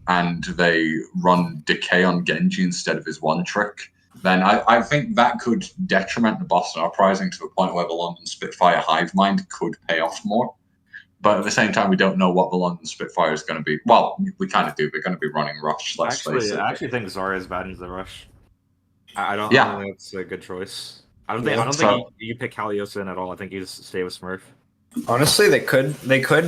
and they run Decay on Genji instead of his one trick, then I think that could detriment the Boston Uprising to the point where the London Spitfire hive mind could pay off more. But at the same time, we don't know what the London Spitfire is going to be. Well, we kind of do. They're going to be running Rush, let's face it. I actually think Zarya is bad into the Rush. I don't think that's a good choice. I don't think you pick Kalios in at all. I think you just stay with Smurf. Honestly, they could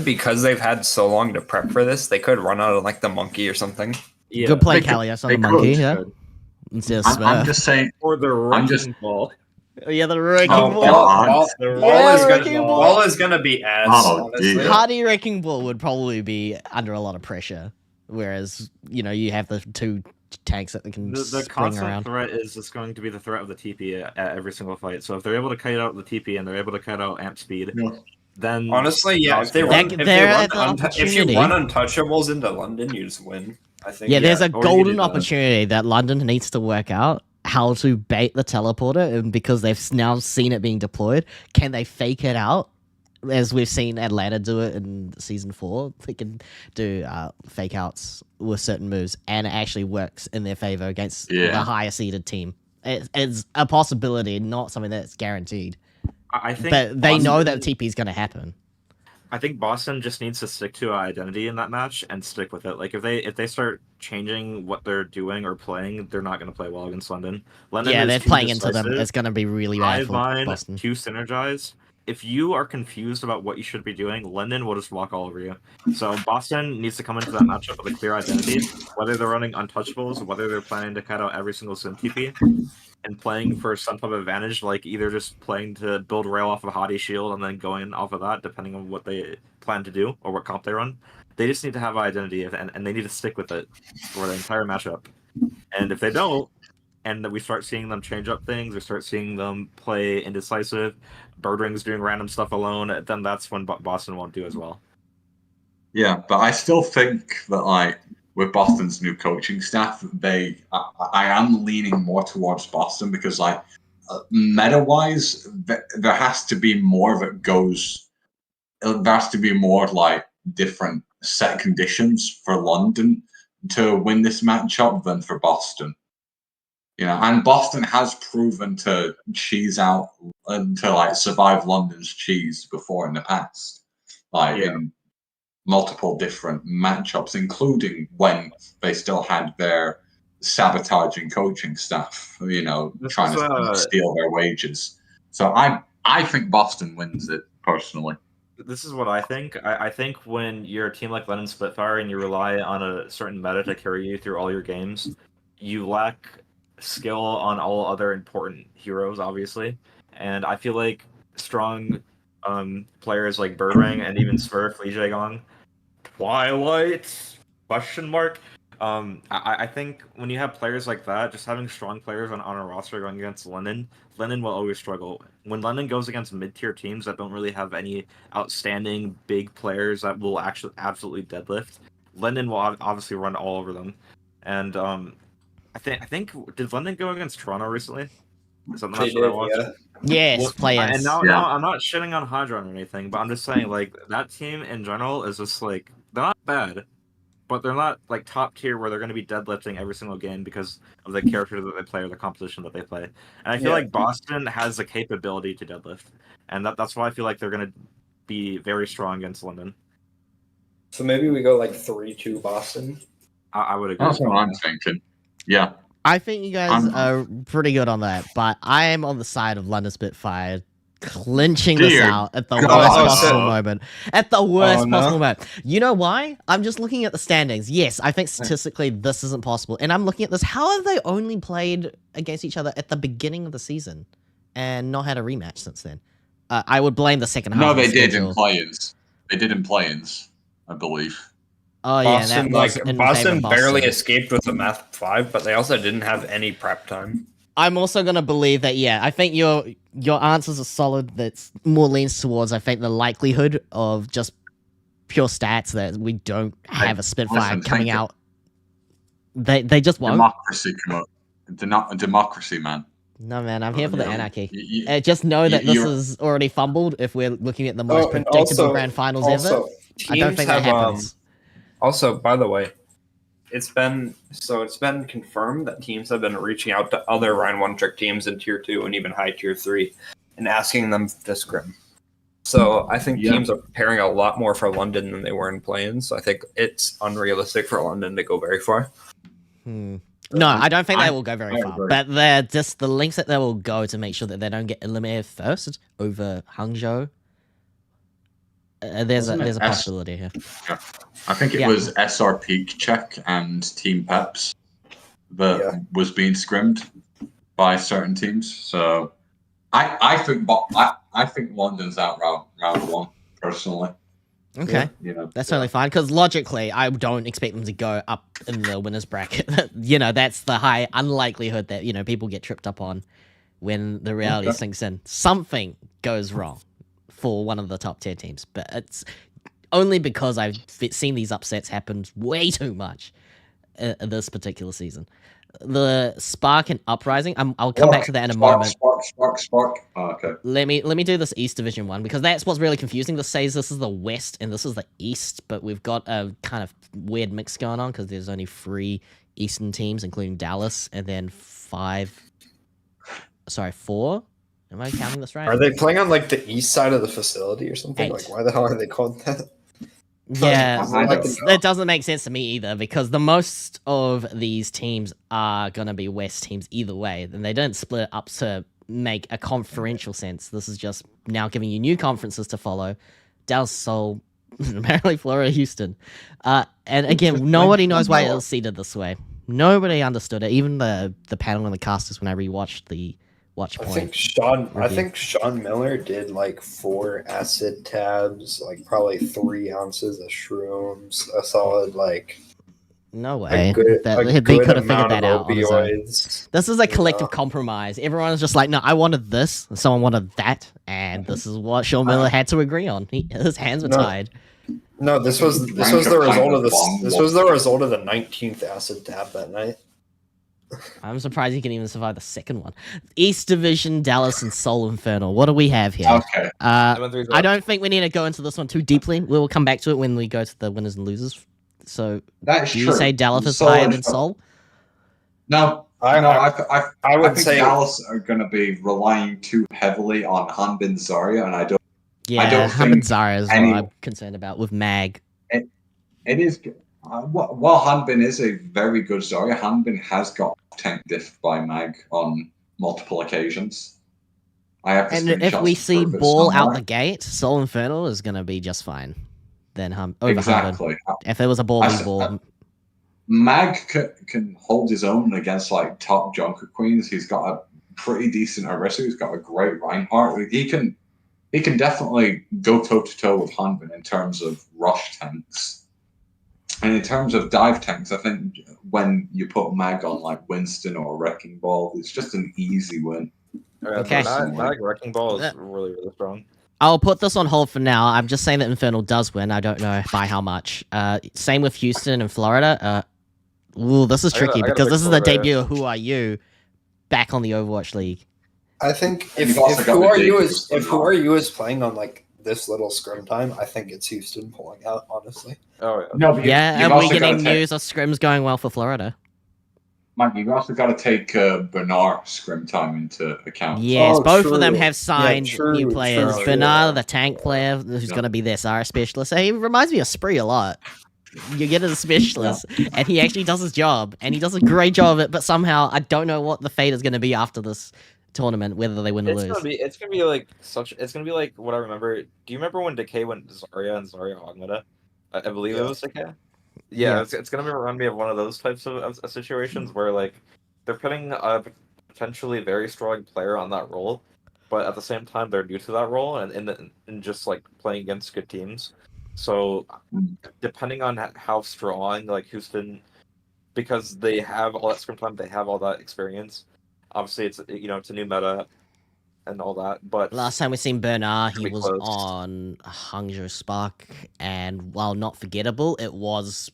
because they've had so long to prep for this. They could run out of like the monkey or something. Yeah. Good play, Kalios on the monkey. Yeah. Instead of Smurf. I'm just saying. Or the wrecking ball. Yeah, the wrecking ball. Ball is gonna be ass. Honestly. Hardy wrecking ball would probably be under a lot of pressure, whereas you have the two tanks that can the spring constant around. Threat is just going to be the threat of the TP at every single fight. So if they're able to kite out the TP and they're able to kite out amp speed, then honestly, yeah, if you run untouchables into London, you just win. I think. Yeah, there's a or you golden do that. opportunity that London needs to work out how to bait the teleporter, and because they've now seen it being deployed, can they fake it out? As we've seen Atlanta do it in season 4, they can do fake outs with certain moves, and it actually works in their favor against the higher seeded team. It's a possibility, not something that's guaranteed. I think But they know that TP is going to happen. I think Boston just needs to stick to an identity in that match and stick with it. Like if they start changing what they're doing or playing, they're not going to play well against London. Yeah, they're too playing into them. decisive, It's going to be really bad for Boston. too synergized. If you are confused about what you should be doing, London will just walk all over you. So Boston needs to come into that matchup with a clear identity, whether they're running untouchables, whether they're planning to cut out every single sim TP, and playing for some type of advantage, like either just playing to build rail off of Hottie Shield and then going off of that, depending on what they plan to do or what comp they run. They just need to have an identity, and they need to stick with it for the entire matchup. And if they don't, and we start seeing them change up things, or start seeing them play indecisive, Birdring's doing random stuff alone, then that's when Boston won't do as well. Yeah, but I still think that, like, with Boston's new coaching staff, I am leaning more towards Boston because, like, meta-wise, there has to be more of it goes. There has to be more, like, different set conditions for London to win this matchup than for Boston. You know, and Boston has proven to cheese out and to, like, survive London's cheese before in the past, like in multiple different matchups, including when they still had their sabotaging coaching staff, you know, trying to steal their wages. So I think Boston wins it personally. This is what I think. I think when you're a team like London Spitfire and you rely on a certain meta to carry you through all your games, you lack skill on all other important heroes, obviously. And I feel like strong players like Birdring and even Smurf, Lee Jae-gong, Twilight, question mark. I think when you have players like that, just having strong players on a roster going against London will always struggle. When London goes against mid-tier teams that don't really have any outstanding big players that will actually absolutely deadlift, London will obviously run all over them. And I think did London go against Toronto recently? They did, yeah. Yes, play-ins. And now I'm not shitting on Hydron or anything, but I'm just saying, like, that team in general is just like, they're not bad, but they're not like top tier where they're going to be deadlifting every single game because of the character that they play or the composition that they play. And I feel like Boston has the capability to deadlift, and that's why I feel like they're going to be very strong against London. So maybe we go like 3-2 Boston. I would agree. That's what I'm thinking. Yeah. I think you guys are pretty good on that, but I am on the side of London Spitfire clinching this out at the worst possible moment. At the worst possible moment. You know why? I'm just looking at the standings. Yes, I think statistically this isn't possible. And I'm looking at this. How have they only played against each other at the beginning of the season and not had a rematch since then? I would blame the second half. No, they did in play-ins. They did in play-ins, I believe. Oh yeah, Boston barely escaped with a Math 5, but they also didn't have any prep time. I'm also gonna believe that. Yeah, I think your answers are solid. That's more leans towards, I think, the likelihood of just pure stats that we don't have a Spitfire coming out. They just won't. Democracy, come up. Democracy, man. No, man, I'm here for the anarchy. Just know that this is already fumbled. If we're looking at the most predictable grand finals ever, I don't think that happens. Also, by the way, it's been confirmed that teams have been reaching out to other Rhine One Trick teams in Tier 2 and even high Tier 3 and asking them to scrim. So I think teams are preparing a lot more for London than they were in play-ins. So I think it's unrealistic for London to go very far. No, I don't think they will go very far. But they're just the links that they will go to make sure that they don't get eliminated first over Hangzhou. There's a possibility here. Yeah. I think it was SR Peak Check and Team Peps that was being scrimmed by certain teams. So I think London's out round one personally. Okay, that's totally fine. Because logically, I don't expect them to go up in the winners bracket. That's the high unlikelihood that people get tripped up on when the reality sinks in. Something goes wrong for one of the top tier teams, but it's only because I've seen these upsets happen way too much this particular season. The Spark and Uprising. I'll come back to that in a moment. Spark. Oh, okay. Let me do this East Division one because that's what's really confusing. This says this is the West and this is the East, but we've got a kind of weird mix going on because there's only 3 Eastern teams, including Dallas, and then 4. Am I counting this right? Are they playing on like the east side of the facility or something? 8. Like, why the hell are they called that? Yeah, I that doesn't make sense to me either because the most of these teams are gonna be West teams either way, and they don't split it up to make a conferential sense. This is just now giving you new conferences to follow. Dallas, Seoul, apparently Florida, Houston, and again, nobody knows why it was seeded this way. Nobody understood it. Even the panel and the casters when I rewatched the Watch Point. I think Sean Miller did like 4 acid tabs, like probably 3 ounces of shrooms, a solid like. No way. He could have figured that out on his own. This is a collective compromise. Everyone's just like, no, I wanted this, and someone wanted that, and this is what Sean Miller had to agree on. His hands were tied. No, this was the result of this was the result of the 19th acid tab that night. I'm surprised he can even survive the second one. East Division, Dallas, and Soul Infernal. What do we have here? Okay. I don't think we need to go into this one too deeply. We will come back to it when we go to the winners and losers. So, That's do you true. say Dallas is Soul higher and than Soul? No. I would think say Dallas are going to be relying too heavily on Hanbin Zarya, and I don't Yeah, think Hanbin Zarya is what I'm concerned about with Mag. It is. While Hanbin is a very good Zarya, Hanbin has got tank diff by Mag on multiple occasions. And if we see Ball out the gate, Soul Infernal is going to be just fine. Then over exactly. Hanbin. If it was a ball v ball. Mag can hold his own against like top Junker Queens. He's got a pretty decent Orisa. He's got a great Reinhardt. He can definitely go toe to toe with Hanbin in terms of rush tanks. And in terms of dive tanks, I think when you put Mag on like Winston or Wrecking Ball, it's just an easy win. Okay. Mag Wrecking Ball is really, really strong. I'll put this on hold for now. I'm just saying that Infernal does win. I don't know by how much. Same with Houston and Florida. This is tricky because this is the debut of Who Are You back on the Overwatch League. I think if Who Are You is playing on like this little scrim time, I think it's Houston pulling out, honestly. Oh, yeah. No, and we're getting news of scrims going well for Florida. Mike, you've also got to take Bernard scrim time into account. Yes, both of them have signed new players. Bernard, the tank player, who's going to be their Sarah specialist. He reminds me of Spree a lot. You get a specialist, and he actually does his job, and he does a great job of it, but somehow I don't know what the fate is going to be after this tournament, whether they win or lose. It's gonna be like what I remember. Do you remember when Decay went Zarya and Zarya Hogmeta? I believe it was Decay. Yeah. It's gonna remind me of one of those types of situations where like they're putting a potentially very strong player on that role, but at the same time they're new to that role and just like playing against good teams. So depending on how strong like Houston, because they have all that scrim time, they have all that experience. Obviously, it's a new meta and all that. But last time we seen Bernard, he was on Hangzhou Spark, and while not forgettable, it was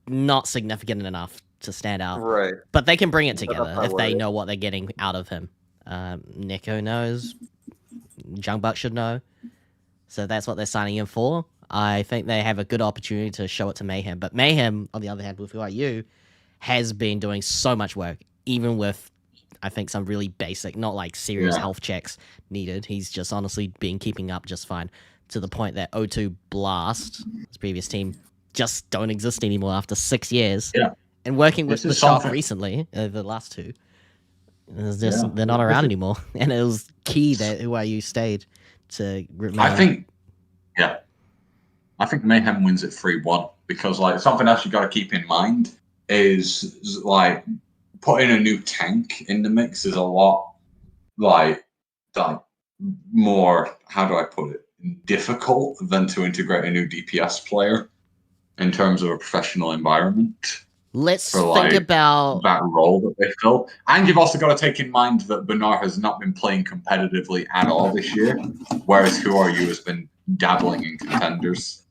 not significant enough to stand out. Right. But they can bring it together if they know what they're getting out of him. Neko knows. Jungbuck should know. So that's what they're signing him for. I think they have a good opportunity to show it to Mayhem. But Mayhem, on the other hand, with Who Are You, has been doing so much work, even with I think some really basic, not like serious health checks needed. He's just honestly been keeping up just fine to the point that O2 Blast, his previous team, just don't exist anymore after 6 years. Yeah. And working with the Shock recently, the last two, they're not around anymore. And it was key that Who Are You stayed to remain. I think Mayhem wins it 3-1 because like something else you got to keep in mind is like putting a new tank in the mix is a lot like more, how do I put it, difficult than to integrate a new DPS player in terms of a professional environment. Let's think about that role that they fill. And you've also got to take in mind that Bernard has not been playing competitively at all this year, whereas Who Are You has been dabbling in contenders.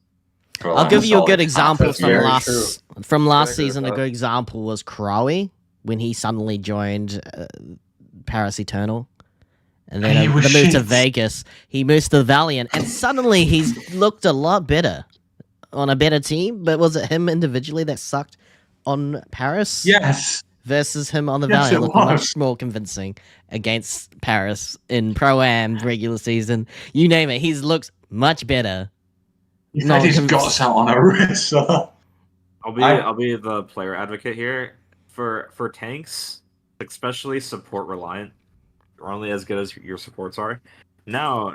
I'll give you a good example from From last season, a good example was Krawi when he suddenly joined Paris Eternal. And then the move to Vegas, he moves to Valiant, and suddenly he's looked a lot better on a better team. But was it him individually that sucked on Paris? Yes. Versus him on the Valiant, looking much more convincing against Paris in Pro-Am, regular season. You name it, he's looked much better. He had his guts out on a wrist. I'll be the player advocate here. For tanks, especially support reliant, are only as good as your supports are. Now,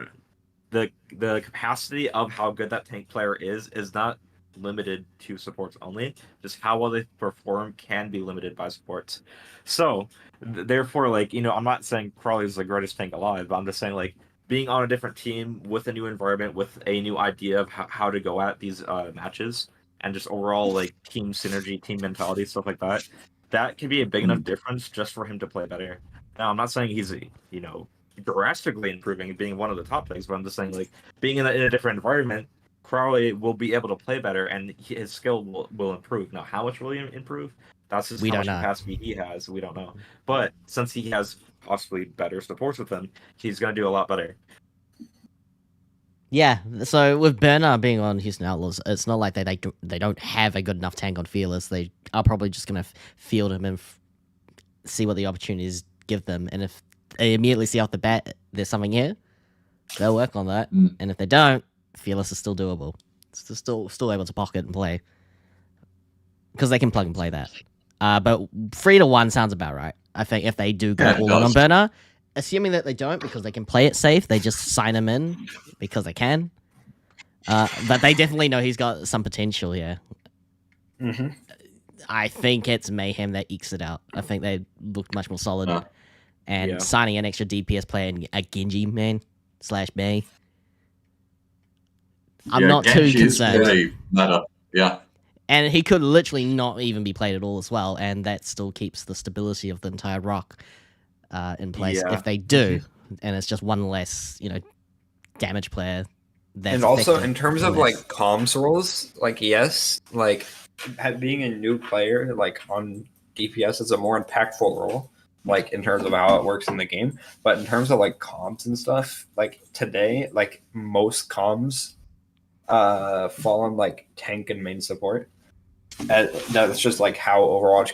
the capacity of how good that tank player is not limited to supports only. Just how well they perform can be limited by supports. So, therefore, like, I'm not saying Crawley is the greatest tank alive, but I'm just saying, like, being on a different team with a new environment, with a new idea of how to go at these matches, and just overall, like, team synergy, team mentality, stuff like that, that can be a big enough difference just for him to play better. Now, I'm not saying he's, drastically improving, being one of the top things, but I'm just saying, like, being in a different environment, Crowley will be able to play better, and his skill will improve. Now, how much will he improve? That's just how much capacity he has. We don't know. But since he has possibly better supports with him, he's going to do a lot better. Yeah, so with Bernard being on Houston Outlaws, it's not like they don't have a good enough tank on Fearless. They are probably just going to field him and see what the opportunities give them. And if they immediately see off the bat there's something here, they'll work on that. And if they don't, Fearless is still doable. It's still able to pocket and play. Because they can plug and play that. But 3-1 sounds about right. I think if they do go all on Bernard, assuming that they don't because they can play it safe, they just sign him in because they can. But they definitely know he's got some potential here. Mm-hmm. I think it's Mayhem that ekes it out. I think they look much more solid. And signing an extra DPS player and a Genji man / May. I'm not too concerned. Really meta. Yeah. And he could literally not even be played at all as well, and that still keeps the stability of the entire rock in place if they do. And it's just one less, damage player. And also, in terms of like comms roles, like being a new player, like on DPS is a more impactful role, like in terms of how it works in the game. But in terms of like comms and stuff, like today, like most comms fall on like tank and main support. That's just like how Overwatch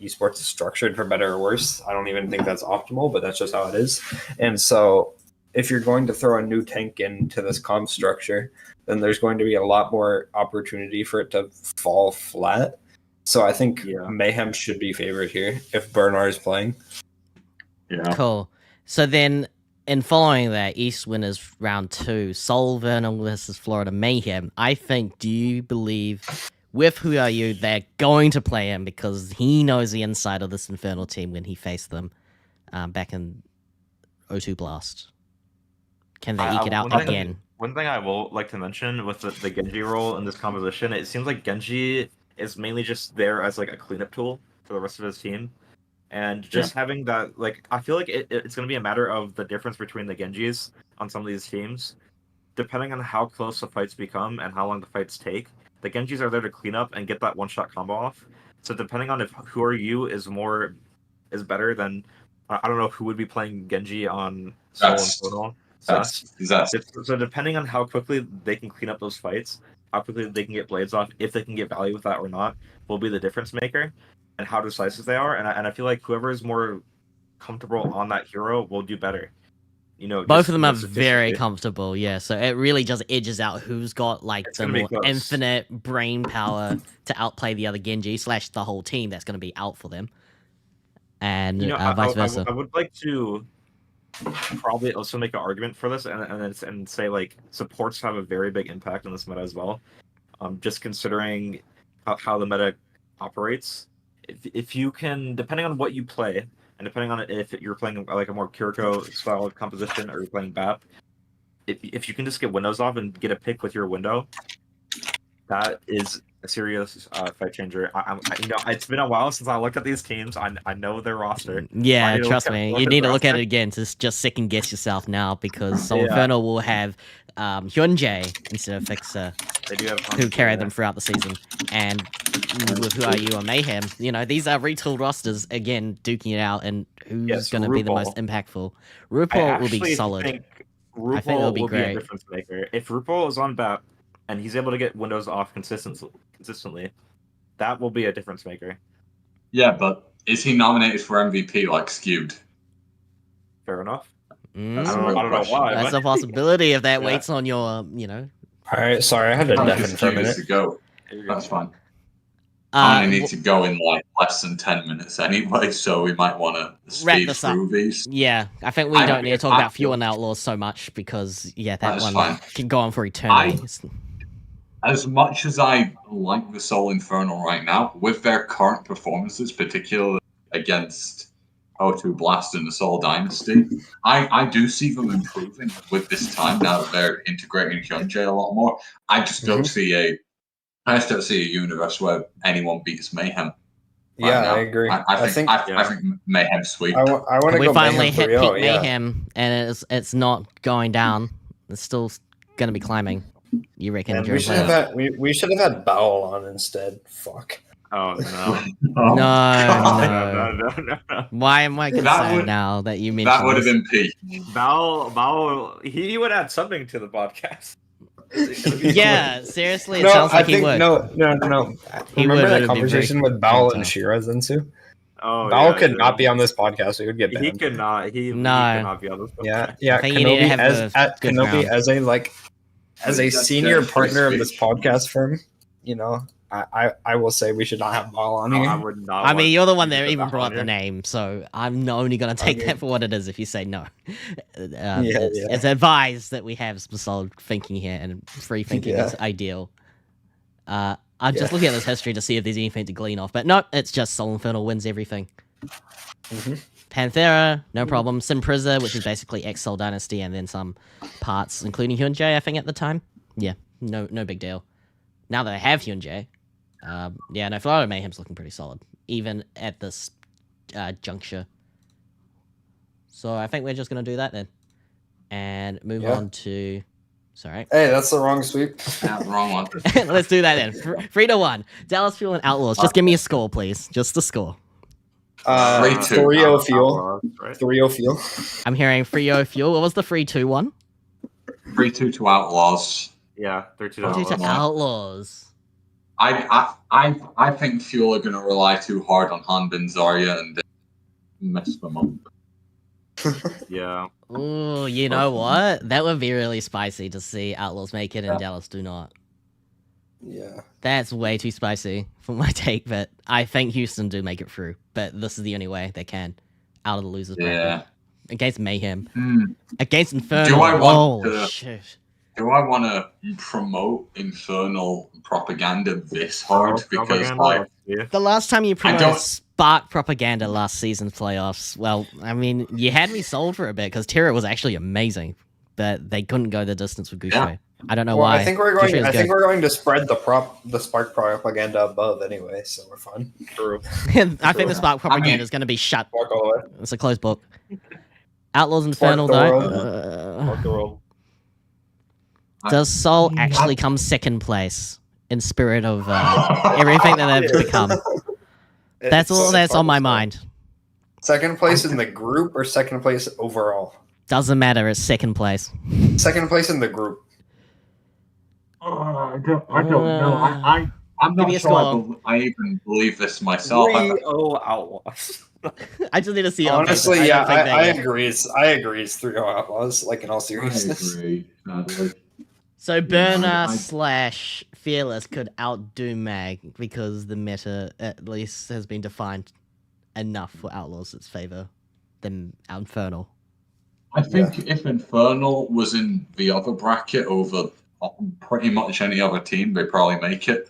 esports is structured, for better or worse. I don't even think that's optimal, but that's just how it is. And so if you're going to throw a new tank into this comm structure, then there's going to be a lot more opportunity for it to fall flat. So I think Mayhem should be favored here if Bernard is playing. Yeah. Cool. So then, in following that, East winners round 2, Seoul Vernal versus Florida Mayhem. Do you believe with Who Are You, they're going to play him because he knows the inside of this Infernal team when he faced them back in O2 Blast? Can they eke it out again? One thing I will like to mention with the Genji role in this composition, it seems like Genji is mainly just there as like a cleanup tool for the rest of his team. And just having that, like, I feel like it's going to be a matter of the difference between the Genjis on some of these teams. Depending on how close the fights become and how long the fights take, the Genjis are there to clean up and get that one-shot combo off. So depending on if Who Are You is better than, I don't know who would be playing Genji on Soul and Total. So depending on how quickly they can clean up those fights, how quickly they can get blades off, if they can get value with that or not, will be the difference maker, and how decisive they are. And I feel like whoever is more comfortable on that hero will do better. Both of them are very comfortable, so it really just edges out who's got like the more infinite brain power to outplay the other Genji / the whole team that's going to be out for them, and vice versa. I would like to probably also make an argument for this and say like supports have a very big impact on this meta as well. Just considering how the meta operates, if you can, depending on what you play. And depending on if you're playing like a more Kiriko style composition or you're playing BAP, if you can just get windows off and get a pick with your window, that is a serious fight changer. It's been a while since I looked at these teams. I know their roster. Yeah, trust me. You need to look at it again to just second guess yourself now because Soul Infernal will have Hyunjae instead of Fixer, they do have who carried them throughout the season. And with Who Are You or Mayhem. You know, these are retooled rosters again, duking it out, and who's Yes, going to be the most RuPaul. impactful. I RuPaul will be actually solid. think I think it'll RuPaul be will be a great. difference maker. If RuPaul is on BAP and he's able to get windows off consistently, that will be a difference maker. Yeah, but is he nominated for MVP like Skewed? Fair enough. That's I a don't real know question. why. That's but- a possibility if that Yeah. waits on your, you know. All right, sorry, I had to How deafen for a Skewed is minute. to go? There you go. That's fine. I only need w- to go in like less than 10 minutes anyway, so we might want to speed this up. through these. Yeah, I think we I- don't need to talk I about Fuel feel- and Outlaws so much because, yeah, that That's one fine. can go on for eternity. As much as I like the Soul Infernal right now, with their current performances, particularly against O2 Blast and the Soul Dynasty, I do see them improving with this time now that they're integrating Hyunjae a lot more. I just don't see I just don't see a universe where anyone beats Mayhem. Yeah, now. I agree. I think Mayhem's sweet. I want to We go finally Mayhem hit 3-0, peak yeah. mayhem, and it's not going down. It's still going to be climbing. You reckon? Man, during we should have playoffs? we should have had Bowel on instead. Fuck. Oh no! Oh, No, God. No. Why am I That concerned would- now that you mentioned That would have this? been peak. Val, he would add something to the podcast. Yeah, seriously, it No, sounds like I think he would. no. He Remember would, it'd that be conversation very with Bowel good and time. Shira Zensu? Oh, Bowel yeah, could yeah. not be on this podcast. We would get He banned. could not. He No. could not be on this. Yeah, podcast. yeah. I think you need to Kenobi have a good Kenobi round. as a That's senior free partner of this speech. podcast firm. You know, I will say we should not have Bowel on here. I would not. I mean, want you're the one to that put even that brought on the here. name, so I'm only going to take Okay. that for what it is if you say no. Yeah. It's advised that we have some solid thinking here, and free thinking is ideal. I'm just looking at this history to see if there's anything to glean off, but no, it's just Soul Infernal wins everything. Mhm. Panthera, no problem. Simpriza, which is basically ex-Soul Dynasty, and then some parts, including Hyunjae, I think, at the time. Yeah, no big deal. Now that I have Hyunjae, Florida Mayhem's looking pretty solid, even at this juncture. So I think we're just going to do that then. And move Yeah. on to... Sorry. Hey, that's the wrong sweep. Yeah, wrong one. Let's do that then. 3-1. Dallas Fuel and Outlaws. Just give me a score, please. Just a score. 3-2. 3-0 Fuel. Outlaws, right? 3-0 Fuel. I'm hearing 3-0 Fuel. What was the 3-2 one? 3-2 to Outlaws. Yeah, 3-2 3-2 to Outlaws. Outlaws. I think Fuel are going to rely too hard on Hanbin Zarya and mess them up. Yeah. Ooh, you know what? That would be really spicy to see Outlaws make it and Dallas do not. Yeah. That's way too spicy for my take, but I think Houston do make it through. But this is the only way they can out of the losers bracket. Yeah. Against Mayhem. Hmm. Against Infernal. Do I want oh, to- shit. Do I want to promote Infernal propaganda this hard? Because Propaganda, like, yeah. The last time you I promoted don't- Spark propaganda last season's playoffs, well, I mean, you had me sold for a bit because Terra was actually amazing, but they couldn't go the distance with Gouche. Yeah. I don't know Well, why. I think we're going. Gouche's I think good. we're going to spread the Spark propaganda above anyway, so we're fine. True. I think the Spark propaganda mean- is going to be shut. Spark all the way. It's a closed book. Outlaws Spark Infernal, the though. world. Fuck the world. Does Soul actually come second place in spirit of everything that they've become? That's all that's on my mind. Second place in the group or second place overall? Doesn't matter. It's second place. Second place in the group. I don't know. I'm Give not me a sure score. I even believe this myself. 3-0 Outlaws. I just need to see. it on Honestly, paper. yeah, don't think I they- agree. I agree. It's 3-0 Outlaws. Like in all seriousness. agree. So Burner I- / Fearless could outdo Mag because the meta at least has been defined enough for Outlaws' its favor than Infernal. I think if Infernal was in the other bracket over pretty much any other team, they probably make it.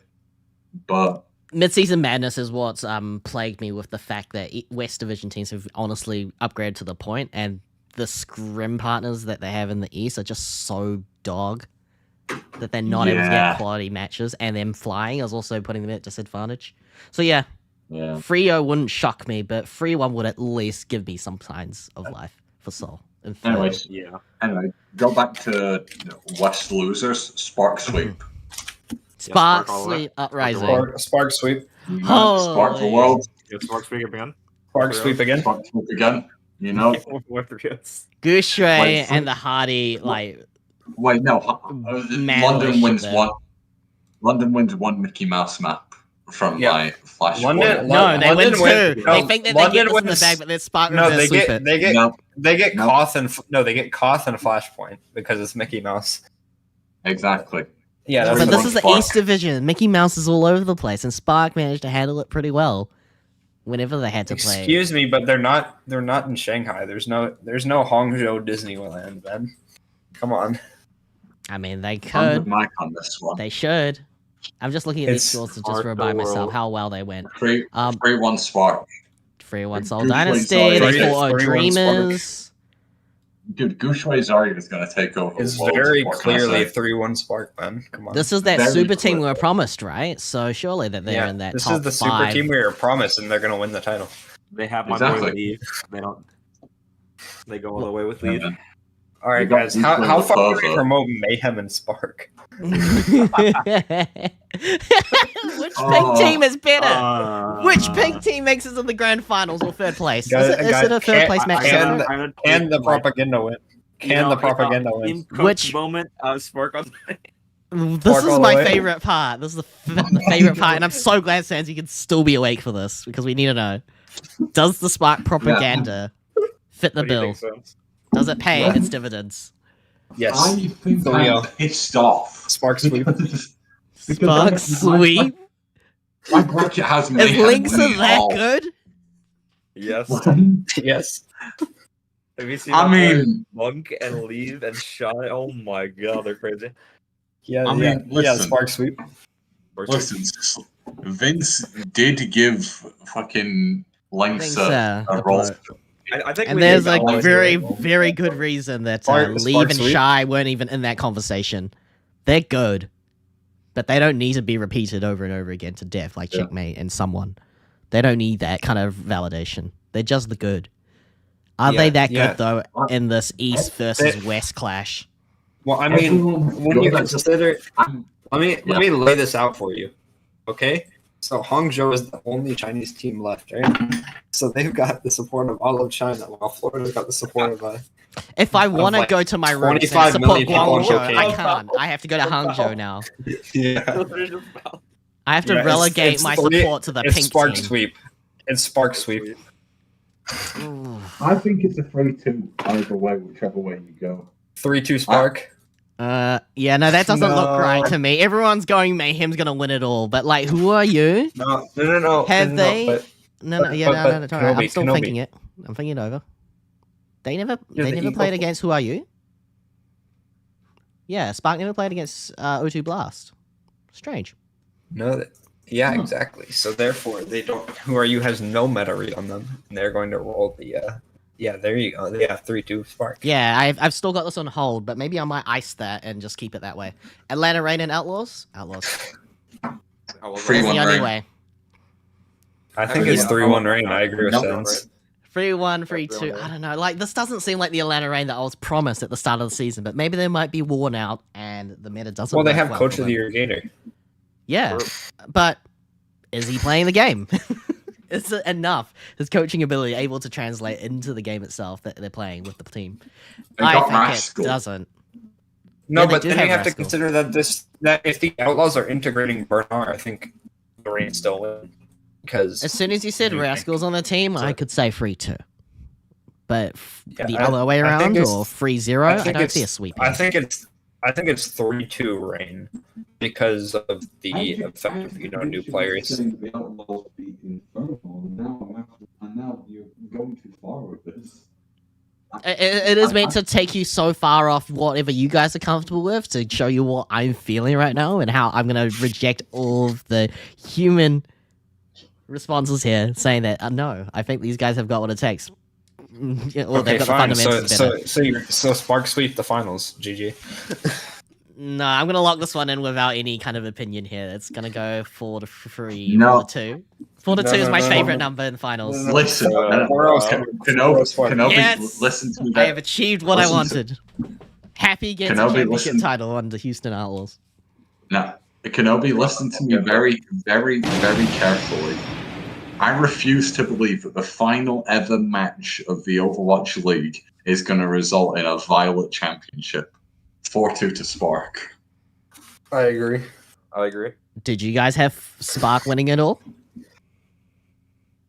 But Mid-season madness is what's plagued me with the fact that West Division teams have honestly upgraded to the point, and the scrim partners that they have in the East are just so dog that they're not able to Yeah. get quality matches, and them flying is also putting them at disadvantage. So yeah, yeah, 3-0 wouldn't shock me, but 3-1 would at least give me some signs of life for Soul. anyways, Yeah. anyway, go back to West losers. Spark sweep. Spark all the way. Sweep Uprising. Spark sweep. Spark the world. Yeah, Spark Sweep again. Spark sweep again. Spark sweep again. You know. What the goats? Gooshray Wait, and the Hardy, like, Wait, no. London wins there. one. London wins one Mickey Mouse map from my Flash. London- no, they win London two. wins- They no, think that London they get this in the wins- bag, but then Spark No, reverse they sweep get it. they get No. they get No. Koth and they get Koth and Flashpoint because it's Mickey Mouse. Exactly. Yeah, But that's this one is the Spark. East Division. Mickey Mouse is all over the place, and Spark managed to handle it pretty well whenever they had to play. Excuse me, but they're not in Shanghai. There's no Hangzhou Disneyland, man. Come on. I mean, they I'm could. with Mike on this one. They should. I'm just looking at these It's scores to just hard to remind myself world. how well they went. 3-1 Spark. 3-1 Soul Gooshray Dynasty, Zarya. they 3-1 4-0 Dreamers. Dude, Gooshray Zarya is going to take over. It's the world. very What can I clearly say? 3-1 Spark, man. Come on. This is that Very super team we clear. were promised, right? So surely that they're in that this top is the super five. team we were promised, and they're gonna win the title. They have my Exactly. boy Lee. They don't. They go all the way with Yeah, Lee. man. All right, We got guys. these How wins far do above, we promote Mayhem and Spark? Which pink team is better? Which Uh, pink team makes it to the grand finals or third place? Guys- Is it a third guys, place match? can- separate? Can the propaganda win? Can the propaganda win? In Which- Which moment Spark on? This Spark is all the my way? favorite part. This is the favorite part, and I'm so glad Sans you can still be awake for this because we need to know: does the Spark propaganda fit the What do you bill? think, Sans? Does it pay Yeah. its dividends? Yes. I think So, I'm yeah. pissed off. Spark sweep. Spark sweep. My bracket has Is Mayhem Lynx winning that all. good? Yes. Yes. Have you seen? I my boy mean, Monk and Leave and Shy. Oh my god, they're crazy. Yeah. I mean, yeah. listen. Spark sweep. listen, Vince did give fucking Lynx a role. I think And we there's need a that one. very, very good reason that Spark Leave and sweep. Shy weren't even in that conversation. They're good, but they don't need to be repeated over and over again to death like Yeah. Checkmate and someone. They don't need that kind of validation. They're just the good. Are Yeah, they that yeah. good though in this East versus West clash? Well, I mean, Everyone's when you good at just- consider, I'm- let me lay this out for you, okay? So Hangzhou is the only Chinese team left, right? So they've got the support of all of China, while Florida's got the support of If I want to like go to my room and 25 support million people in Guangzhou, I Peking. can't. I have to go to Hangzhou now. yeah. I have to Yeah, it's- relegate it's my three- support to the It's pink Spark team. sweep. It's Spark sweep. Ooh. I think it's a 3-2 either way, whichever way you go. 3-2 Spark. Yeah, no, that doesn't look No. right to me. Everyone's going Mayhem's gonna win it all, but like, who are you? No. Have no, they? but No, no, yeah, but- no, but no, it's all right. I'm Kenobi, still Kenobi. thinking it. I'm thinking it over. They never the played Ecopoint. against Who Are You? Yeah, Spark never played against O2 Blast. Strange. No, yeah, exactly. So therefore, they don't. Who Are You has no meta read on them, and they're going to roll the. Yeah, there you go. Yeah, 3-2 Spark. Yeah, I've still got this on hold, but maybe I might ice that and just keep it that way. Atlanta Rain and Outlaws? Outlaws. Free That's the one only rain. way. I think Yeah. it's 3-1 rain. I agree with No. Sans. 3-1, 3-2. I don't know. Like, this doesn't seem like the Atlanta Rain that I was promised at the start of the season, but maybe they might be worn out and the meta doesn't Well, they work have well Coach for of the them. Year Gator. Yeah, but is he playing the game? Is it enough? His coaching ability able to translate into the game itself that they're playing with the team? They I got think Rascal. it doesn't. No, Yeah, they but do then have you have to Rascal. consider that if the Outlaws are integrating Bernard, I think the Rain still win because As soon as you said You Rascals on the team, I could say 3-2. But Yeah, the I- other way I think around, it's- or 3-0, I, think don't it's- see a sweep. I think it's 3-2 Rain because of the effect of new players. The Outlaws beat Inferno, and now you're going too far with this. It is meant to take you so far off whatever you guys are comfortable with to show you what I'm feeling right now and how I'm going to reject all of the human responses here, saying that, no, I think these guys have got what it takes. Yeah, well, Okay, they've got fine. the fundamentals better. So Spark sweep the finals, GG. No, I'm going to lock this one in without any kind of opinion here. It's going to go 4-3, No. 4-2. 4-2 No, is my no, favorite no. number in finals. No, Listen, Where else? Kenobi, Yes! listen to I that. have achieved what I Listen wanted. Happy gets a Kenobi, championship listen. title on the Houston Outlaws. No, Kenobi, listen to me very, very, very carefully. I refuse to believe that the final ever match of the Overwatch League is going to result in a Violet Championship. 4-2 to Spark. I agree. Did you guys have Spark winning it all?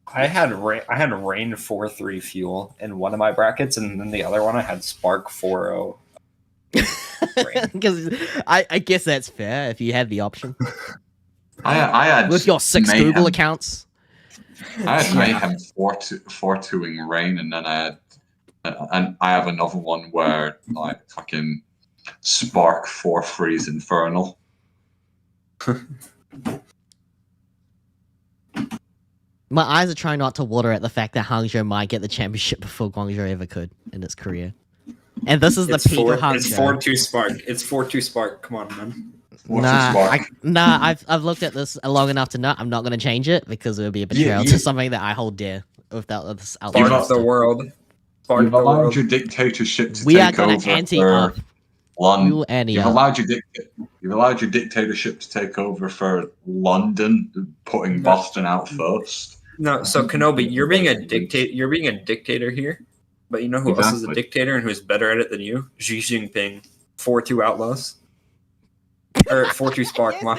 I had Rain 4-3 Fuel in one of my brackets, and then the other one I had Spark 4-0. Because I guess that's fair if you had the option. I had With your 6 Mayhem. Google accounts. I had Mayhem 4-2ing Rain, and then I have another one where like fucking Spark 4-3's Infernal. My eyes are trying not to water at the fact that Hangzhou might get the championship before Guangzhou ever could in its career. And this is the peak of Hangzhou. It's 4-2 Spark. It's 4-2 Spark. Come on, man. I've looked at this long enough to know I'm not going to change it because it would be a betrayal to something that I hold dear. Without this Spark of the world. You've allowed your dictatorship to we are take going over to ante up. London. You've allowed your dictatorship to take over for London, putting Boston out first. No, so Kenobi, you're being a dictator here. But you know who else is a dictator and who's better at it than you? Xi Jinping. 4-2 Outlaws. Or 4-2 Spark. No,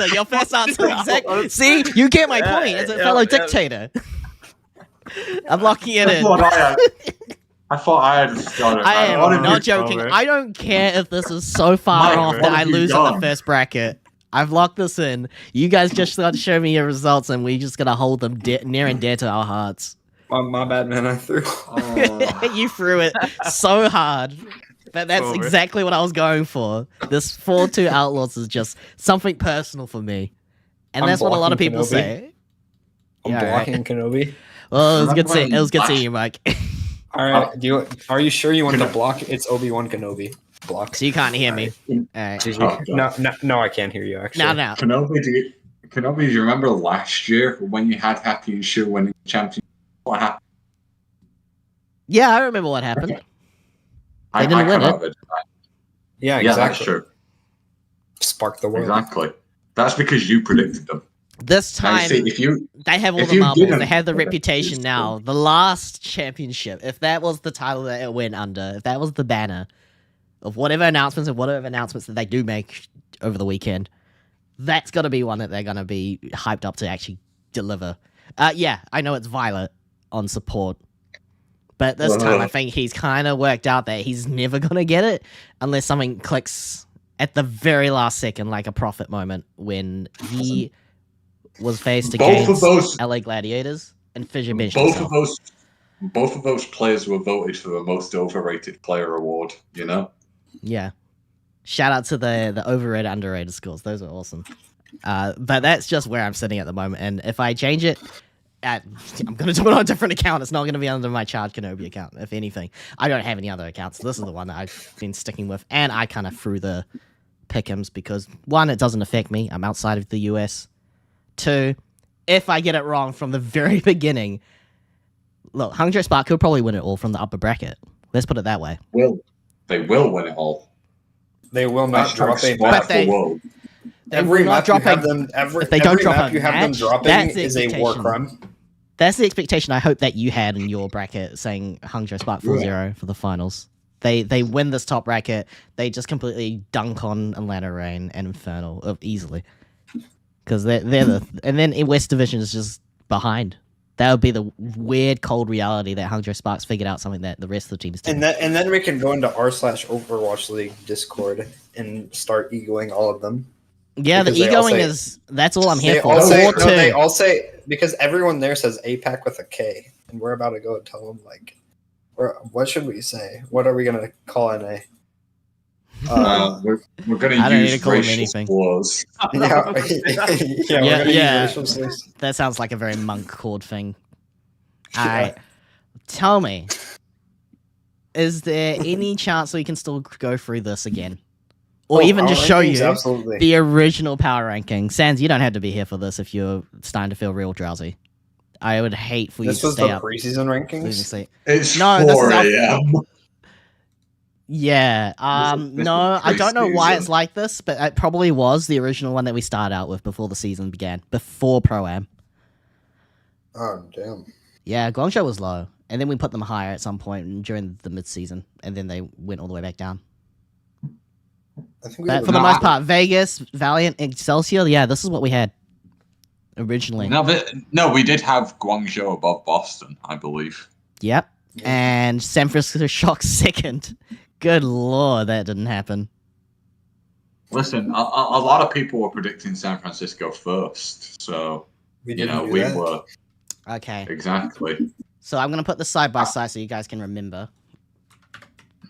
your first answer. Exactly. See, you get my point. As a fellow dictator. I'm locking it in. I thought I had started. I am not joking. I don't care if this is so far off that I lose in the first bracket. I've locked this in. You guys just got to show me your results, and we just gotta hold them near and dear to our hearts. My bad, man. I threw. You threw it so hard. That's exactly what I was going for. This 4-2 Outlaws is just something personal for me, and that's what a lot of people say. I'm blocking Kenobi. Well, it was good seeing. It was good seeing you, Mike. All right. Are you sure you want to block? It's Obiwankenobi. Block. So you can't hear me. All right. No, I can't hear you. Actually, no. Kenobi, do you remember last year when you had Happy and Shu winning the championship? What happened? Yeah, I remember what happened. They didn't win it. Yeah, exactly. That's true. Spark the world. Exactly. That's because you predicted them. This time, they have all the marbles. They have the reputation now. The last championship, if that was the title that it went under, if that was the banner of whatever announcements that they do make over the weekend, that's got to be one that they're going to be hyped up to actually deliver. Yeah, I know it's Violet on support, but this time I think he's kind of worked out that he's never going to get it unless something clicks at the very last second, like a Prophet moment when he was faced against LA Gladiators and Fissure benched himself. Both of those players were voted for the most overrated player award, you know? Yeah. Shout out to the overrated, underrated scores. Those are awesome. But that's just where I'm sitting at the moment. And if I change it, I'm going to do it on a different account. It's not going to be under my Charge Kenobi account, if anything. I don't have any other accounts. This is the one that I've been sticking with. And I kind of threw the pick'ems because, one, it doesn't affect me. I'm outside of the US. 2, if I get it wrong from the very beginning, look, Hangzhou Spark could probably win it all from the upper bracket. Let's put it that way. They will win it all. They will not drop a map. Every map you have them. If they don't drop a match, dropping is a war crime. That's the expectation I hope that you had in your bracket, saying Hangzhou Spark 4-0 for the finals. They win this top bracket. They just completely dunk on Atlanta Reign and Infernal easily. Because they're and then in West Division is just behind. That would be the weird cold reality that Hangzhou Sparks figured out something that the rest of the teams didn't. And then we can go into r/Overwatch League Discord and start egoing all of them. Yeah, because the egoing that's all I'm here for. They all say because everyone there says APAC with a K, and we're about to go and tell them like, what should we say? What are we gonna call NA? We're going to use racial slurs. Yeah. That sounds like a very monk chord thing. Alright, tell me, is there any chance we can still go through this again? Or even just show you the original power ranking? Sans, you don't have to be here for this if you're starting to feel real drowsy. I would hate for you to stay up. This was the preseason rankings? It's no, 4 a.m. Yeah. This No, is I don't know why it's pre-season. like this, but it probably was the original one that we started out with before the season began, before Pro-Am. Oh damn. Yeah, Guangzhou was low, and then we put them higher at some point during the mid-season, and then they went all the way back down. I think we But have for the No, most I- part, Vegas, Valiant, Excelsior, yeah, this is what we had originally. No, we did have Guangzhou above Boston, I believe. Yep. Yeah. And San Francisco Shock second. Good lord, that didn't happen. Listen, a lot of people were predicting San Francisco first, so we you didn't know do we that. were Okay. exactly. So I'm going to put this side by side so you guys can remember.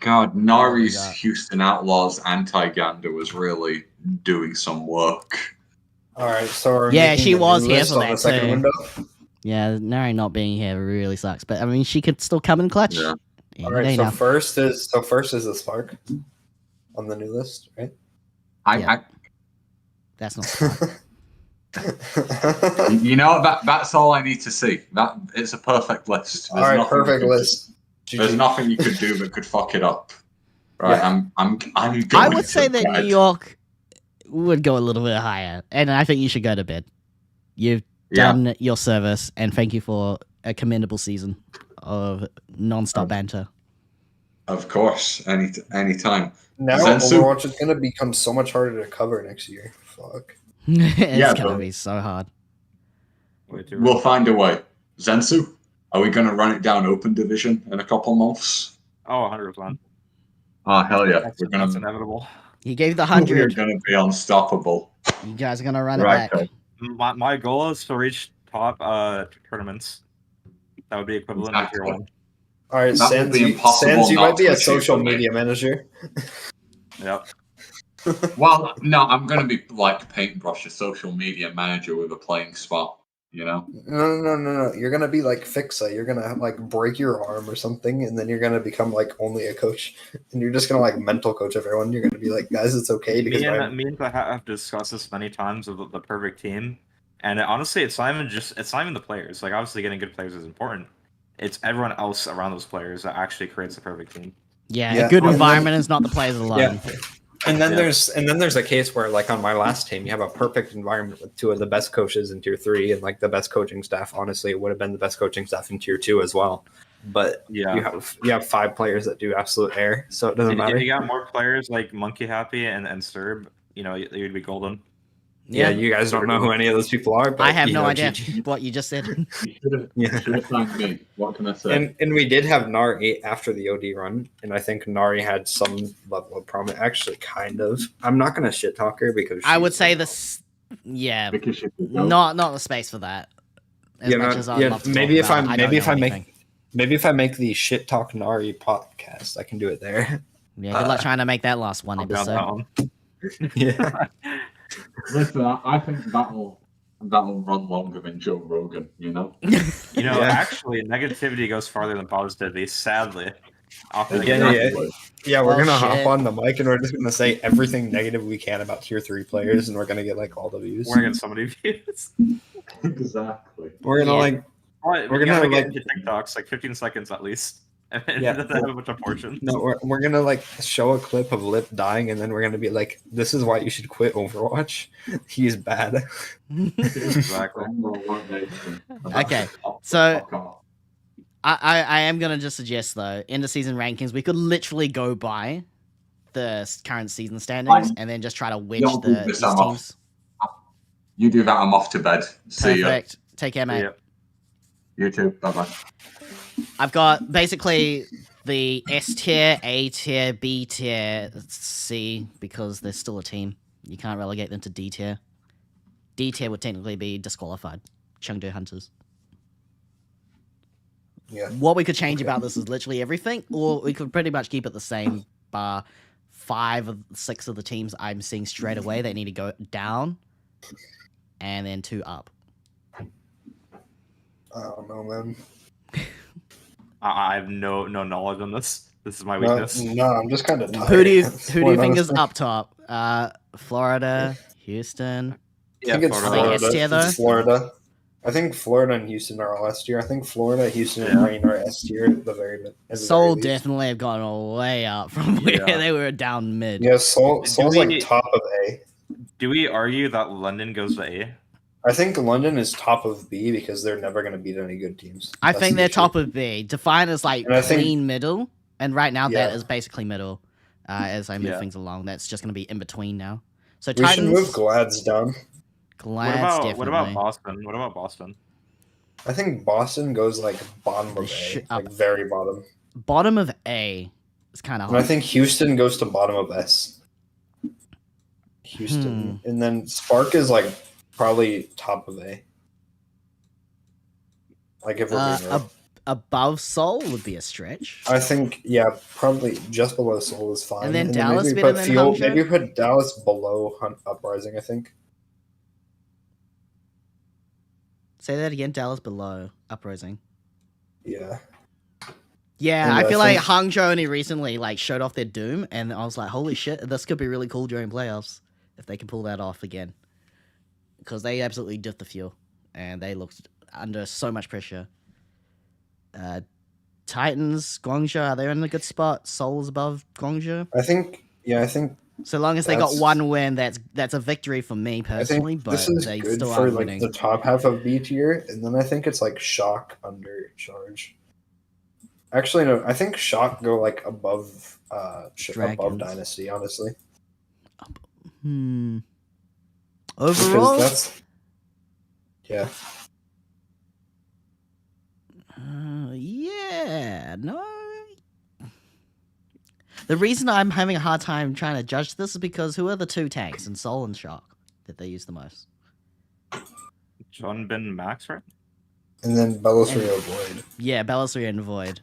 God, Nari's got? Houston Outlaws anti-Gander was really doing some work. All right, so are we Yeah, making she a new was here list for on the that second too. window. Yeah, Nari not being here really sucks, but I mean, she could still come in clutch. Yeah. Any All day right, so now. first is the Spark on the new list, right? Yeah. That's not smart. You know what? That's all I need to see. That it's a perfect list. All right, nothing you perfect could- list. There's GG. nothing you could do that could fuck it up. Right? Yeah. I'm going I would say to that bed. New York would go a little bit higher, and I think you should go to bed. You've done your service, and thank you for a commendable season of non-stop banter. Of course, anytime. Now Zensu? Overwatch is gonna become so much harder to cover next year. Fuck. It's Yeah, gonna but- be so hard. Way too We'll find a way. Zensu, are we going to run it down open division in a couple months? Oh, 100%. Oh hell yeah, That's, we're that's gonna inevitable. You gave the we're 100. gonna be unstoppable. You guys are gonna run Right, it back. okay. My goal is to reach top tournaments. That would be equivalent to tier Exactly. 1. All right, That would Sans, be you, impossible Sans, you not might be to a achieve social for me. media manager. Yep. Well, no, I'm gonna be like Paintbrush, a social media manager with a playing spot. You know, No. You're gonna be like Fixa. You're gonna like break your arm or something, and then you're gonna become like only a coach, and you're just gonna like mental coach everyone. You're gonna be like, guys, it's okay because Me my- and I have discussed this many times with the perfect team, and honestly, it's not even the players. Like obviously, getting good players is important. It's everyone else around those players that actually creates the perfect team. Yeah, Yeah. a good And then- environment is not the players alone. Yeah. And then Yeah. there's a case where like on my last team, you have a perfect environment with two of the best coaches in tier 3 and like the best coaching staff. Honestly, it would have been the best coaching staff in tier 2 as well. But Yeah. you have 5 players that do absolute air, so it doesn't If matter. you got more players like Monkey Happy and Serb, you'd be golden. Yeah, you guys don't know who any of those people are. But, I have you no know, idea GG. what you just said. you should have thanked me. What can I say? And we did have Nari after the OD run, and I think Nari had some level of promise. Actually, kind of. I'm not gonna shit talk her because I would she's- say this. Yeah, Because she not the space for that. As Yeah, much no, as I'd yeah, love to maybe talk if about I'm- it, I maybe don't if know I make- anything. Maybe if I make the shit talk Nari podcast, I can do it there. Yeah, good luck trying to make that last one I'll be on episode. that one. Yeah. Listen, I think that'll run longer than Joe Rogan. You know. Yeah. Actually, negativity goes farther than positivity. Sadly, often Yeah, negativity. Yeah, we're Oh, gonna shit. hop on the mic and we're just gonna say everything negative we can about tier 3 players, and we're gonna get like all the views. We're gonna get so many views. Exactly. We're gonna Yeah. like We're gonna gonna have, get like- into TikToks like 15 seconds at least. And Yeah. then have a bunch of portions. no, we're gonna like show a clip of Lip dying, and then we're gonna be like, "This is why you should quit Overwatch. He's bad." Exactly. Okay, so- I am gonna just suggest though, end of season rankings, we could literally go by the current season standings Fine. and then just try to wedge Don't do the this, East I'm off. teams. You do that. I'm off to bed. See ya. Perfect. Take care, mate. Yeah. You too. Bye bye. I've got basically the S tier, A tier, B tier, C, because they're still a team. You can't relegate them to D tier. D tier would technically be disqualified. Chengdu Hunters. Yeah. What we could change about this is literally everything, or we could pretty much keep it the same, bar 5 of 6 of the teams I'm seeing straight away, they need to go down, and then 2 up. I don't know, man. I have no knowledge on this. This is my No, weakness. I'm just kind of tired. Who do you That's think what is honestly- up top? Florida, Houston. I think it's Florida. Florida. S tier, though? It's Florida. I think Florida and Houston are all S tier. I think Florida, Houston, and Rain are S tier at the very Seoul least. definitely have gone way up from where they were down mid. Yeah, Seoul's like top of A. Do we argue that London goes to A? I think London is top of B because they're never going to beat any good teams. I think they're top of B. Defined as like clean middle, and right now that is basically middle. As I move things along, that's just going to be in between now. So we Titans, should move Glads down. Glads, what about Boston? What about Boston? I think Boston goes like bottom of A, like very bottom. Bottom of A is kind of hard. And I think Houston goes to bottom of S. Houston. And then Spark is like probably top of A. Like if we're being real. Above Seoul would be a stretch. I think, probably just below Seoul is fine. And then Dallas better than Hangzhou? Maybe put Dallas below Uprising, I think. Say that again, Dallas below Uprising. Yeah. Yeah, I feel like Hangzhou only recently like showed off their doom, and I was like, holy shit, this could be really cool during playoffs if they can pull that off again. Because they absolutely dipped the fuel, and they looked under so much pressure. Titans, Guangzhou, are they in a good spot? Seoul's above Guangzhou? I think. So long as they got one win, that's a victory for me personally. But this is they good still for are like winning. the top half of B tier, and then I think it's like Shock under Charge. Actually, no, I think Shock go like above above Dynasty, honestly. Overall, yeah. No. The reason I'm having a hard time trying to judge this is because who are the two tanks in Soul and Shock that they use the most? John Ben Max, right? And then Belisarius Void. Yeah, Belisarius and Void.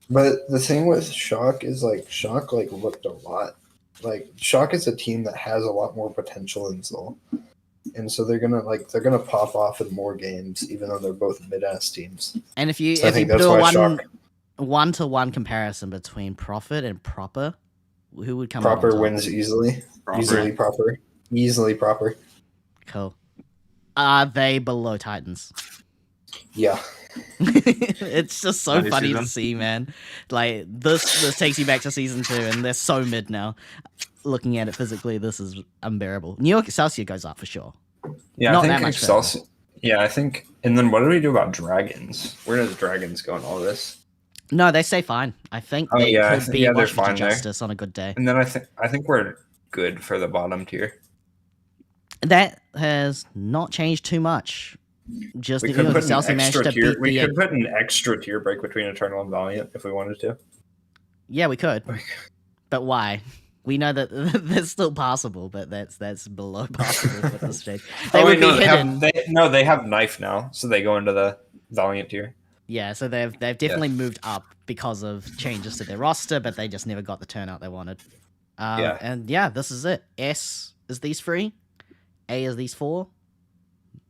But the thing with Shock is like Shock like looked a lot. Like Shock is a team that has a lot more potential than Soul. And so they're gonna pop off in more games, even though they're both mid-ass teams. And if you do a one-to-one comparison between Profit and Proper, who would come up on top? Wins easily. Easily Proper. Cool. Are they below Titans? Yeah. It's just so funny to see, man. Like this takes you back to season 2, and they're so mid now. Looking at it physically, this is unbearable. New York Excelsior goes up for sure. Yeah, not I think that much Excelsior. Yeah, I think. And then what do we do about Dragons? Where does Dragons go in all this? No, they stay fine. I think they could be Washington Justice on a good day. And then I think we're good for the bottom tier. That has not changed too much. Just we could put an extra tier. We could put an extra tier break between Eternal and Valiant if we wanted to. Yeah, we could. But why? We know that that's still possible, but that's below possible at this stage. They would be hidden. They have Knife now, so they go into the Valiant tier. Yeah, so they've definitely moved up because of changes to their roster, but they just never got the turnout they wanted. And this is it. S is these 3, A is these 4,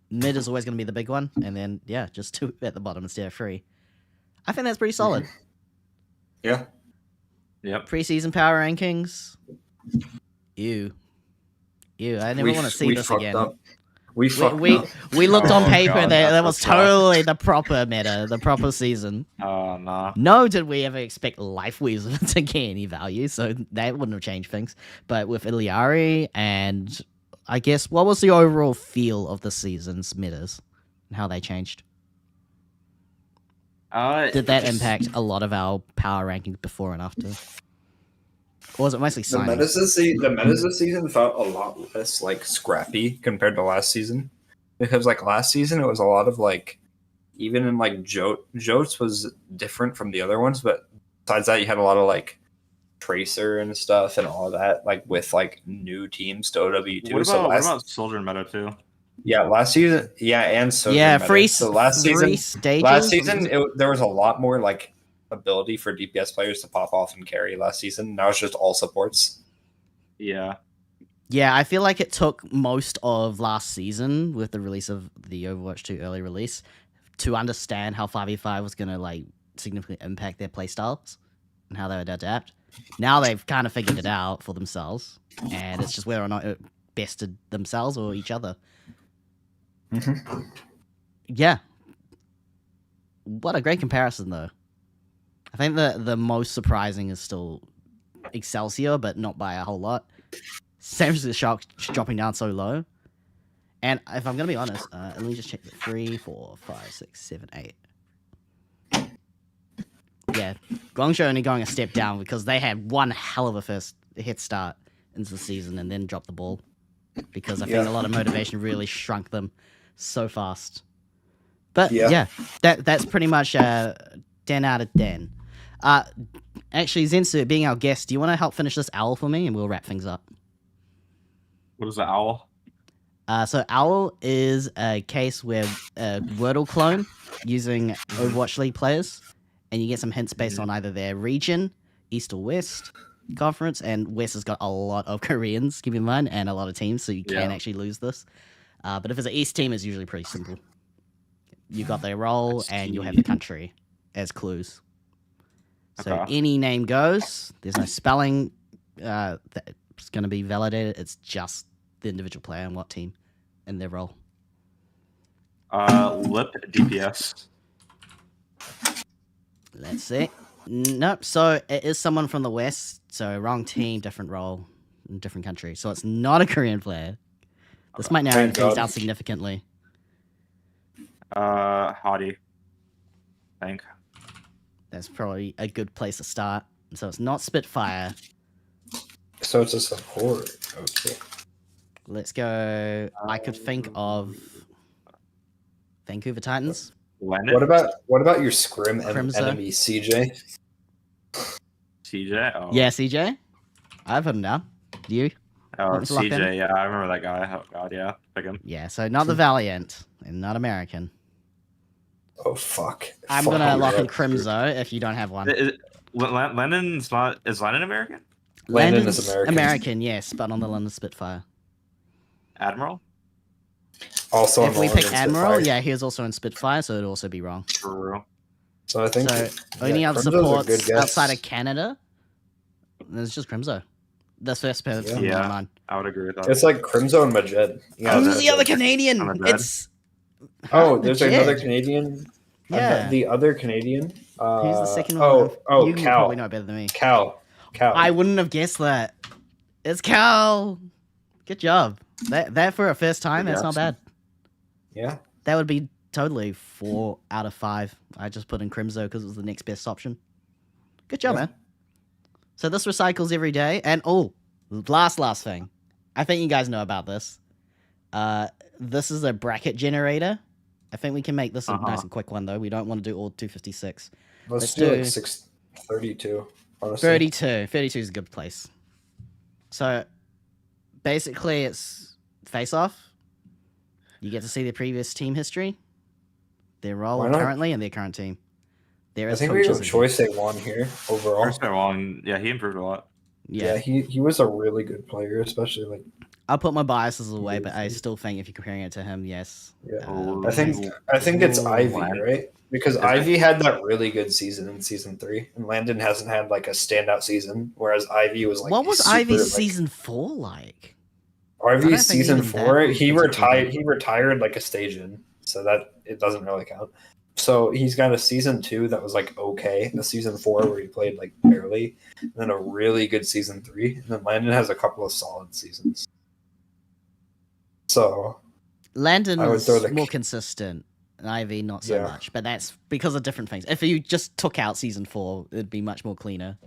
mid is always going to be the big one, and then just 2 at the bottom instead of 3. I think that's pretty solid. Yeah. Yep. Preseason power rankings. Ew. I never want to see this again. We looked on paper that was totally the proper meta, the proper season. Oh, no. No, did we ever expect Life Weaver to gain any value, so that wouldn't have changed things. But with Iliari and I guess, what was the overall feel of the season's metas and how they changed? Did that impact a lot of our power rankings before and after? Or was it mostly the metas this season felt a lot less like scrappy compared to last season, because like last season it was a lot of like, even in like Jotes was different from the other ones, but besides that you had a lot of like Tracer and stuff and all that, like with like new teams to OW2. What about Soldier meta too? Yeah, last season, and Soldier meta. Last season there was a lot more like ability for DPS players to pop off and carry last season. Now it's just all supports. Yeah, I feel like it took most of last season with the release of the Overwatch 2 early release to understand how 5v5 was going to like significantly impact their playstyles and how they would adapt. Now they've kind of figured it out for themselves, and it's just whether or not it bested themselves or each other. Mm-hmm. Yeah. What a great comparison, though. I think the most surprising is still Excelsior, but not by a whole lot. San Francisco Sharks dropping down so low. And if I'm going to be honest, let me just check the 3, 4, 5, 6, 7, 8. Yeah, Guangzhou only going a step down because they had one hell of a first head start into the season and then dropped the ball because I think a lot of motivation really shrunk them so fast. But that's pretty much 10 out of 10. Actually, Zensu, being our guest, do you want to help finish this owl for me and we'll wrap things up? What is the owl? So owl is a case where a Wordle clone using Overwatch League players, and you get some hints based on either their region, East or West conference, and West has got a lot of Koreans, keep in mind, and a lot of teams, so you can actually lose this. But if it's an East team, it's usually pretty simple. You got their role, and you'll have the country as clues. So any name goes. There's no spelling that's going to be validated. It's just the individual player and what team and their role. Lip DPS. Let's see. Nope. So it is someone from the West. So wrong team, different role, different country. So it's not a Korean player. This might narrow things down significantly. Hottie. I think. That's probably a good place to start. So it's not Spitfire. So it's a support. Okay. Let's go. I could think of Vancouver Titans. What about your scrim enemy, CJ? CJ? Oh. Yeah, CJ. I've put him down. You? Oh, CJ. Yeah, I remember that guy. Oh God, yeah, pick him. Yeah, so not the Valiant and not American. Oh fuck! I'm gonna lock in Crimzo if you don't have one. Landon's not. Is Landon American? Landon is American, yes, but on the London Spitfire. Admiral? Also, if we pick Admiral, yeah, he was also in Spitfire, so it'd also be wrong. True. So I think only other supports outside of Canada, there's just Crimzo. That's first pair that's coming to mind. I would agree with that. It's like Crimzo and Majed. Yeah, who's the other Canadian? It's there's another Canadian. Yeah, the other Canadian. Who's the second one? You Cal. Probably know better than me. Cal. I wouldn't have guessed that. It's Cal. Good job. That for a first time, that's not bad. Yeah. That would be totally 4 out of 5. I just put in Crimzo because it was the next best option. Good job, man. So this recycles every day. And last thing. I think you guys know about this. This is a bracket generator. I think we can make this a nice and quick one, though. We don't want to do all 256. Let's do like 632. Honestly. 32 is a good place. So basically it's face-off. You get to see their previous team history, their role currently, and their current team. I think we have Choice A1 here overall. Choice A1, yeah, he improved a lot. Yeah, he was a really good player, especially like. I'll put my biases away, but I still think if you're comparing it to him, yes. Yeah. I think it's Ivy, right? Because Ivy had that really good season in season 3, and Landon hasn't had like a standout season, whereas Ivy was like. What was Ivy's season 4 like? Ivy's season 4, he retired like a stage in, so that it doesn't really count. So he's got a season 2 that was like okay, a season 4 where he played like barely, and then a really good season 3, and then Landon has a couple of solid seasons. So Landon is more consistent, and Ivy not so much, but that's because of different things. If you just took out season 4, it'd be much more cleaner.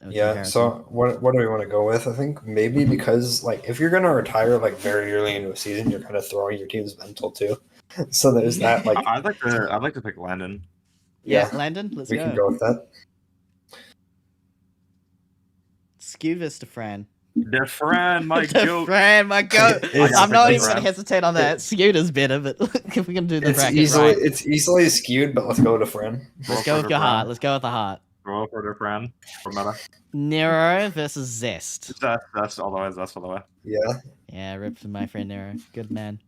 Yeah, so what do we want to go with? I think maybe because like if you're gonna retire like very early into a season, you're kind of throwing your team's mental too. So there's that like I'd like to pick Landon. Yeah, Landon, let's go. We can go with that. Scuvis to Fran. Defran, my goat. Defran, my goat. I'm not even going to hesitate on that. Skewed is better, but if we can do the bracket right. It's easily skewed, but let's go to Fran. Let's go with your heart. Let's go with the heart. Roll for Defran. For meta. Nero versus Zest. That's all the way. That's all the way. Yeah. Yeah, rip for my friend Nero. Good man.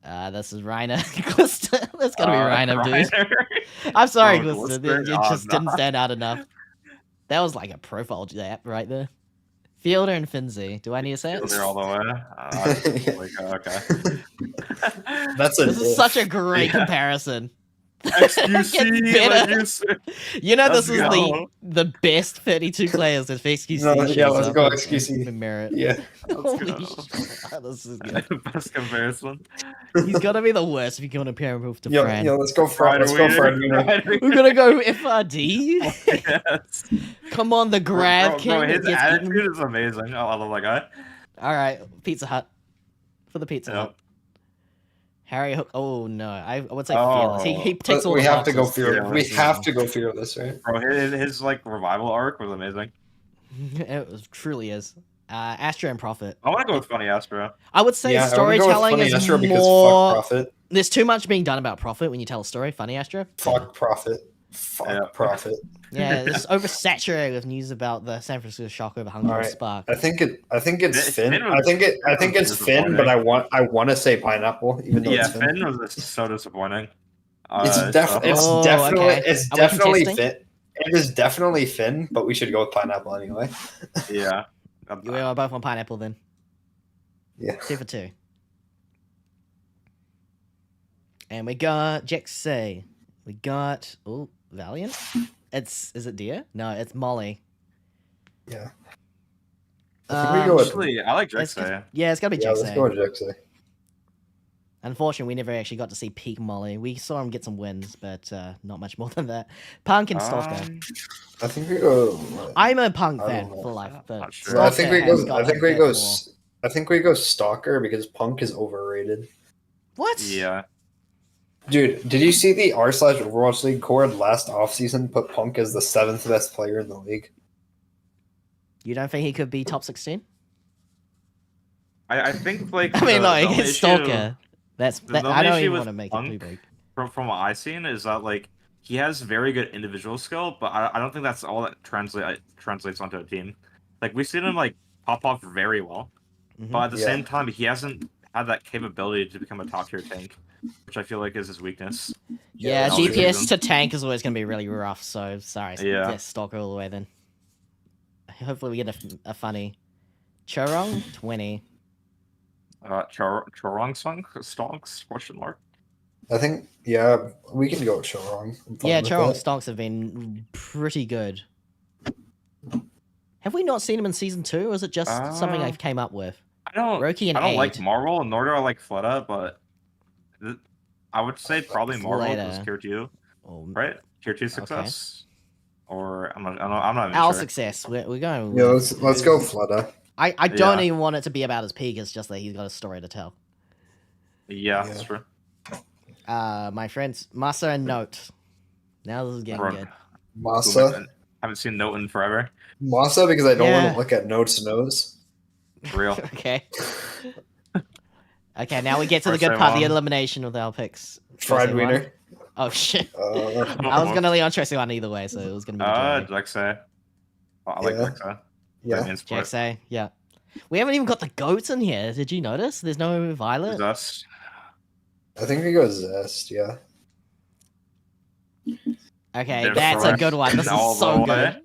This is Reiner. Glister. That's got to be Reiner, dude. I'm sorry, Glister. It just didn't stand out enough. That was like a profile app right there. Fielder and Finzi. Do I need to say it? Fielder all the way. Okay. That's a This is diff. such a great comparison. XQC. Gets better. like you said. You know, Let's this is go. the best 32 players if XQC No, yeah, shows let's up go in- XQC. in merit. Yeah. Holy go. shit. This is good. Best comparison. He's got to be the worst if you're going to pair him with Yo, Fran. yo, let's go Fred. Let's go Fred. We're going to go FRD? Yes. Come on, the grab Bro, king. that his gets attitude eaten. is amazing. I love that guy. All right, Pizza Hut. For the Pizza Yep. Hut. Harry Hook. Oh, no. I would say Oh. Fearless. He takes all We the have to go boxes. Fearless. We Fearless. have to go Fearless, right? Bro, his like revival arc was amazing. Truly is. Astra and Prophet. I want to go with Funny Astro. I would say Yeah, I would go with storytelling Funny is Astro because more. fuck Profit. There's too much being done about Prophet when you tell a story. Funny Astra. Fuck Profit. Fuck Yeah. Profit. Yeah, it's oversaturated with news about the San Francisco Shock over Hungary Alright. Spark. I think it's Finn. Finn I was- think it's Finn, but I want to say Pineapple, even though Yeah, it's Finn. Finn was so disappointing. It's So- okay. it's Are we definitely contesting? Finn. It is definitely Finn, but we should go with Pineapple anyway. yeah. We are both on Pineapple then. Yeah. 2 for 2. And we got Jexay. We got Valiant. Is it Deer? No, it's Molly. Yeah. I think we go with Actually, I like It's Drexay. yeah, it's gotta be yeah. Let's go Jexay. with Jexay. Unfortunately, we never actually got to see peak Molly. We saw him get some wins, but not much more than that. Punk and Stalker. I think we go. I'm a Punk I fan don't know. for life, but Not sure. No, I Stalker think we has go. got I think a we bit go. more. I think we go Stalker because Punk is overrated. What? Yeah. Dude, did you see the r/Overwatch League cord last offseason put Punk as the 7th best player in the league? You don't think he could be top 16? I think like I mean, the like only it's issue- Stalker. That, the I only don't issue even with want to make Punk it too big. from what I've seen is that like he has very good individual skill, but I don't think that's all that translates onto a team. Like we've seen him like pop off very well, Mhm. but at the Yeah. same time he hasn't had that capability to become a top tier tank, which I feel like is his weakness. Yeah, that's DPS true. to tank is always going to be really rough, so sorry. Yeah. Stalker all the way then. Hopefully we get a funny. Chorong, 20. Chorong stonks? Question mark. I think, yeah, we can go with Chorong. I'm fine Yeah, with Chorong that. stonks have been pretty good. Have we not seen him in season 2, or is it just something I came up with? I don't. Roki and I don't like Aid. Marvel, nor do I like Fleta, but I would say probably Marvel was Fleta. tier 2, Oh, right? Tier 2 success, or I'm not even Our sure. success. We're going. Yeah, let's go Fleta. I don't Yeah. even want it to be about his peak. It's just that he's got a story to tell. Yeah, Yeah. that's true. My friends, Masa and Note. Now this is getting Bro, good. Masa. Haven't seen Note in forever. Masa because I don't Yeah. want to look at Note's nose. Real. Okay. Okay, now we get to the First good time part, the on. elimination with our picks. Fried Everyone. wiener. Oh shit! Uh, I was gonna lean on Tracy one either way, so it was gonna be Drexay. I like Yeah. Drexay. yeah. Jaxay. Yeah. We haven't even got the goats in here. Did you notice? There's no Violet. Dust. I think we go Zest, yeah. Okay, They're that's a fresh good one. This all is so the good. way.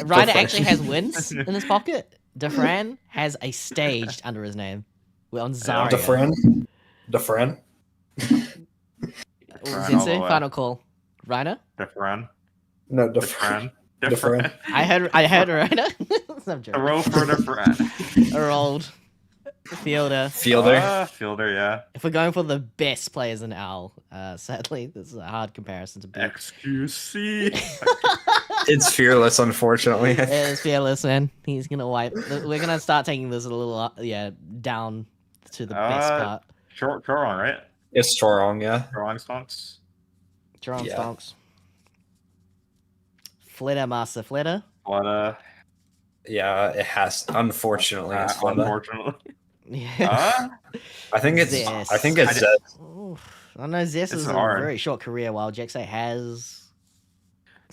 Ryder fresh. actually has wins in his pocket. Defran has a staged under his name. We're on Zarya. Defren. Defran all the Zensu, way. final call. Ryder? Defran. No, Defren. Defran. I heard Ryder. I'm joking. Throw for Defran. Rolled. Fielder. Fielder. Fielder, yeah. If we're going for the best players in Owl, sadly, this is a hard comparison to beat. XQC. It's Fearless, unfortunately. It's Fearless, man. He's gonna wipe. We're gonna start taking this a little, down to the best part. Chorong, right? It's Chorong, yeah. Chorong stonks. Jerome Yeah. Stonks. Flitter, Master Flitter. What Yeah, it has. Unfortunately, it's Fleta. unfortunately. Yeah. I think it's. Zest. I think it's I Zest. Oof. I know Zest It's is a hard. very short career, while Jexay has.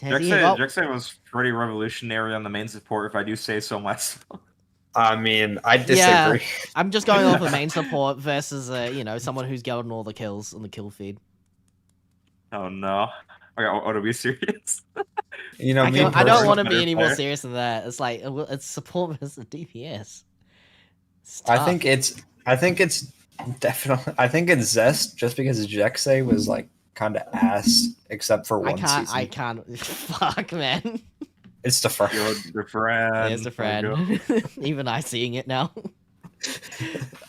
Has he got- Drexay was pretty revolutionary on the main support, if I do say so myself. I mean, I disagree. Yeah. I'm just going off of main support versus, someone who's gotten all the kills on the kill feed. Oh no. Oh, to be serious. You know, I me don't personally- want to be better any more player. serious than that. It's like it's support versus DPS. It's I tough. think it's definitely. I think it's Zest just because Jexay was like kind of ass, except for one season. I can't. Fuck, man. It's the first. Your friend. There's the There you go. friend. Even I seeing it now.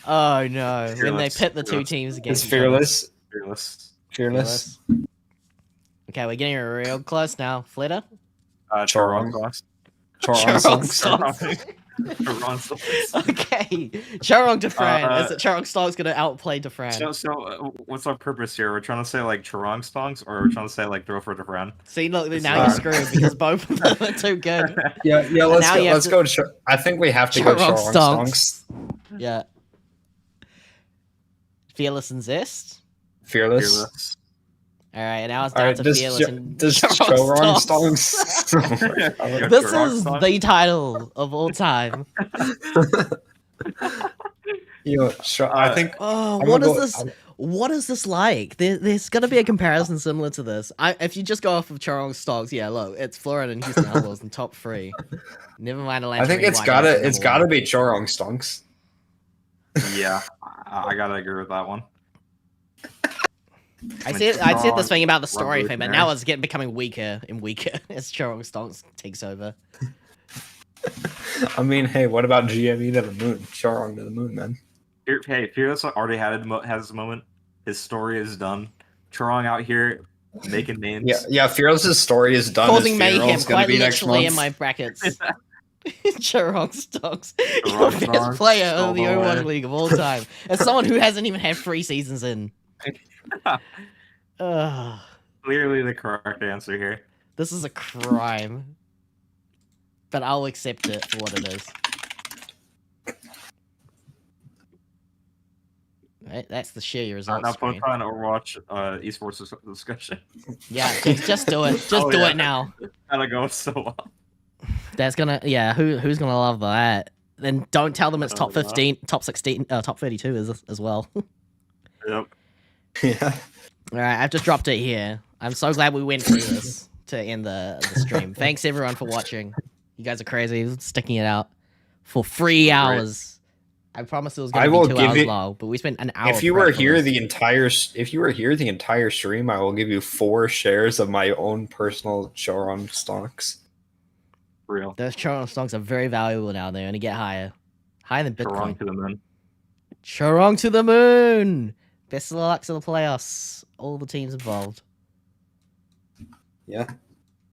Oh no! When they Fearless. pit the two Fearless. teams It's against each other. fearless. Fearless. Fearless. Okay, we're getting real close now. Flitter. Chorong Chorong. songs. Chorong songs. Chorong songs. Okay, Charong Defran. Uh, Is it Charong Stog's gonna outplay Defran? So, what's our purpose here? We're trying to say like Chorong stongs, or we're trying to say like throw for Defran? See, look, now fine. you're screwed because both of them are too good. Yeah. Let's now go. you have Let's to- go. I think we have to go Chorong Chorong stonks. stonks. Yeah. Fearless and Zest. Fearless. Fearless. All right, now it's All down right. to Does Fearless and Chorong Stonks. stonks? This Chorong is stonks. the title of all time. You know, I think. Oh, I'm what gonna is go- this? I'm- What is this like? There's gonna be a comparison similar to this. If you just go off of Charong Stocks, yeah, look, it's Florida and Houston Outlaws in top 3. Never mind Atlanta. I think and it's White gotta. House in It's number gotta one. be Chorong stonks. Yeah, I gotta agree with that one. I said this thing about the story Rubber thing, but there. now it's becoming weaker and weaker as Charong Stocks takes over. I mean, hey, what about GME to the moon? Chorong to the moon, man. Hey, Fearless already has a moment. His story is done. Chorong out here making names. Yeah. Fearless's story is done. Causing His mayhem, funeral's gonna quite be next literally in month. my brackets. Charong Stocks, your Chorong best Stocks, player all of the the Overwatch way. League of all time, as someone who hasn't even had 3 seasons in. Ugh. Clearly the correct answer here. This is a crime. But I'll accept it for what it is. Right, that's the share your results Now screen. post on Overwatch esports discussion. Yeah, just do it. Just Oh, do yeah. it now. That'll go so well. That's gonna who's gonna love that? Then don't tell them it's top Oh, wow. 15, top 16, top 32 as well. Yep. Yeah. Alright, I've just dropped it here. I'm so glad we went through this to end the stream. Thanks everyone for watching. You guys are crazy, sticking it out for 3 hours. I promised it was I going will to be 2 give hours you- long, but we spent an hour. If you were prep for here this. the entire stream, I will give you 4 shares of my own personal Chorong stocks. Real. Those Charong stocks are very valuable now. They're going to get higher than Chorong Bitcoin. to the moon. Charong to the moon. Best of luck to the playoffs. All the teams involved. Yeah.